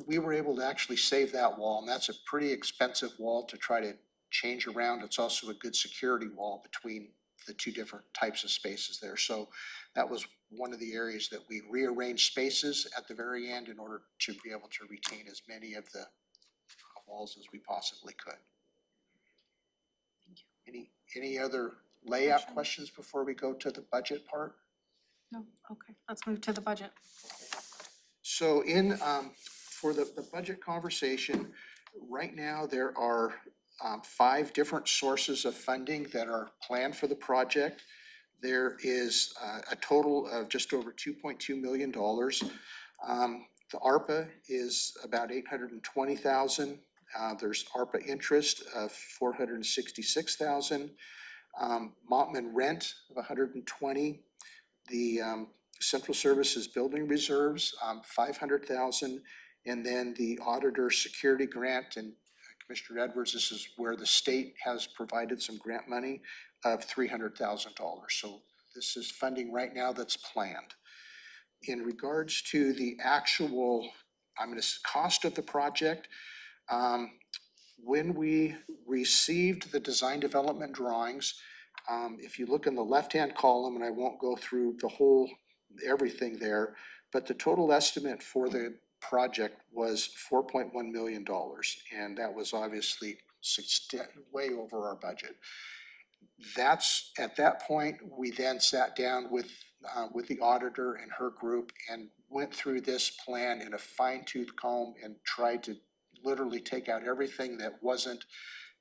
We were able to actually save that wall, and that's a pretty expensive wall to try to change around. It's also a good security wall between the two different types of spaces there. So that was one of the areas that we rearranged spaces at the very end in order to be able to retain as many of the walls as we possibly could. Any other layout questions before we go to the budget part? No, okay, let's move to the budget. So for the budget conversation, right now there are 5 different sources of funding that are planned for the project. There is a total of just over $2.2 million. The ARPA is about $820,000. There's ARPA interest of $466,000. Mottman rent of $120,000. The central services building reserves, $500,000. And then the auditor security grant, and Commissioner Edwards, this is where the state has provided some grant money of $300,000. So this is funding right now that's planned. In regards to the actual, cost of the project, when we received the design development drawings, if you look in the left-hand column, and I won't go through the whole, everything there, but the total estimate for the project was $4.1 million. And that was obviously way over our budget. That's, at that point, we then sat down with the auditor and her group and went through this plan in a fine-tooth comb and tried to literally take out everything that wasn't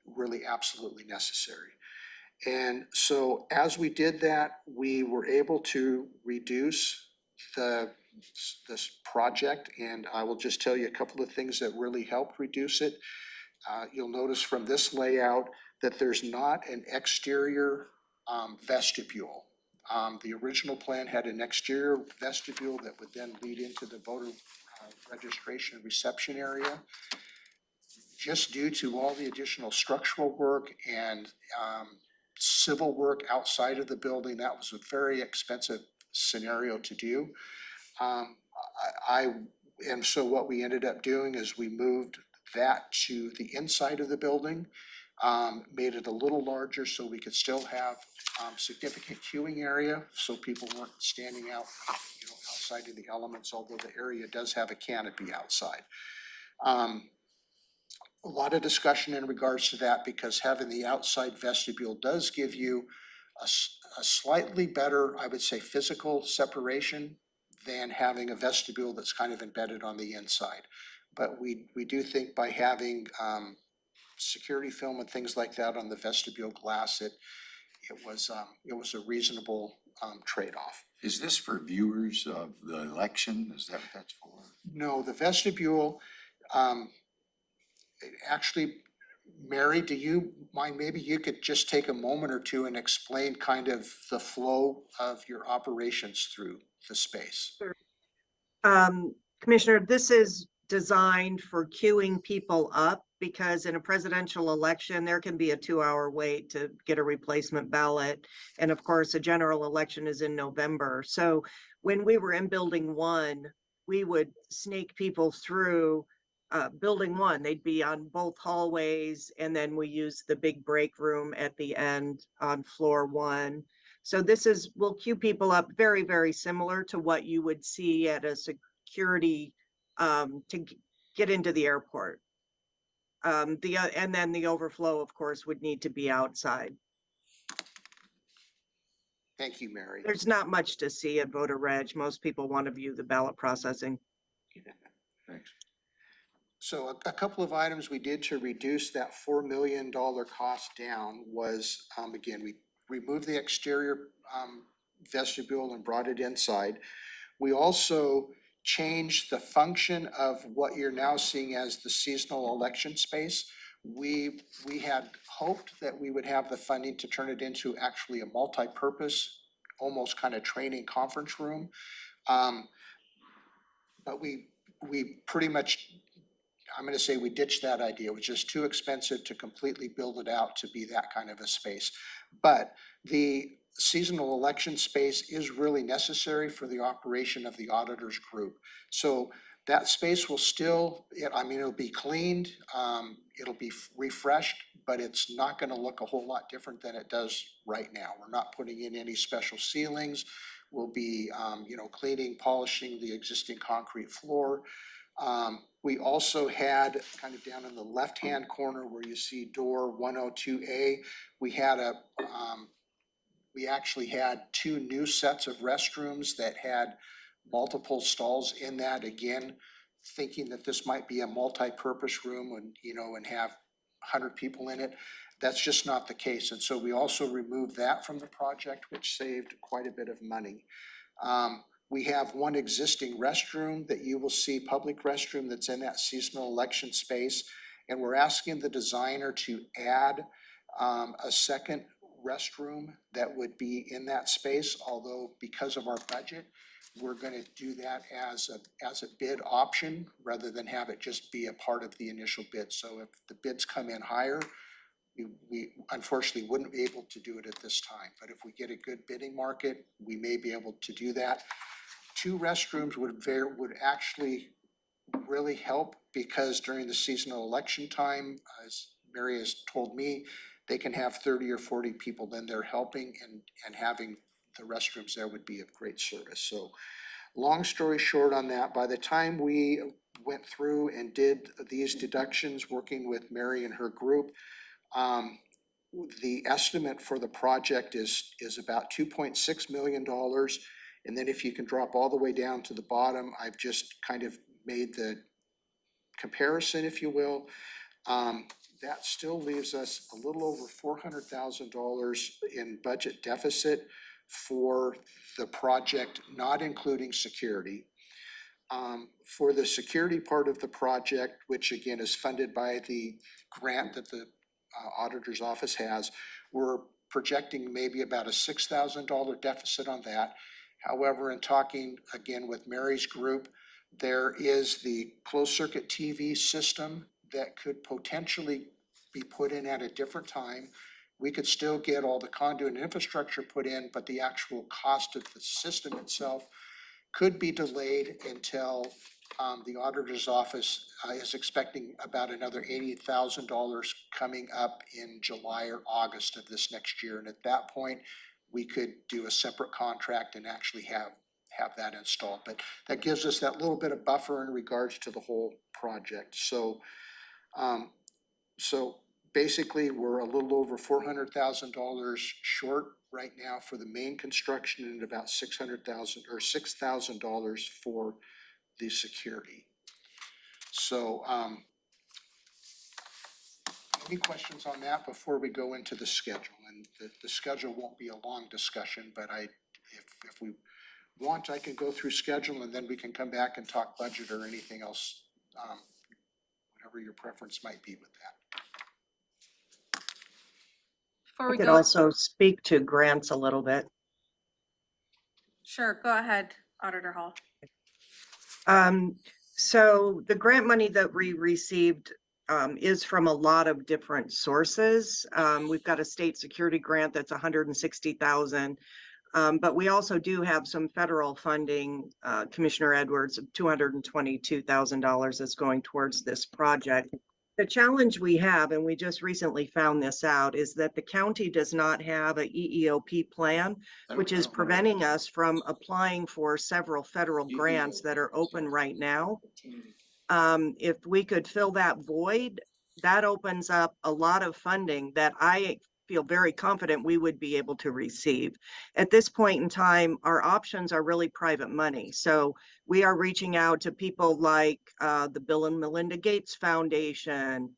really absolutely necessary. And so as we did that, we were able to reduce this project, and I will just tell you a couple of things that really helped reduce it. You'll notice from this layout that there's not an exterior vestibule. The original plan had an exterior vestibule that would then lead into the voter registration reception area. Just due to all the additional structural work and civil work outside of the building, that was a very expensive scenario to do. And so what we ended up doing is we moved that to the inside of the building, made it a little larger so we could still have significant queuing area, so people weren't standing out, outside of the elements, although the area does have a canopy outside. A lot of discussion in regards to that, because having the outside vestibule does give you a slightly better, I would say, physical separation than having a vestibule that's kind of embedded on the inside. But we do think by having security film and things like that on the vestibule glass, it was a reasonable trade-off. Is this for viewers of the election? Is that what that's for? No, the vestibule, actually, Mary, do you mind, maybe you could just take a moment or two and explain kind of the flow of your operations through the space? Commissioner, this is designed for queuing people up, because in a presidential election, there can be a 2-hour wait to get a replacement ballot. And of course, a general election is in November. So when we were in building 1, we would snake people through building 1. They'd be on both hallways, and then we use the big break room at the end on floor 1. So this is, we'll queue people up very, very similar to what you would see at a security to get into the airport. And then the overflow, of course, would need to be outside. Thank you, Mary. There's not much to see at voter reg. Most people want to view the ballot processing. Thanks. So a couple of items we did to reduce that $4 million cost down was, again, we removed the exterior vestibule and brought it inside. We also changed the function of what you're now seeing as the seasonal election space. We had hoped that we would have the funding to turn it into actually a multi-purpose, almost kind of training conference room. But we pretty much, I'm going to say we ditched that idea. It was just too expensive to completely build it out to be that kind of a space. But the seasonal election space is really necessary for the operation of the auditors group. So That space will still, it'll be cleaned, it'll be refreshed, but it's not gonna look a whole lot different than it does right now. We're not putting in any special ceilings. We'll be, cleaning, polishing the existing concrete floor. We also had, kind of down in the left-hand corner where you see door 102A, we actually had two new sets of restrooms that had multiple stalls in that, again, thinking that this might be a multi-purpose room and have 100 people in it. That's just not the case. And so we also removed that from the project, which saved quite a bit of money. We have one existing restroom that you will see, public restroom, that's in that seasonal election space. And we're asking the designer to add a second restroom that would be in that space, although because of our budget, we're gonna do that as a bid option rather than have it just be a part of the initial bid. So if the bids come in higher, we unfortunately wouldn't be able to do it at this time. But if we get a good bidding market, we may be able to do that. Two restrooms would actually really help, because during the seasonal election time, as Mary has told me, they can have 30 or 40 people then they're helping, and having the restrooms there would be of great service. So long story short on that, by the time we went through and did these deductions, working with Mary and her group, the estimate for the project is about $2.6 million. And then if you can drop all the way down to the bottom, I've just kind of made the comparison, if you will. That still leaves us a little over $400,000 in budget deficit for the project, not including security. For the security part of the project, which again is funded by the grant that the auditor's office has, we're projecting maybe about a $6,000 deficit on that. However, in talking again with Mary's group, there is the closed circuit TV system that could potentially be put in at a different time. We could still get all the conduit and infrastructure put in, but the actual cost of the system itself could be delayed until the auditor's office is expecting about another $80,000 coming up in July or August of this next year. And at that point, we could do a separate contract and actually have that installed. But that gives us that little bit of buffer in regards to the whole project. So basically, we're a little over $400,000 short right now for the main construction, and about $6,000 for the security. So any questions on that before we go into the schedule? And the schedule won't be a long discussion, but if we want, I can go through schedule, and then we can come back and talk budget or anything else, whatever your preference might be with that. Before I we could go, also speak to grants a little bit. sure, go ahead, Auditor Hall. So the grant money that we received is from a lot of different sources. We've got a state security grant that's $160,000. But we also do have some federal funding, Commissioner Edwards, of $222,000 that's going towards this project. The challenge we have, and we just recently found this out, is that the county does not have a EEOP plan, which is preventing us from applying for several federal grants that are open right now. If we could fill that void, that opens up a lot of funding that I feel very confident we would be able to receive. At this point in time, our options are really private money. So we are reaching out to people like the Bill and Melinda Gates Foundation,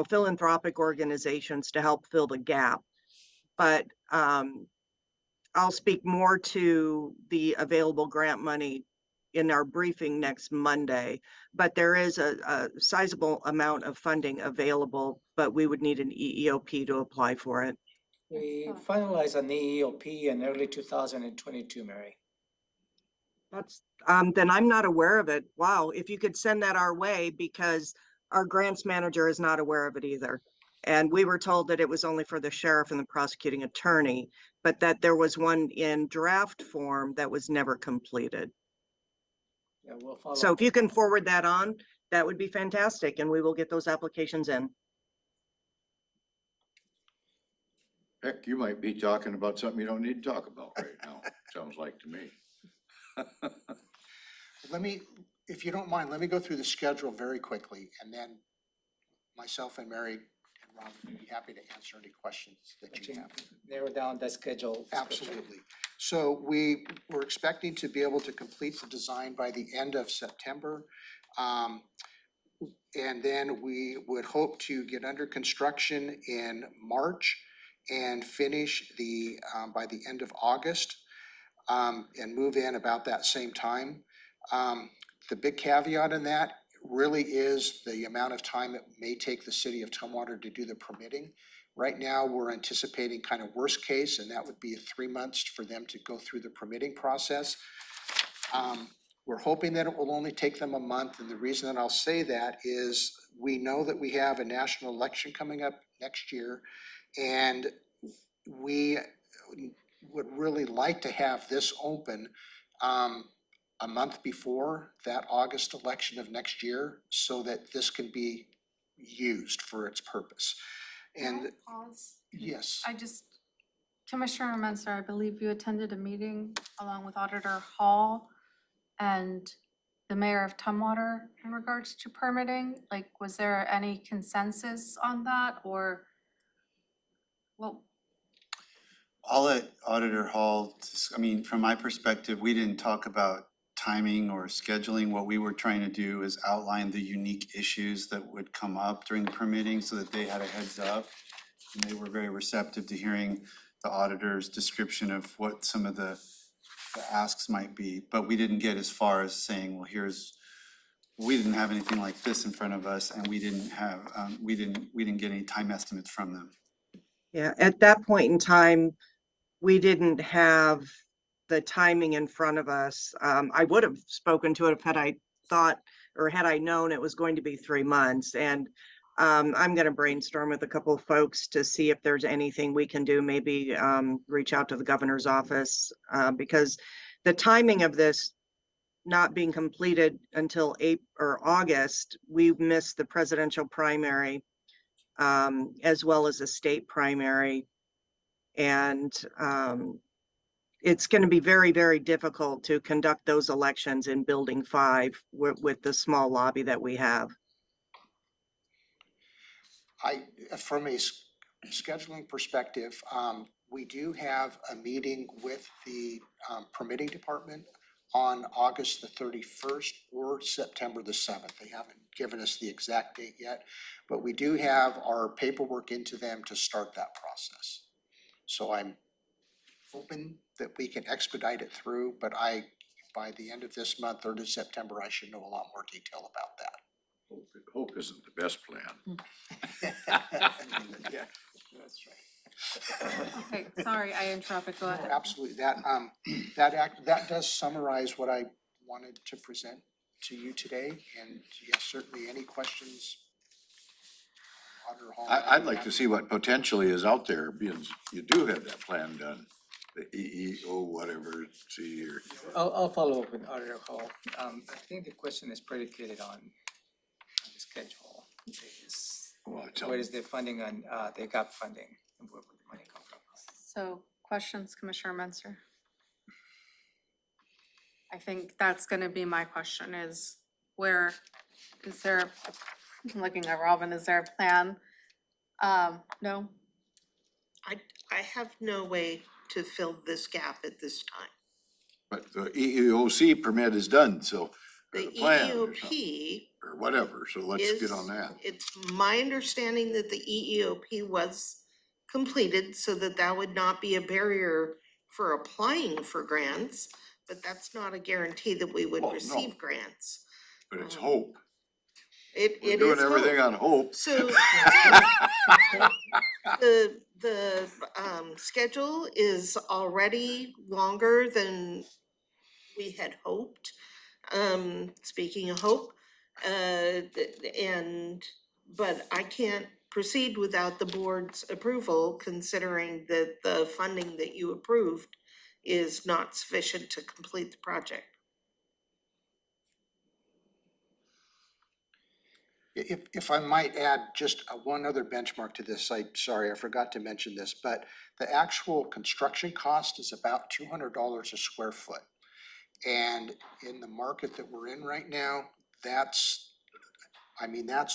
philanthropic organizations to help fill the gap. But I'll speak more to the available grant money in our briefing next Monday, but there is a sizable amount of funding available, but we would need an EEOP to apply for it. We finalized an EEOP in early 2022, Mary. That's, then I'm not aware of it. Wow, if you could send that our way, because our grants manager is not aware of it either. And we were told that it was only for the sheriff and the prosecuting attorney, but that there was one in draft form that was never completed. Yeah, we'll follow So up if you with can that. forward that on, that would be fantastic, and we will get those applications in. Heck, you might be talking about something you don't need to talk about right now, sounds like to me. Let me, if you don't mind, let me go through the schedule very quickly, and then myself and Mary and Rob would be happy to answer any questions that you have. Narrow down the schedule. Absolutely. So we were expecting to be able to complete the design by the end of September. And then we would hope to get under construction in March and finish by the end of August, and move in about that same time. The big caveat in that really is the amount of time it may take the city of Tumwater to do the permitting. Right now, we're anticipating kind of worst case, and that would be 3 months for them to go through the permitting process. We're hoping that it will only take them a month, and the reason that I'll say that is we know that we have a national election coming up next year, and we would really like to have this open a month before that August election of next year, so that this can be used for its purpose. Can And I pause? yes, Commissioner Menser, I believe you attended a meeting along with Auditor Hall and the mayor of Tumwater in regards to permitting. Like, was there any consensus on that, or? Well, I'll let Auditor Hall, I mean, from my perspective, we didn't talk about timing or scheduling. What we were trying to do is outline the unique issues that would come up during the permitting so that they had a heads up. And they were very receptive to hearing the auditor's description of what some of the asks might be. But we didn't get as far as saying, well, we didn't have anything like this in front of us, and we didn't get any time estimates from them. Yeah, at that point in time, we didn't have the timing in front of us. I would have spoken to it had I thought, or had I known it was going to be 3 months. And I'm gonna brainstorm with a couple of folks to see if there's anything we can do, maybe reach out to the governor's office, because the timing of this not being completed until April or August, we missed the presidential primary, as well as a state primary. And it's going to be very, very difficult to conduct those elections in Building 5 with the small lobby that we have. from a scheduling perspective, we do have a meeting with the permitting department on August the 31st or September the 7th. They haven't given us the exact date yet, but we do have our paperwork into them to start that process. So I'm hoping that we can expedite it through, but by the end of this month, 3rd of September, I should know a lot more detail about that. Hope isn't the best plan. Yeah, that's right. okay, sorry, I interrupted, go ahead. Absolutely, that does summarize what I wanted to present to you today, and yes, certainly any questions? Auditor Hall? I'd like to see what potentially is out there, because you do have that plan done, the EEO, whatever, see here. I'll follow up with Auditor Hall. I think the question is predicated on the schedule. Where is the funding on, the gap funding, and where would the money come from? So, questions, Commissioner Menser? I think that's gonna be my question is, where, is there, I'm looking at Robin, is there a plan? No? I have no way to fill this gap at this time. But the EEOC permit is done, so, or The the plan or something, EEOP or whatever, so let's get on that. It's my understanding that the EEOP was completed so that that would not be a barrier for applying for grants, but that's not a guarantee that we would Oh, no. receive grants. But it's hope. It We're is doing everything hope. on hope. So the schedule is already longer than we had hoped. Speaking of hope, but I can't proceed without the board's approval, considering that the funding that you approved is not sufficient to complete the project. If I might add just one other benchmark to this, sorry, I forgot to mention this, but the actual construction cost is about $200 a square foot. And in the market that we're in right now, that's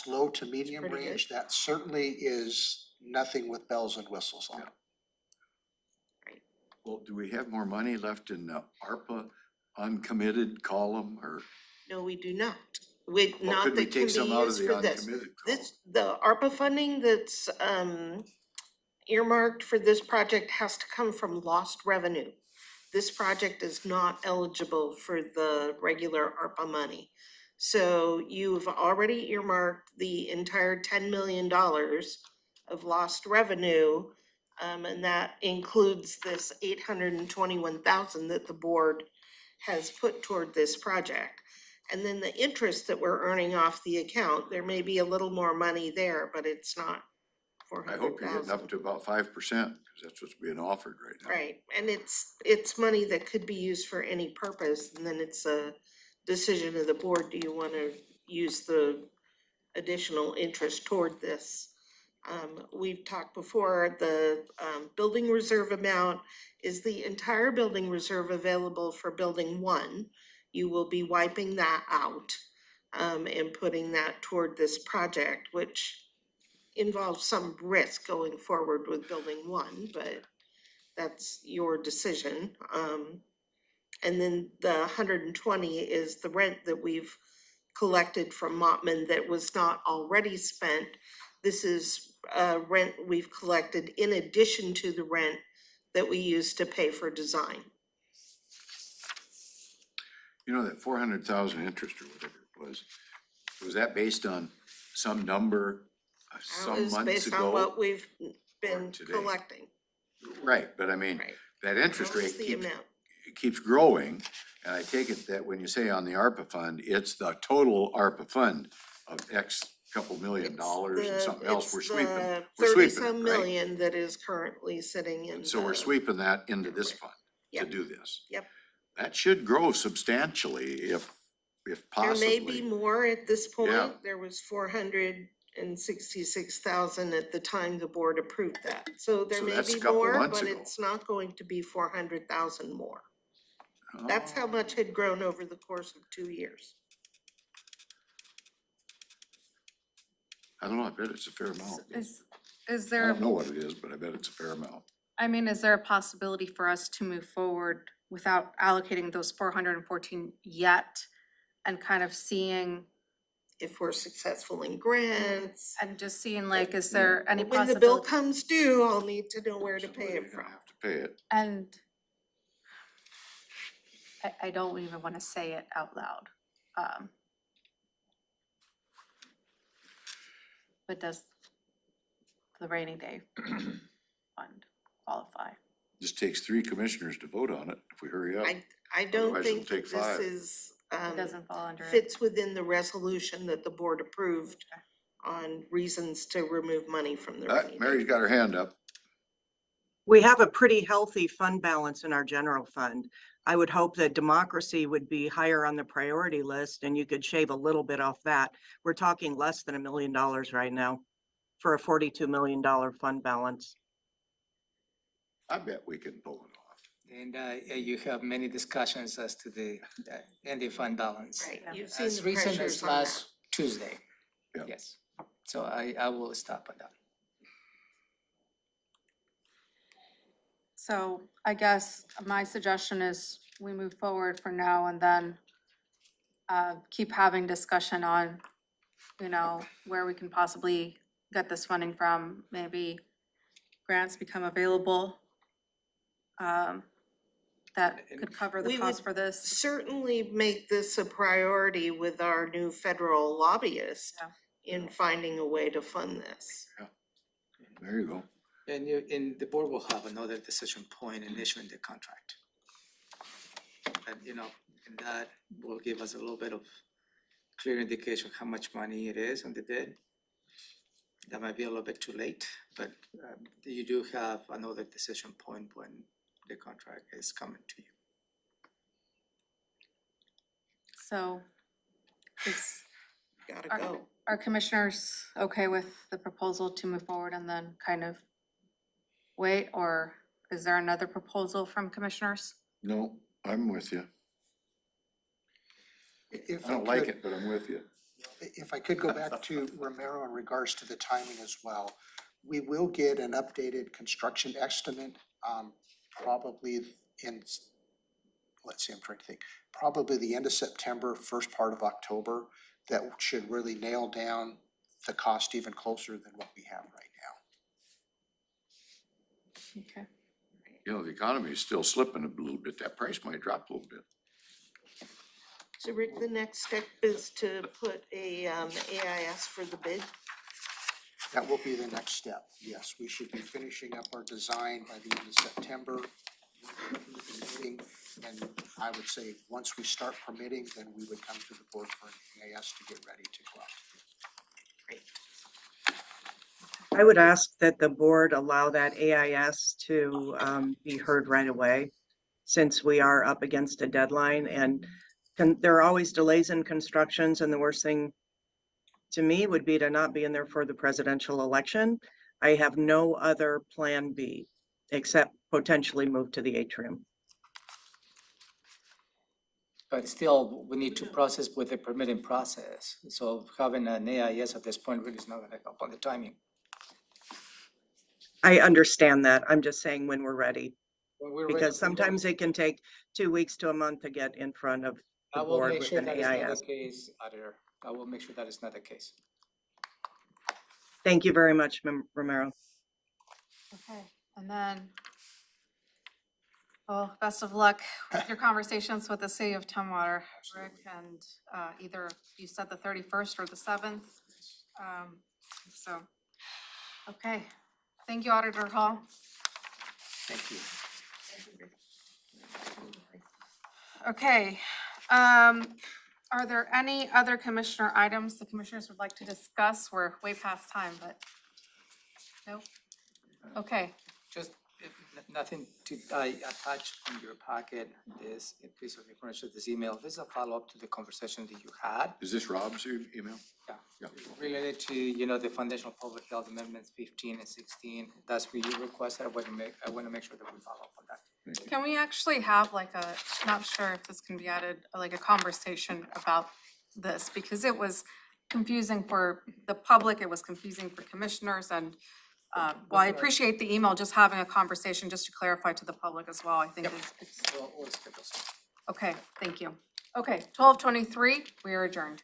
low to medium pretty good. range. That certainly is nothing with bells and whistles on it. Well, do we have more money left in the ARPA uncommitted column or? No, we do not. Well, Not could we that can take be some out of used the for this. uncommitted column? The ARPA funding that's earmarked for this project has to come from lost revenue. This project is not eligible for the regular ARPA money. So you've already earmarked the entire $10 million of lost revenue. And that includes this 821,000 that the board has put toward this project. And then the interest that we're earning off the account, there may be a little more money there, but it's not I hope you're getting up to about 5%, because that's what's being offered right now. Right, and it's money that could be used for any purpose, and then it's a decision of the board, do you wanna use the additional interest toward this? We've talked before, the building reserve amount is the entire building reserve available for building 1. You will be wiping that out and putting that toward this project, which involves some risk going forward with building 1, but that's your decision. And then the 120 is the rent that we've collected from Mottman that was not already spent. This is rent we've collected in addition to the rent that we used to pay for design. You know, that 400,000 interest or whatever it was that based on some number some That was months based on ago? what we've been today? collecting. Right, but I mean, Right. that interest That was rate the keeps, amount. it keeps growing. And I take it that when you say on the ARPA fund, it's the total ARPA fund of X couple $1 million and something else we're sweeping. We're sweeping it, 30-some right? million that is currently sitting in. And so we're the- sweeping that into this fund to Yep. do this. Yep. That should grow substantially if There possibly. may be more at this point. Yeah. There was 466,000 at the time the board approved that. So there So may that's a be couple more, months but ago. it's not going to be 400,000 more. That's how much had grown over the course of 2 years. I don't know, I bet it's a fair amount. Is I there, don't know what it is, but I bet it's a fair amount. I mean, is there a possibility for us to move forward without allocating those 414 yet? And kind of seeing, If we're successful in grants. and just seeing like, is there any When the bill possibility? comes due, I'll need to know where to pay Somebody's it gonna from. have to pay it. And I don't even wanna say it out loud. But does the rainy day fund qualify? Just takes 3 commissioners to vote on it if we hurry up. I don't Otherwise, think it'll take that this 5. is, It doesn't fall under it. fits within the resolution that the board approved on reasons to remove money from the rainy day. Mary's got her hand up. We have a pretty healthy fund balance in our general fund. I would hope that democracy would be higher on the priority list and you could shave a little bit off that. We're talking less than $1 million right now for a $42 million fund balance. I bet we can pull it off. And you have many discussions as to the ending fund balance. Right, you've seen As the recent pressures as on last Tuesday. Yeah. Yes. So I will stop on that. So I guess my suggestion is we move forward for now and then keep having discussion on, you know, where we can possibly get this funding from. Maybe grants become available that could cover the We cost would for this. certainly make this a priority with our new federal lobbyist in finding a way to fund this. There you go. And the board will have another decision point in issuing the contract. And and that will give us a little bit of clear indication of how much money it is on the bid. That might be a little bit too late, but you do have another decision point when the contract is coming to you. So is gotta Are- go. Are commissioners okay with the proposal to move forward and then kind of wait, or is there another proposal from commissioners? No, I'm with you. If I don't like it, but I'm with you. If I could go back to Romero in regards to the timing as well, we will get an updated construction estimate, probably in, let's see, I'm trying to think, probably the end of September, first part of October, that should really nail down the cost even closer than what we have right now. Okay. You know, the economy is still slipping a little bit. That price might drop a little bit. So Rick, the next step is to put a AIS for the bid. That will be the next step. Yes, we should be finishing up our design by the end of September. Permitting, and I would say, once we start permitting, then we would come to the board for an AIS to get ready to go out. I would ask that the board allow that AIS to be heard right away, since we are up against a deadline, and there are always delays in constructions, and the worst thing to me would be to not be in there for the presidential election. I have no other plan B except potentially move to the atrium. But still, we need to process with the permitting process. So having an AIS at this point really is not gonna help on the timing. I understand that. I'm just saying when we're ready, When we're ready because to go, sometimes it can take 2 weeks to a month to get in front of I the will board make with sure an that is not AIS. the case, Auditor. I will make sure that is not the case. Thank you very much, Romero. Okay, and then, well, best of luck with your conversations with the city of Tumwater, Rick, and either you said the 31st or the 7th. So, okay, thank you, Auditor Hall. Thank you. Okay, are there any other commissioner items the commissioners would like to discuss? We're way past time, but nope. Okay, Just nothing to, I attached in your packet this piece of information, this email. This is a follow-up to the conversation that you had. Is this Rob's email? Yeah. Yeah. Related to, you know, the foundational public health amendments 15 and 16. That's what you requested. I want to make sure that we follow up on that. can we actually have like a, not sure if this can be added, like a conversation about this, because it was confusing for the public, it was confusing for commissioners, and well, I appreciate the email, just having a conversation just to clarify to the public as well, I think it's, We'll schedule some. okay, thank you. Okay, 12:23, we are adjourned.